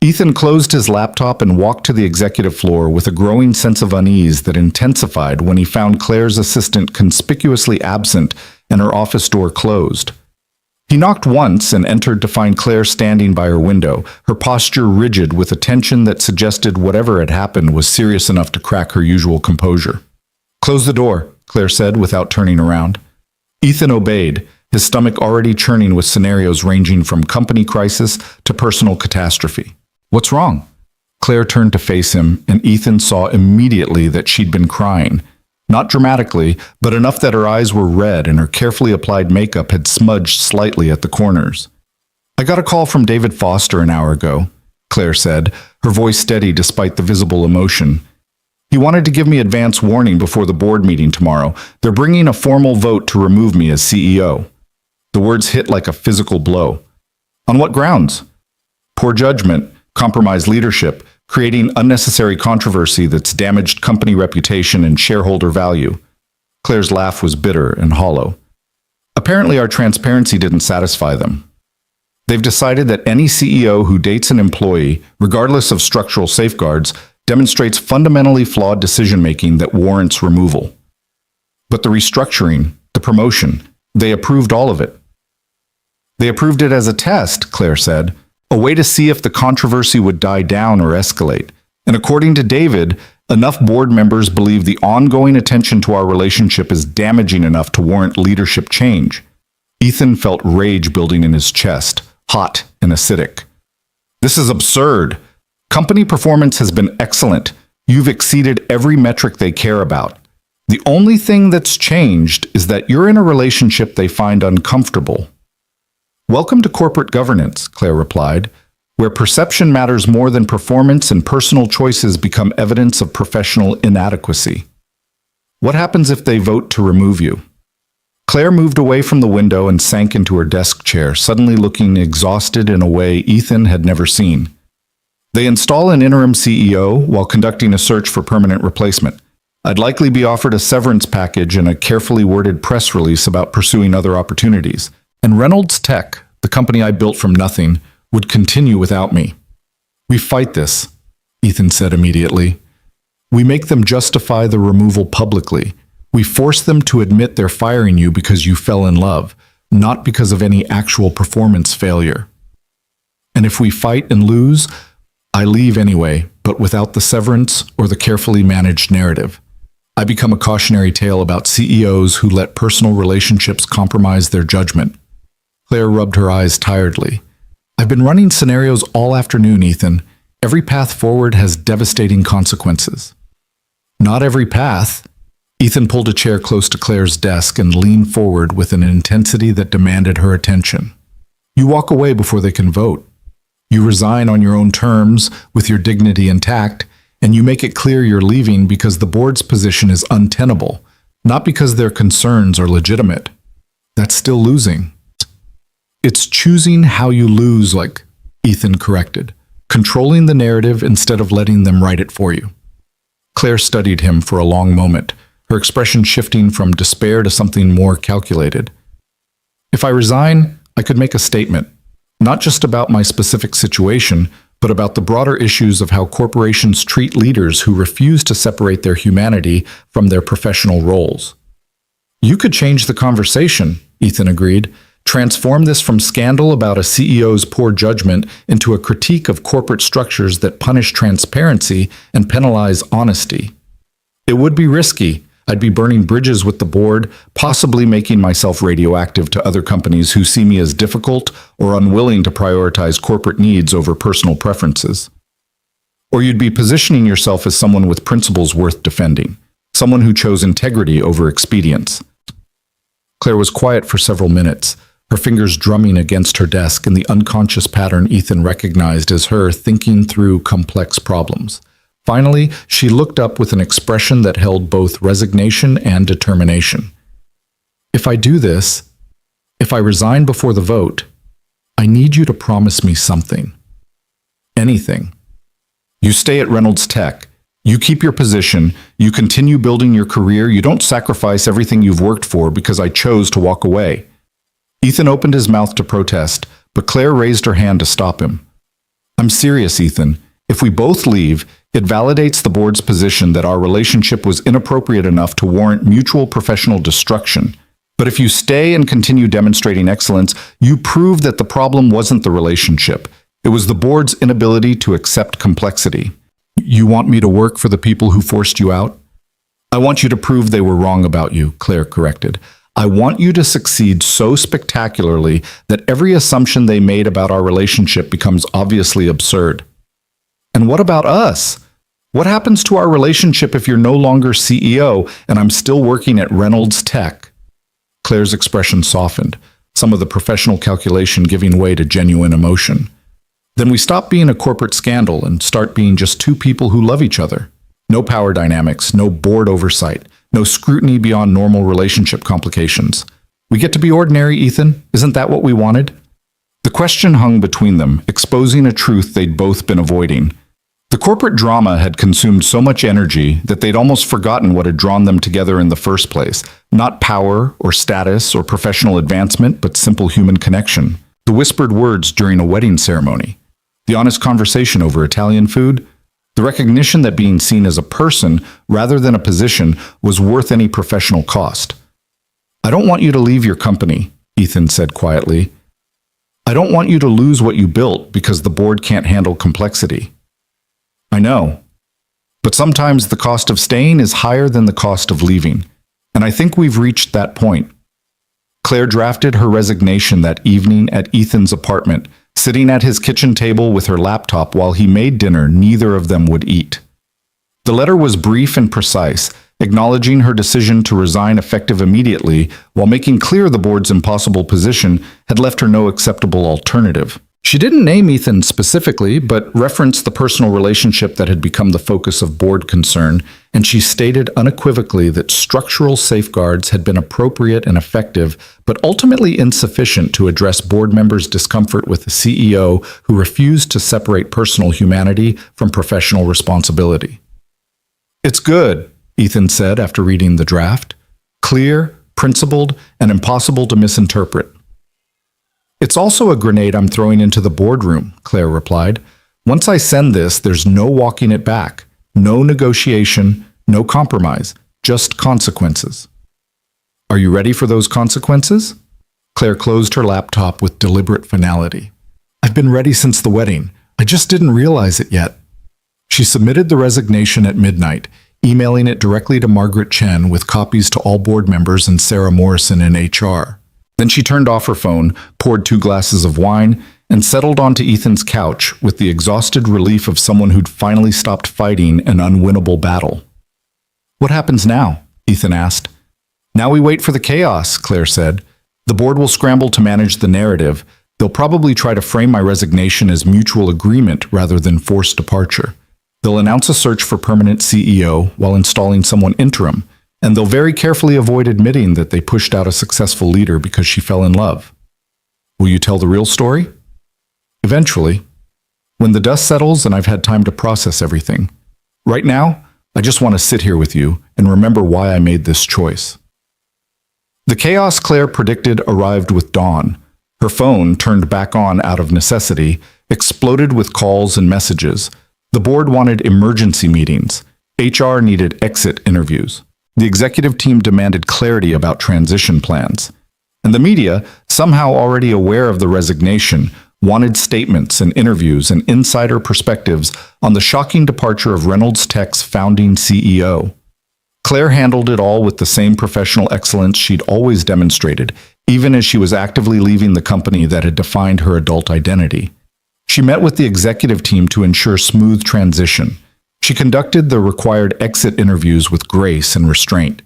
Ethan closed his laptop and walked to the executive floor with a growing sense of unease that intensified when he found Claire's assistant conspicuously absent and her office door closed. He knocked once and entered to find Claire standing by her window, her posture rigid with a tension that suggested whatever had happened was serious enough to crack her usual composure. "Close the door," Claire said without turning around. Ethan obeyed, his stomach already churning with scenarios ranging from company crisis to personal catastrophe. "What's wrong?" Claire turned to face him, and Ethan saw immediately that she'd been crying. Not dramatically, but enough that her eyes were red and her carefully applied makeup had smudged slightly at the corners. "I got a call from David Foster an hour ago," Claire said, her voice steady despite the visible emotion. "He wanted to give me advance warning before the board meeting tomorrow. They're bringing a formal vote to remove me as CEO." The words hit like a physical blow. "On what grounds?" "Poor judgment, compromised leadership, creating unnecessary controversy that's damaged company reputation and shareholder value." Claire's laugh was bitter and hollow. "Apparently our transparency didn't satisfy them. They've decided that any CEO who dates an employee, regardless of structural safeguards, demonstrates fundamentally flawed decision-making that warrants removal. But the restructuring, the promotion, they approved all of it." "They approved it as a test," Claire said, "a way to see if the controversy would die down or escalate. And according to David, enough board members believe the ongoing attention to our relationship is damaging enough to warrant leadership change." Ethan felt rage building in his chest, hot and acidic. "This is absurd. Company performance has been excellent. You've exceeded every metric they care about. The only thing that's changed is that you're in a relationship they find uncomfortable." "Welcome to corporate governance," Claire replied, "where perception matters more than performance and personal choices become evidence of professional inadequacy. What happens if they vote to remove you?" Claire moved away from the window and sank into her desk chair, suddenly looking exhausted in a way Ethan had never seen. "They install an interim CEO while conducting a search for permanent replacement. I'd likely be offered a severance package and a carefully worded press release about pursuing other opportunities. And Reynolds Tech, the company I built from nothing, would continue without me. We fight this, Ethan said immediately. We make them justify the removal publicly. We force them to admit they're firing you because you fell in love, not because of any actual performance failure. And if we fight and lose, I leave anyway, but without the severance or the carefully managed narrative. I become a cautionary tale about CEOs who let personal relationships compromise their judgment. Claire rubbed her eyes tiredly. I've been running scenarios all afternoon, Ethan. Every path forward has devastating consequences. Not every path. Ethan pulled a chair close to Claire's desk and leaned forward with an intensity that demanded her attention. You walk away before they can vote. You resign on your own terms, with your dignity intact, and you make it clear you're leaving because the board's position is untenable, not because their concerns are legitimate. That's still losing. It's choosing how you lose, like Ethan corrected, controlling the narrative instead of letting them write it for you. Claire studied him for a long moment, her expression shifting from despair to something more calculated. If I resign, I could make a statement, not just about my specific situation, but about the broader issues of how corporations treat leaders who refuse to separate their humanity from their professional roles. You could change the conversation, Ethan agreed. Transform this from scandal about a CEO's poor judgment into a critique of corporate structures that punish transparency and penalize honesty. It would be risky. I'd be burning bridges with the board, possibly making myself radioactive to other companies who see me as difficult or unwilling to prioritize corporate needs over personal preferences. Or you'd be positioning yourself as someone with principles worth defending, someone who chose integrity over expedience. Claire was quiet for several minutes, her fingers drumming against her desk in the unconscious pattern Ethan recognized as her thinking through complex problems. Finally, she looked up with an expression that held both resignation and determination. If I do this, if I resign before the vote, I need you to promise me something. Anything. You stay at Reynolds Tech. You keep your position. You continue building your career. You don't sacrifice everything you've worked for because I chose to walk away. Ethan opened his mouth to protest, but Claire raised her hand to stop him. I'm serious, Ethan. If we both leave, it validates the board's position that our relationship was inappropriate enough to warrant mutual professional destruction. But if you stay and continue demonstrating excellence, you prove that the problem wasn't the relationship. It was the board's inability to accept complexity. You want me to work for the people who forced you out? I want you to prove they were wrong about you, Claire corrected. I want you to succeed so spectacularly that every assumption they made about our relationship becomes obviously absurd. And what about us? What happens to our relationship if you're no longer CEO and I'm still working at Reynolds Tech? Claire's expression softened, some of the professional calculation giving way to genuine emotion. Then we stop being a corporate scandal and start being just two people who love each other. No power dynamics, no board oversight, no scrutiny beyond normal relationship complications. We get to be ordinary, Ethan. Isn't that what we wanted? The question hung between them, exposing a truth they'd both been avoiding. The corporate drama had consumed so much energy that they'd almost forgotten what had drawn them together in the first place. Not power or status or professional advancement, but simple human connection. The whispered words during a wedding ceremony. The honest conversation over Italian food. The recognition that being seen as a person rather than a position was worth any professional cost. I don't want you to leave your company, Ethan said quietly. I don't want you to lose what you built because the board can't handle complexity. I know. But sometimes the cost of staying is higher than the cost of leaving. And I think we've reached that point. Claire drafted her resignation that evening at Ethan's apartment, sitting at his kitchen table with her laptop while he made dinner neither of them would eat. The letter was brief and precise, acknowledging her decision to resign effective immediately while making clear the board's impossible position had left her no acceptable alternative. She didn't name Ethan specifically, but referenced the personal relationship that had become the focus of board concern, and she stated unequivocally that structural safeguards had been appropriate and effective, but ultimately insufficient to address board members' discomfort with a CEO who refused to separate personal humanity from professional responsibility. It's good, Ethan said after reading the draft. Clear, principled, and impossible to misinterpret. It's also a grenade I'm throwing into the boardroom, Claire replied. Once I send this, there's no walking it back. No negotiation, no compromise, just consequences. Are you ready for those consequences? Claire closed her laptop with deliberate finality. I've been ready since the wedding. I just didn't realize it yet. She submitted the resignation at midnight, emailing it directly to Margaret Chen with copies to all board members and Sarah Morrison in HR. Then she turned off her phone, poured 2 glasses of wine, and settled onto Ethan's couch with the exhausted relief of someone who'd finally stopped fighting an unwinnable battle. What happens now? Ethan asked. Now we wait for the chaos, Claire said. The board will scramble to manage the narrative. They'll probably try to frame my resignation as mutual agreement rather than forced departure. They'll announce a search for permanent CEO while installing someone interim, and they'll very carefully avoid admitting that they pushed out a successful leader because she fell in love. Will you tell the real story? Eventually, when the dust settles and I've had time to process everything. Right now, I just want to sit here with you and remember why I made this choice. The chaos Claire predicted arrived with dawn. Her phone, turned back on out of necessity, exploded with calls and messages. The board wanted emergency meetings. HR needed exit interviews. The executive team demanded clarity about transition plans. And the media, somehow already aware of the resignation, wanted statements and interviews and insider perspectives on the shocking departure of Reynolds Tech's founding CEO. Claire handled it all with the same professional excellence she'd always demonstrated, even as she was actively leaving the company that had defined her adult identity. She met with the executive team to ensure smooth transition. She conducted the required exit interviews with grace and restraint.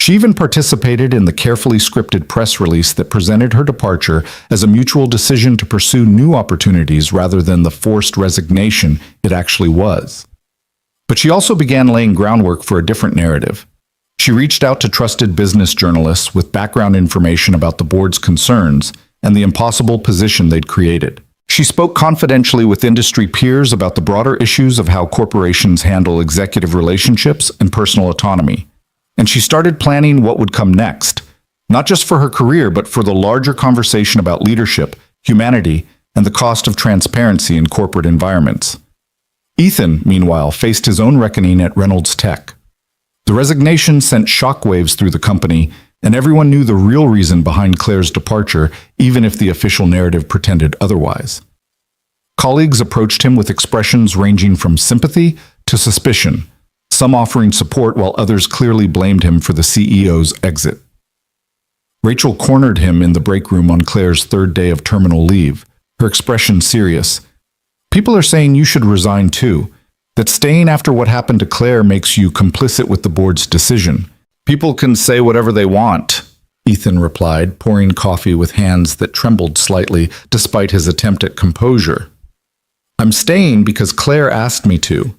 She even participated in the carefully scripted press release that presented her departure as a mutual decision to pursue new opportunities rather than the forced resignation it actually was. But she also began laying groundwork for a different narrative. She reached out to trusted business journalists with background information about the board's concerns and the impossible position they'd created. She spoke confidentially with industry peers about the broader issues of how corporations handle executive relationships and personal autonomy. And she started planning what would come next, not just for her career, but for the larger conversation about leadership, humanity, and the cost of transparency in corporate environments. Ethan, meanwhile, faced his own reckoning at Reynolds Tech. The resignation sent shockwaves through the company, and everyone knew the real reason behind Claire's departure, even if the official narrative pretended otherwise. Colleagues approached him with expressions ranging from sympathy to suspicion, some offering support while others clearly blamed him for the CEO's exit. Rachel cornered him in the break room on Claire's 3rd day of terminal leave, her expression serious. People are saying you should resign too, that staying after what happened to Claire makes you complicit with the board's decision. People can say whatever they want, Ethan replied, pouring coffee with hands that trembled slightly despite his attempt at composure. I'm staying because Claire asked me to,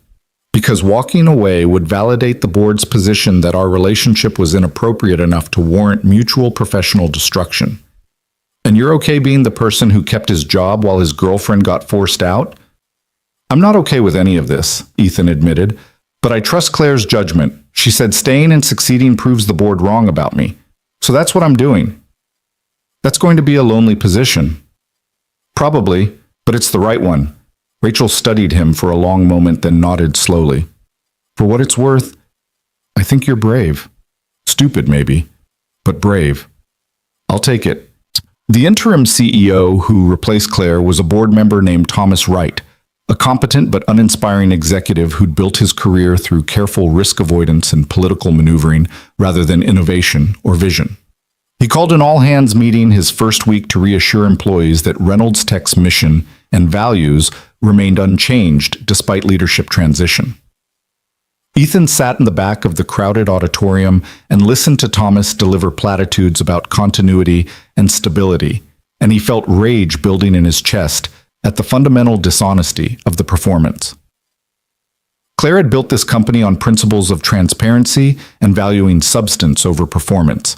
because walking away would validate the board's position that our relationship was inappropriate enough to warrant mutual professional destruction. And you're okay being the person who kept his job while his girlfriend got forced out? I'm not okay with any of this, Ethan admitted, but I trust Claire's judgment. She said staying and succeeding proves the board wrong about me. So that's what I'm doing. That's going to be a lonely position. Probably, but it's the right one. Rachel studied him for a long moment, then nodded slowly. For what it's worth, I think you're brave. Stupid, maybe, but brave. I'll take it. The interim CEO who replaced Claire was a board member named Thomas Wright, a competent but uninspiring executive who'd built his career through careful risk avoidance and political maneuvering rather than innovation or vision. He called an all-hands meeting his first week to reassure employees that Reynolds Tech's mission and values remained unchanged despite leadership transition. Ethan sat in the back of the crowded auditorium and listened to Thomas deliver platitudes about continuity and stability, and he felt rage building in his chest at the fundamental dishonesty of the performance. Claire had built this company on principles of transparency and valuing substance over performance,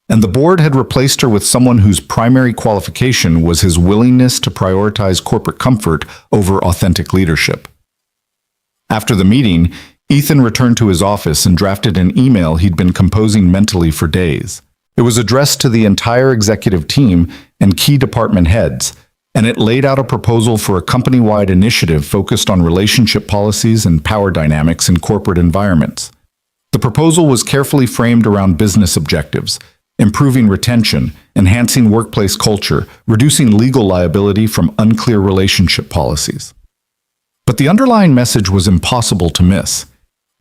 and the board had replaced her with someone whose primary qualification was his willingness to prioritize corporate comfort over authentic leadership. After the meeting, Ethan returned to his office and drafted an email he'd been composing mentally for days. It was addressed to the entire executive team and key department heads, and it laid out a proposal for a company-wide initiative focused on relationship policies and power dynamics in corporate environments. The proposal was carefully framed around business objectives, improving retention, enhancing workplace culture, reducing legal liability from unclear relationship policies. But the underlying message was impossible to miss.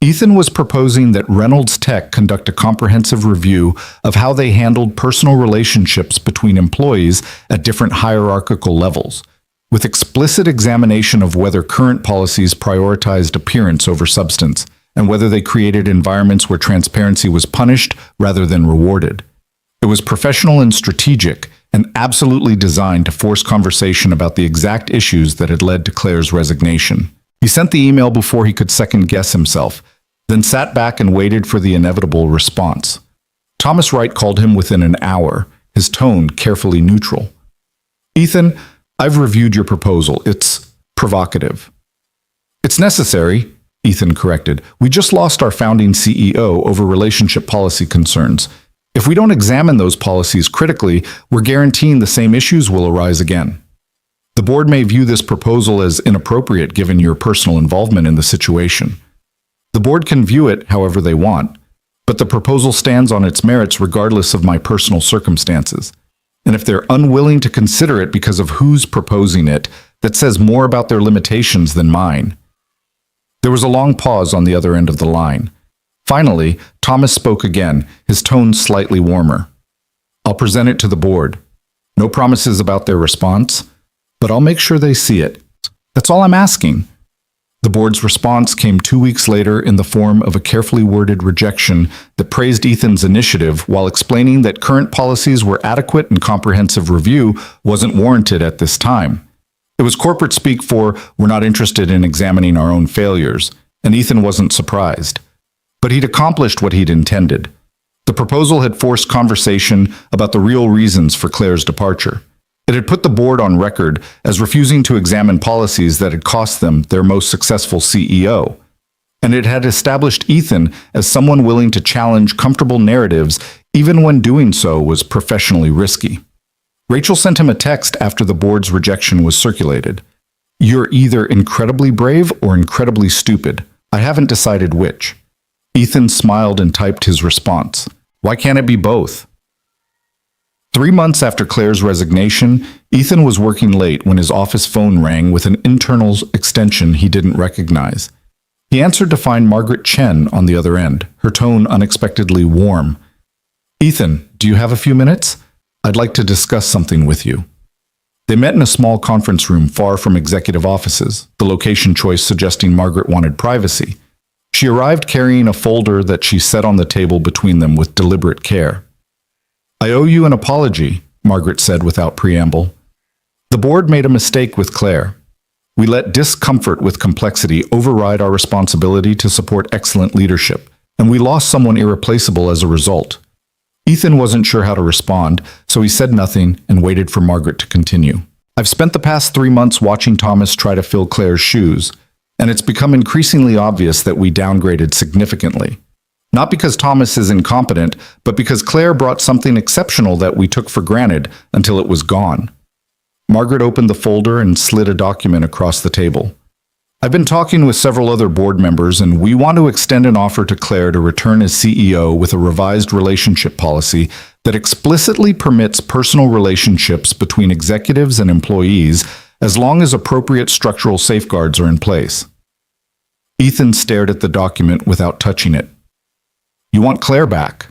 Ethan was proposing that Reynolds Tech conduct a comprehensive review of how they handled personal relationships between employees at different hierarchical levels, with explicit examination of whether current policies prioritized appearance over substance, and whether they created environments where transparency was punished rather than rewarded. It was professional and strategic, and absolutely designed to force conversation about the exact issues that had led to Claire's resignation. He sent the email before he could second-guess himself, then sat back and waited for the inevitable response. Thomas Wright called him within an hour, his tone carefully neutral. "Ethan, I've reviewed your proposal. It's provocative." "It's necessary," Ethan corrected. "We just lost our founding CEO over relationship policy concerns. If we don't examine those policies critically, we're guaranteeing the same issues will arise again. The board may view this proposal as inappropriate given your personal involvement in the situation. The board can view it however they want, but the proposal stands on its merits regardless of my personal circumstances. And if they're unwilling to consider it because of who's proposing it, that says more about their limitations than mine." There was a long pause on the other end of the line. Finally, Thomas spoke again, his tone slightly warmer. "I'll present it to the board. No promises about their response, but I'll make sure they see it. That's all I'm asking." The board's response came 2 weeks later in the form of a carefully worded rejection that praised Ethan's initiative while explaining that current policies were adequate and comprehensive review wasn't warranted at this time. It was corporate speak for, "We're not interested in examining our own failures," and Ethan wasn't surprised. But he'd accomplished what he'd intended. The proposal had forced conversation about the real reasons for Claire's departure. It had put the board on record as refusing to examine policies that had cost them their most successful CEO. And it had established Ethan as someone willing to challenge comfortable narratives even when doing so was professionally risky. Rachel sent him a text after the board's rejection was circulated. "You're either incredibly brave or incredibly stupid. I haven't decided which." Ethan smiled and typed his response. "Why can't it be both?" 3 months after Claire's resignation, Ethan was working late when his office phone rang with an internal extension he didn't recognize. He answered to find Margaret Chen on the other end, her tone unexpectedly warm. "Ethan, do you have a few minutes? I'd like to discuss something with you." They met in a small conference room far from executive offices, the location choice suggesting Margaret wanted privacy. She arrived carrying a folder that she set on the table between them with deliberate care. "I owe you an apology," Margaret said without preamble. "The board made a mistake with Claire. We let discomfort with complexity override our responsibility to support excellent leadership, and we lost someone irreplaceable as a result." Ethan wasn't sure how to respond, so he said nothing and waited for Margaret to continue. "I've spent the past 3 months watching Thomas try to fill Claire's shoes, and it's become increasingly obvious that we downgraded significantly. Not because Thomas is incompetent, but because Claire brought something exceptional that we took for granted until it was gone." Margaret opened the folder and slid a document across the table. "I've been talking with several other board members, and we want to extend an offer to Claire to return as CEO with a revised relationship policy that explicitly permits personal relationships between executives and employees as long as appropriate structural safeguards are in place." Ethan stared at the document without touching it. "You want Claire back?"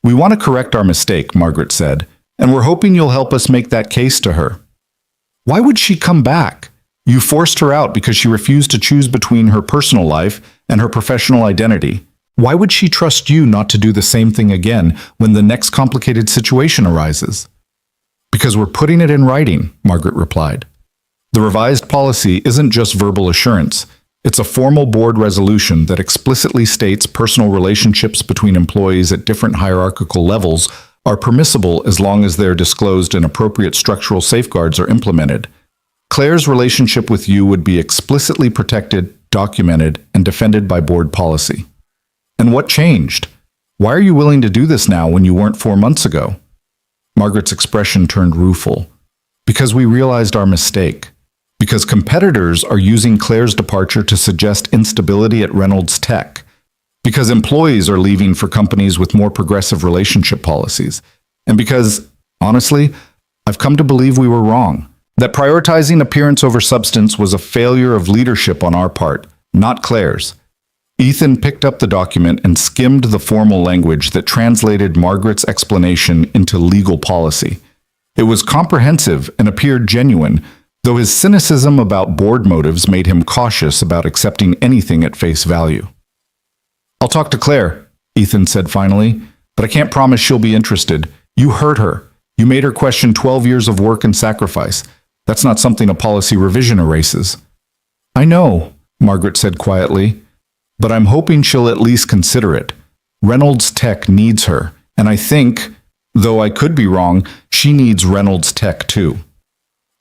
"We want to correct our mistake," Margaret said, "and we're hoping you'll help us make that case to her." "Why would she come back? You forced her out because she refused to choose between her personal life and her professional identity. Why would she trust you not to do the same thing again when the next complicated situation arises?" "Because we're putting it in writing," Margaret replied. "The revised policy isn't just verbal assurance. It's a formal board resolution that explicitly states personal relationships between employees at different hierarchical levels are permissible as long as they're disclosed and appropriate structural safeguards are implemented. Claire's relationship with you would be explicitly protected documented, and defended by board policy. And what changed? Why are you willing to do this now when you weren't 4 months ago? Margaret's expression turned rueful. Because we realized our mistake. Because competitors are using Claire's departure to suggest instability at Reynolds Tech. Because employees are leaving for companies with more progressive relationship policies. And because, honestly, I've come to believe we were wrong. That prioritizing appearance over substance was a failure of leadership on our part, not Claire's. Ethan picked up the document and skimmed the formal language that translated Margaret's explanation into legal policy. It was comprehensive and appeared genuine, though his cynicism about board motives made him cautious about accepting anything at face value. "I'll talk to Claire," Ethan said finally, "but I can't promise she'll be interested. You hurt her. You made her question 12 years of work and sacrifice. That's not something a policy revision erases." "I know," Margaret said quietly, "but I'm hoping she'll at least consider it. Reynolds Tech needs her, and I think, though I could be wrong, she needs Reynolds Tech too."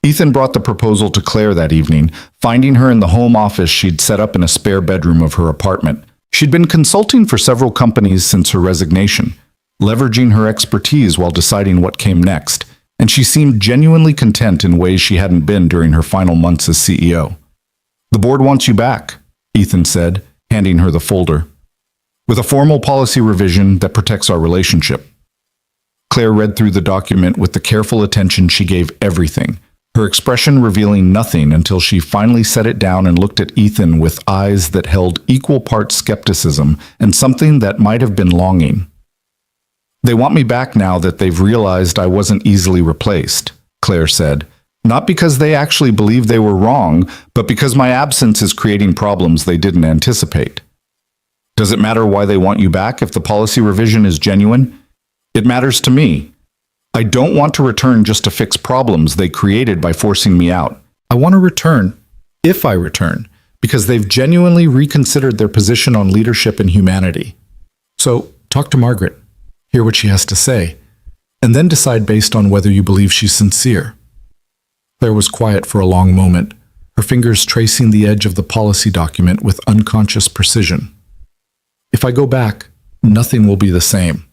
Ethan brought the proposal to Claire that evening, finding her in the home office she'd set up in a spare bedroom of her apartment. She'd been consulting for several companies since her resignation, leveraging her expertise while deciding what came next, and she seemed genuinely content in ways she hadn't been during her final months as CEO. "The board wants you back," Ethan said, handing her the folder, "with a formal policy revision that protects our relationship." Claire read through the document with the careful attention she gave everything, her expression revealing nothing until she finally set it down and looked at Ethan with eyes that held equal parts skepticism and something that might have been longing. "They want me back now that they've realized I wasn't easily replaced," Claire said, "not because they actually believe they were wrong, but because my absence is creating problems they didn't anticipate. Does it matter why they want you back if the policy revision is genuine? It matters to me. I don't want to return just to fix problems they created by forcing me out. I want to return, if I return, because they've genuinely reconsidered their position on leadership and humanity. So, talk to Margaret, hear what she has to say, and then decide based on whether you believe she's sincere." Claire was quiet for a long moment, her fingers tracing the edge of the policy document with unconscious precision. "If I go back, nothing will be the same.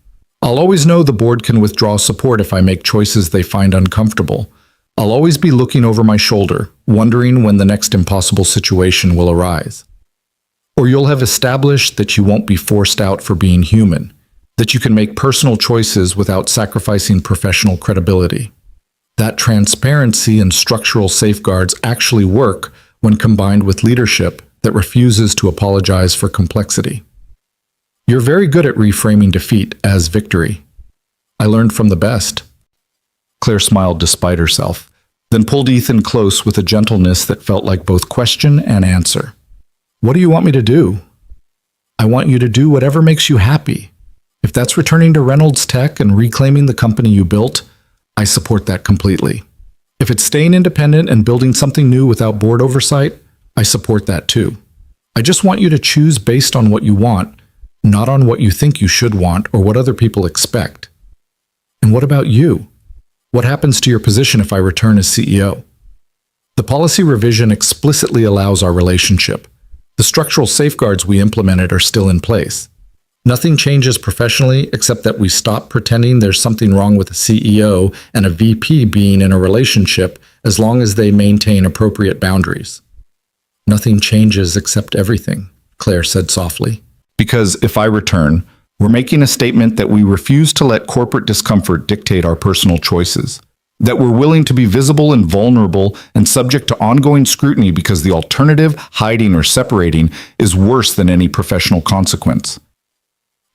I'll always know the board can withdraw support if I make choices they find uncomfortable. I'll always be looking over my shoulder, wondering when the next impossible situation will arise. Or you'll have established that you won't be forced out for being human, that you can make personal choices without sacrificing professional credibility. That transparency and structural safeguards actually work when combined with leadership that refuses to apologize for complexity. You're very good at reframing defeat as victory. I learned from the best." Claire smiled despite herself, then pulled Ethan close with a gentleness that felt like both question and answer. "What do you want me to do?" "I want you to do whatever makes you happy. If that's returning to Reynolds Tech and reclaiming the company you built, I support that completely. If it's staying independent and building something new without board oversight, I support that too. I just want you to choose based on what you want, not on what you think you should want or what other people expect. And what about you? What happens to your position if I return as CEO? The policy revision explicitly allows our relationship. The structural safeguards we implemented are still in place. Nothing changes professionally except that we stop pretending there's something wrong with a CEO and a VP being in a relationship as long as they maintain appropriate boundaries." "Nothing changes except everything," Claire said softly. "Because if I return, we're making a statement that we refuse to let corporate discomfort dictate our personal choices, that we're willing to be visible and vulnerable and subject to ongoing scrutiny because the alternative, hiding or separating, is worse than any professional consequence."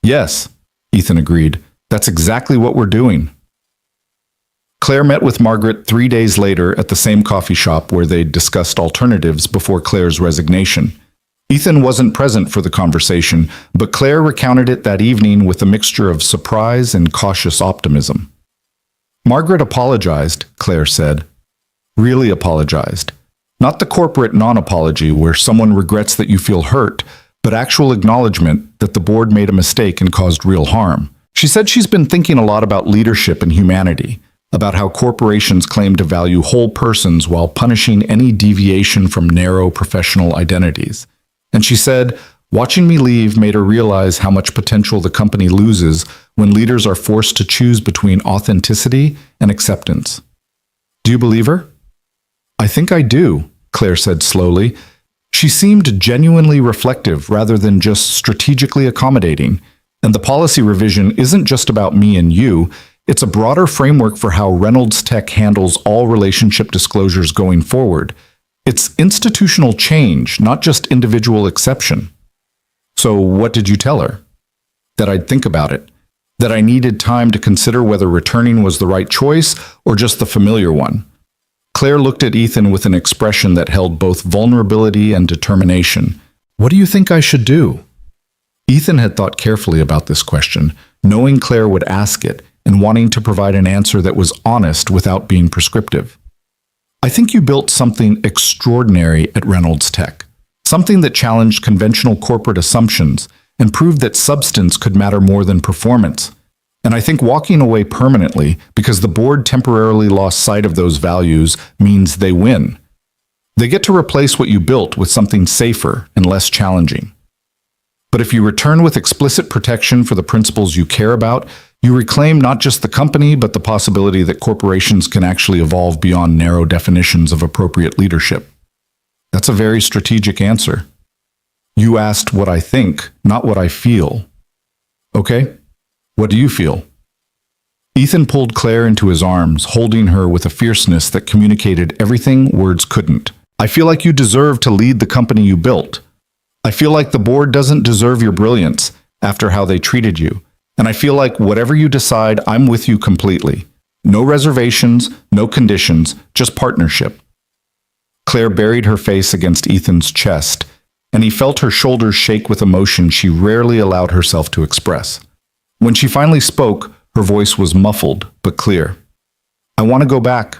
"Yes," Ethan agreed. "That's exactly what we're doing." Claire met with Margaret 3 days later at the same coffee shop where they'd discussed alternatives before Claire's resignation. Ethan wasn't present for the conversation, but Claire recounted it that evening with a mixture of surprise and cautious optimism. "Margaret apologized," Claire said. "Really apologized. Not the corporate non-apology where someone regrets that you feel hurt, but actual acknowledgement that the board made a mistake and caused real harm. She said she's been thinking a lot about leadership and humanity, about how corporations claim to value whole persons while punishing any deviation from narrow professional identities. And she said, watching me leave made her realize how much potential the company loses when leaders are forced to choose between authenticity and acceptance. Do you believe her? I think I do, Claire said slowly. She seemed genuinely reflective rather than just strategically accommodating. And the policy revision isn't just about me and you, it's a broader framework for how Reynolds Tech handles all relationship disclosures going forward. It's institutional change, not just individual exception. So what did you tell her? That I'd think about it. That I needed time to consider whether returning was the right choice or just the familiar one. Claire looked at Ethan with an expression that held both vulnerability and determination. What do you think I should do? Ethan had thought carefully about this question, knowing Claire would ask it and wanting to provide an answer that was honest without being prescriptive. I think you built something extraordinary at Reynolds Tech, something that challenged conventional corporate assumptions and proved that substance could matter more than performance. And I think walking away permanently because the board temporarily lost sight of those values means they win. They get to replace what you built with something safer and less challenging. But if you return with explicit protection for the principles you care about, you reclaim not just the company, but the possibility that corporations can actually evolve beyond narrow definitions of appropriate leadership. That's a very strategic answer. You asked what I think, not what I feel. Okay, what do you feel? Ethan pulled Claire into his arms, holding her with a fierceness that communicated everything words couldn't. I feel like you deserve to lead the company you built. I feel like the board doesn't deserve your brilliance after how they treated you. And I feel like whatever you decide, I'm with you completely. No reservations, no conditions, just partnership. Claire buried her face against Ethan's chest, and he felt her shoulders shake with emotion she rarely allowed herself to express. When she finally spoke, her voice was muffled but clear. I want to go back.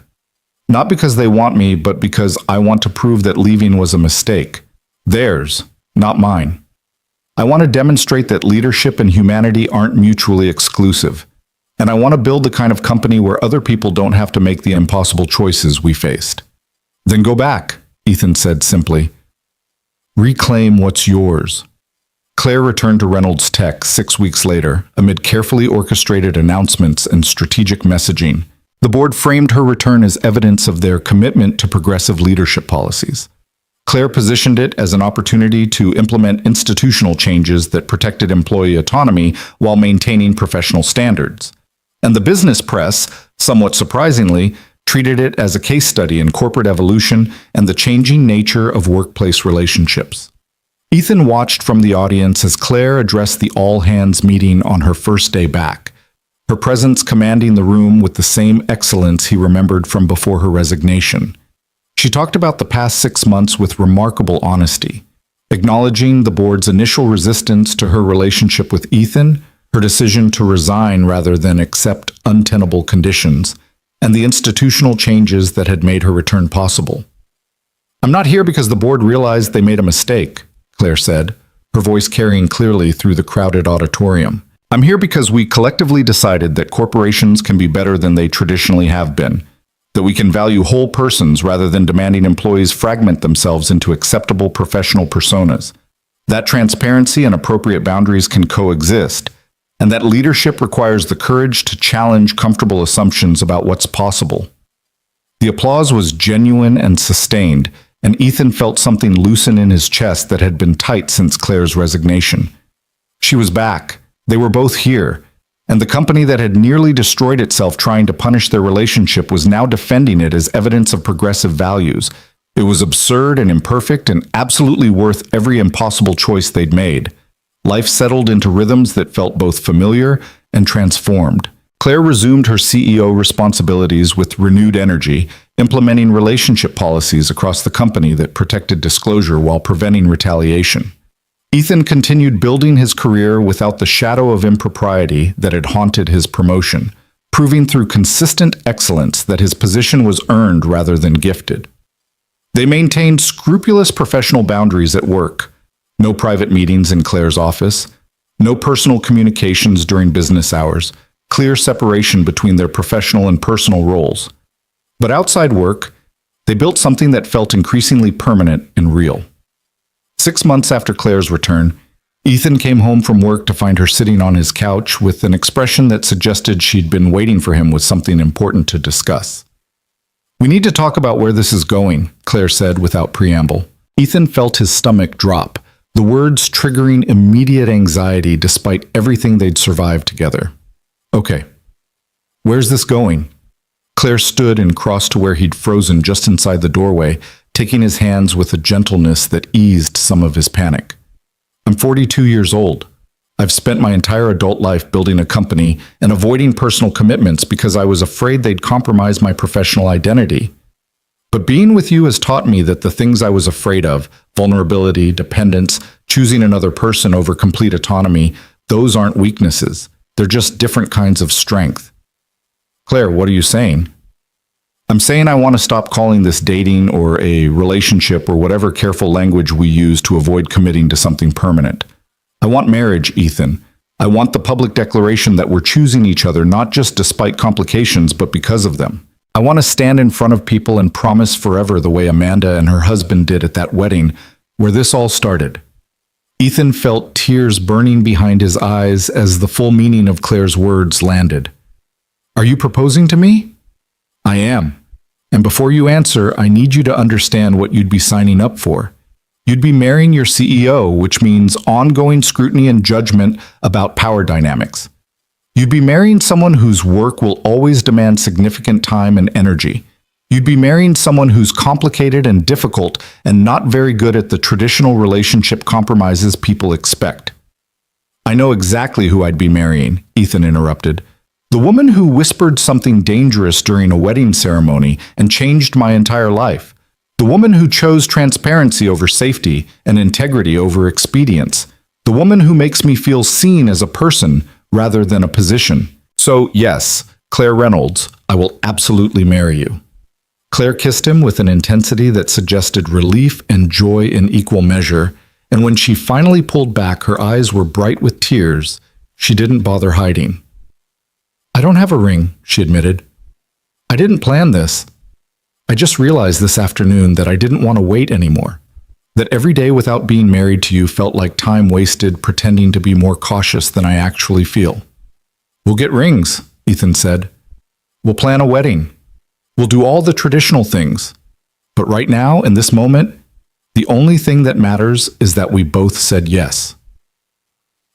Not because they want me, but because I want to prove that leaving was a mistake. Theirs, not mine. I want to demonstrate that leadership and humanity aren't mutually exclusive. And I want to build the kind of company where other people don't have to make the impossible choices we faced. Then go back, Ethan said simply. Reclaim what's yours. Claire returned to Reynolds Tech 6 weeks later, amid carefully orchestrated announcements and strategic messaging. The board framed her return as evidence of their commitment to progressive leadership policies. Claire positioned it as an opportunity to implement institutional changes that protected employee autonomy while maintaining professional standards. And the business press, somewhat surprisingly, treated it as a case study in corporate evolution and the changing nature of workplace relationships. Ethan watched from the audience as Claire addressed the all-hands meeting on her first day back, her presence commanding the room with the same excellence he remembered from before her resignation. She talked about the past 6 months with remarkable honesty, acknowledging the board's initial resistance to her relationship with Ethan, her decision to resign rather than accept untenable conditions, and the institutional changes that had made her return possible. I'm not here because the board realized they made a mistake, Claire said, her voice carrying clearly through the crowded auditorium. I'm here because we collectively decided that corporations can be better than they traditionally have been, that we can value whole persons rather than demanding employees fragment themselves into acceptable professional personas, that transparency and appropriate boundaries can coexist, and that leadership requires the courage to challenge comfortable assumptions about what's possible. The applause was genuine and sustained, and Ethan felt something loosen in his chest that had been tight since Claire's resignation. She was back. They were both here. And the company that had nearly destroyed itself trying to punish their relationship was now defending it as evidence of progressive values. It was absurd and imperfect and absolutely worth every impossible choice they'd made. Life settled into rhythms that felt both familiar and transformed. Claire resumed her CEO responsibilities with renewed energy, implementing relationship policies across the company that protected disclosure while preventing retaliation. Ethan continued building his career without the shadow of impropriety that had haunted his promotion, proving through consistent excellence that his position was earned rather than gifted. They maintained scrupulous professional boundaries at work. No private meetings in Claire's office, no personal communications during business hours, clear separation between their professional and personal roles. But outside work, they built something that felt increasingly permanent and real. 6 months after Claire's return, Ethan came home from work to find her sitting on his couch with an expression that suggested she'd been waiting for him with something important to discuss. "We need to talk about where this is going," Claire said without preamble. Ethan felt his stomach drop, the words triggering immediate anxiety despite everything they'd survived together. "Okay, where's this going?" Claire stood and crossed to where he'd frozen just inside the doorway, taking his hands with a gentleness that eased some of his panic. "I'm 42 years old. I've spent my entire adult life building a company and avoiding personal commitments because I was afraid they'd compromise my professional identity. But being with you has taught me that the things I was afraid of, vulnerability, dependence, choosing another person over complete autonomy, those aren't weaknesses. They're just different kinds of strength." "Claire, what are you saying?" "I'm saying I want to stop calling this dating or a relationship or whatever careful language we use to avoid committing to something permanent. I want marriage, Ethan. I want the public declaration that we're choosing each other not just despite complications, but because of them. I want to stand in front of people and promise forever the way Amanda and her husband did at that wedding where this all started." Ethan felt tears burning behind his eyes as the full meaning of Claire's words landed. "Are you proposing to me?" "I am. And before you answer, I need you to understand what you'd be signing up for. You'd be marrying your CEO, which means ongoing scrutiny and judgment about power dynamics. You'd be marrying someone whose work will always demand significant time and energy. You'd be marrying someone who's complicated and difficult and not very good at the traditional relationship compromises people expect." "I know exactly who I'd be marrying," Ethan interrupted. "The woman who whispered something dangerous during a wedding ceremony and changed my entire life. The woman who chose transparency over safety and integrity over expedience. The woman who makes me feel seen as a person rather than a position. So, yes, Claire Reynolds, I will absolutely marry you." Claire kissed him with an intensity that suggested relief and joy in equal measure, and when she finally pulled back, her eyes were bright with tears. She didn't bother hiding. "I don't have a ring," she admitted. "I didn't plan this. I just realized this afternoon that I didn't want to wait anymore. That every day without being married to you felt like time wasted pretending to be more cautious than I actually feel." "We'll get rings," Ethan said. "We'll plan a wedding. We'll do all the traditional things. But right now, in this moment, the only thing that matters is that we both said yes."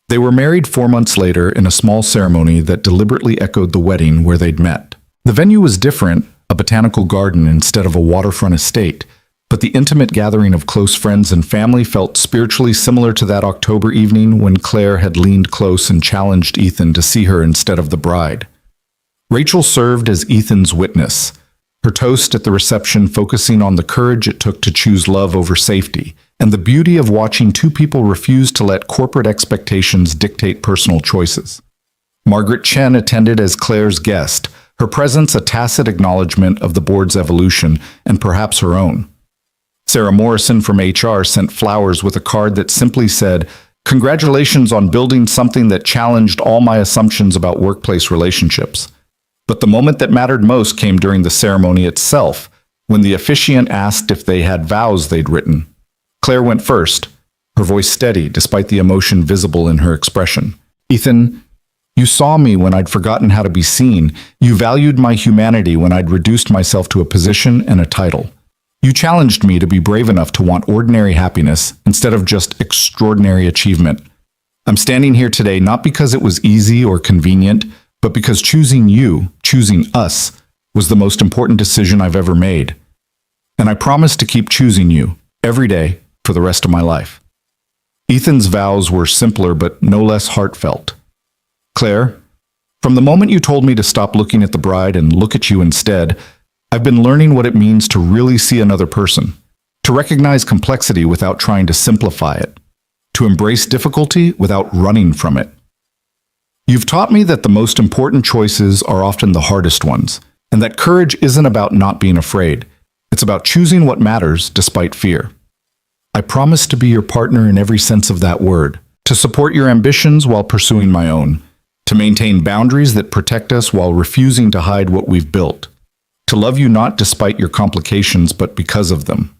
They were married 4 months later in a small ceremony that deliberately echoed the wedding where they'd met. The venue was different, a botanical garden instead of a waterfront estate, but the intimate gathering of close friends and family felt spiritually similar to that October evening when Claire had leaned close and challenged Ethan to see her instead of the bride. Rachel served as Ethan's witness, her toast at the reception focusing on the courage it took to choose love over safety, and the beauty of watching two people refuse to let corporate expectations dictate personal choices. Margaret Chen attended as Claire's guest, her presence a tacit acknowledgement of the board's evolution and perhaps her own. Sarah Morrison from HR sent flowers with a card that simply said, "Congratulations on building something that challenged all my assumptions about workplace relationships." But the moment that mattered most came during the ceremony itself, when the officiant asked if they had vows they'd written. Claire went first, her voice steady despite the emotion visible in her expression. "Ethan, you saw me when I'd forgotten how to be seen. You valued my humanity when I'd reduced myself to a position and a title. You challenged me to be brave enough to want ordinary happiness instead of just extraordinary achievement. I'm standing here today not because it was easy or convenient, but because choosing you, choosing us, was the most important decision I've ever made. And I promise to keep choosing you every day for the rest of my life." Ethan's vows were simpler but no less heartfelt. "Claire, from the moment you told me to stop looking at the bride and look at you instead, I've been learning what it means to really see another person, to recognize complexity without trying to simplify it, to embrace difficulty without running from it. You've taught me that the most important choices are often the hardest ones, and that courage isn't about not being afraid. It's about choosing what matters despite fear. I promise to be your partner in every sense of that word, to support your ambitions while pursuing my own, to maintain boundaries that protect us while refusing to hide what we've built, to love you not despite your complications but because of them."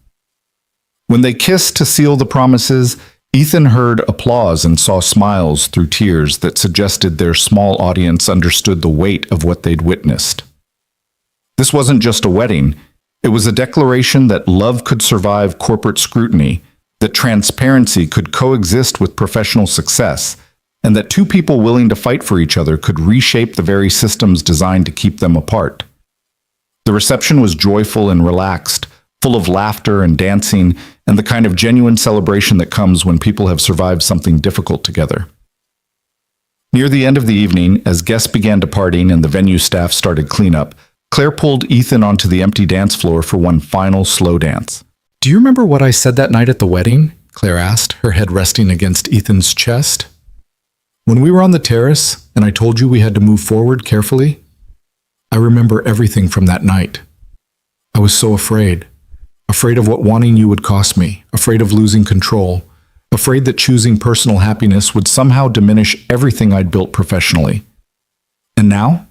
When they kissed to seal the promises, Ethan heard applause and saw smiles through tears that suggested their small audience understood the weight of what they'd witnessed. This wasn't just a wedding. It was a declaration that love could survive corporate scrutiny, that transparency could coexist with professional success, and that two people willing to fight for each other could reshape the very systems designed to keep them apart. The reception was joyful and relaxed, full of laughter and dancing, and the kind of genuine celebration that comes when people have survived something difficult together. Near the end of the evening, as guests began departing and the venue staff started cleanup, Claire pulled Ethan onto the empty dance floor for one final slow dance. "Do you remember what I said that night at the wedding?" Claire asked, her head resting against Ethan's chest. "When we were on the terrace and I told you we had to move forward carefully? I remember everything from that night. I was so afraid. Afraid of what wanting you would cost me, afraid of losing control, afraid that choosing personal happiness would somehow diminish everything I'd built professionally. And now?"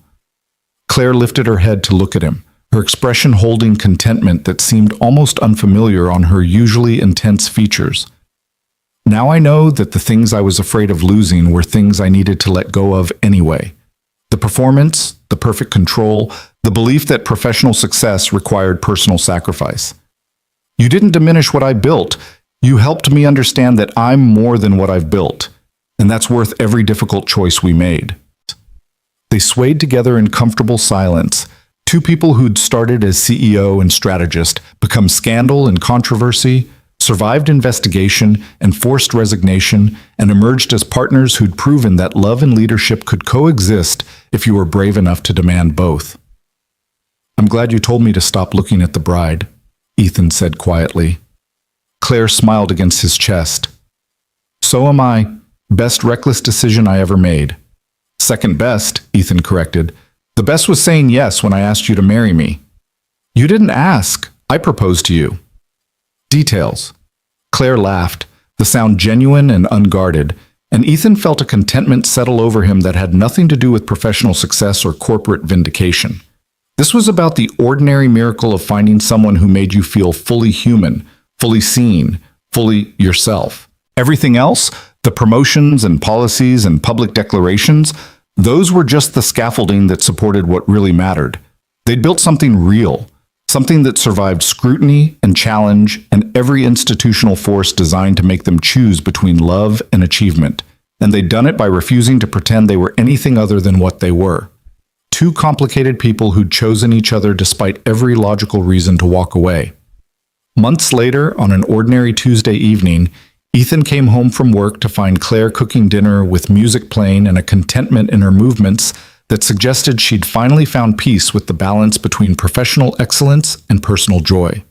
Claire lifted her head to look at him, her expression holding contentment that seemed almost unfamiliar on her usually intense features. "Now I know that the things I was afraid of losing were things I needed to let go of anyway. The performance, the perfect control, the belief that professional success required personal sacrifice. You didn't diminish what I built. You helped me understand that I'm more than what I've built, and that's worth every difficult choice we made." They swayed together in comfortable silence, two people who'd started as CEO and strategist, become scandal and controversy, survived investigation and forced resignation, and emerged as partners who'd proven that love and leadership could coexist if you were brave enough to demand both. "I'm glad you told me to stop looking at the bride," Ethan said quietly. Claire smiled against his chest. "So am I. Best reckless decision I ever made." "Second best," Ethan corrected. "The best was saying yes when I asked you to marry me." "You didn't ask. I proposed to you." "Details." Claire laughed, the sound genuine and unguarded, and Ethan felt a contentment settle over him that had nothing to do with professional success or corporate vindication. This was about the ordinary miracle of finding someone who made you feel fully human, fully seen, fully yourself. Everything else, the promotions and policies and public declarations, those were just the scaffolding that supported what really mattered. They'd built something real, something that survived scrutiny and challenge and every institutional force designed to make them choose between love and achievement. And they'd done it by refusing to pretend they were anything other than what they were. Two complicated people who'd chosen each other despite every logical reason to walk away. Months later, on an ordinary Tuesday evening, Ethan came home from work to find Claire cooking dinner with music playing and a contentment in her movements that suggested she'd finally found peace with the balance between professional excellence and personal joy.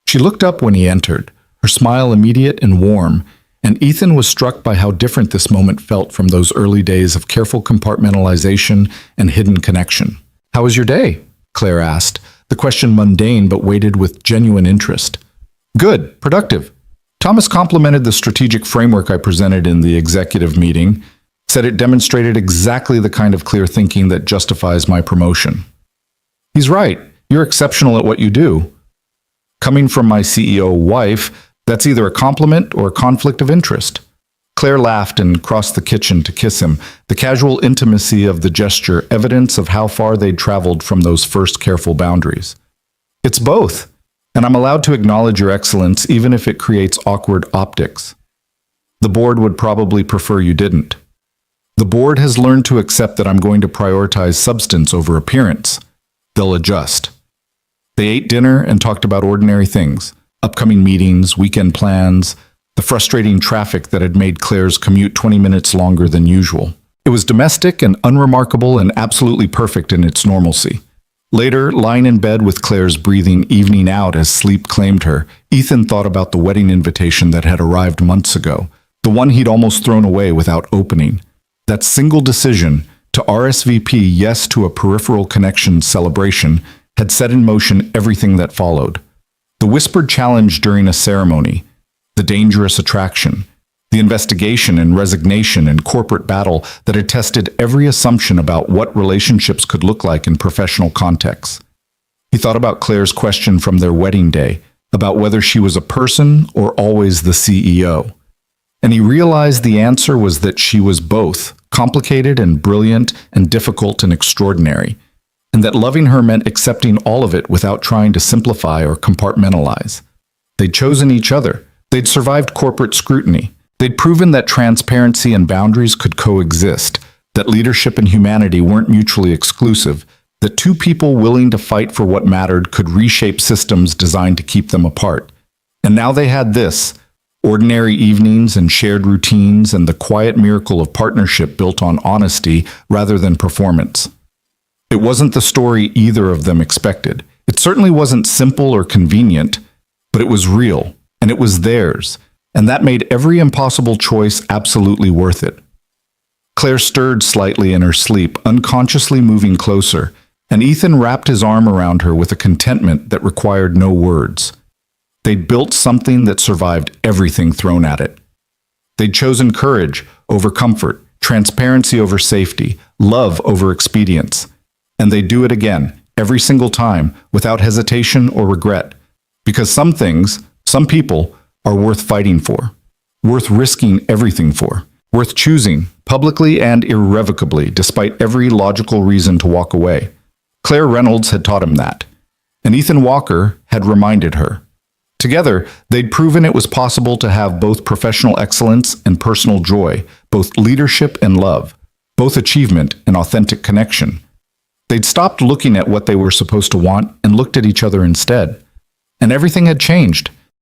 She looked up when he entered, her smile immediate and warm, and Ethan was struck by how different this moment felt from those early days of careful compartmentalization and hidden connection. "How was your day?" Claire asked, the question mundane but weighted with genuine interest. "Good, productive." Thomas complimented the strategic framework I presented in the executive meeting, said it demonstrated exactly the kind of clear thinking that justifies my promotion. "He's right. You're exceptional at what you do." Coming from my CEO wife, that's either a compliment or a conflict of interest. Claire laughed and crossed the kitchen to kiss him, the casual intimacy of the gesture evidence of how far they'd traveled from those first careful boundaries. "It's both. And I'm allowed to acknowledge your excellence even if it creates awkward optics. The board would probably prefer you didn't. The board has learned to accept that I'm going to prioritize substance over appearance. They'll adjust." They ate dinner and talked about ordinary things, upcoming meetings, weekend plans, the frustrating traffic that had made Claire's commute 20 minutes longer than usual. It was domestic and unremarkable and absolutely perfect in its normalcy. Later, lying in bed with Claire's breathing evening out as sleep claimed her, Ethan thought about the wedding invitation that had arrived months ago, the one he'd almost thrown away without opening. That single decision to RSVP yes to a peripheral connection celebration had set in motion everything that followed. The whispered challenge during a ceremony, the dangerous attraction, the investigation and resignation and corporate battle that had tested every assumption about what relationships could look like in professional contexts. He thought about Claire's question from their wedding day, about whether she was a person or always the CEO. And he realized the answer was that she was both, complicated and brilliant and difficult and extraordinary, and that loving her meant accepting all of it without trying to simplify or compartmentalize. They'd chosen each other. They'd survived corporate scrutiny. They'd proven that transparency and boundaries could coexist, that leadership and humanity weren't mutually exclusive, that two people willing to fight for what mattered could reshape systems designed to keep them apart. And now they had this: ordinary evenings and shared routines and the quiet miracle of partnership built on honesty rather than performance. It wasn't the story either of them expected. It certainly wasn't simple or convenient, but it was real, and it was theirs, and that made every impossible choice absolutely worth it. Claire stirred slightly in her sleep, unconsciously moving closer, and Ethan wrapped his arm around her with a contentment that required no words. They'd built something that survived everything thrown at it. They'd chosen courage over comfort, transparency over safety, love over expedience. And they'd do it again, every single time, without hesitation or regret. Because some things, some people, are worth fighting for, worth risking everything for, worth choosing, publicly and irrevocably, despite every logical reason to walk away. Claire Reynolds had taught him that, and Ethan Walker had reminded her. Together, they'd proven it was possible to have both professional excellence and personal joy, both leadership and love, both achievement and authentic connection. They'd stopped looking at what they were supposed to want and looked at each other instead. And everything had changed.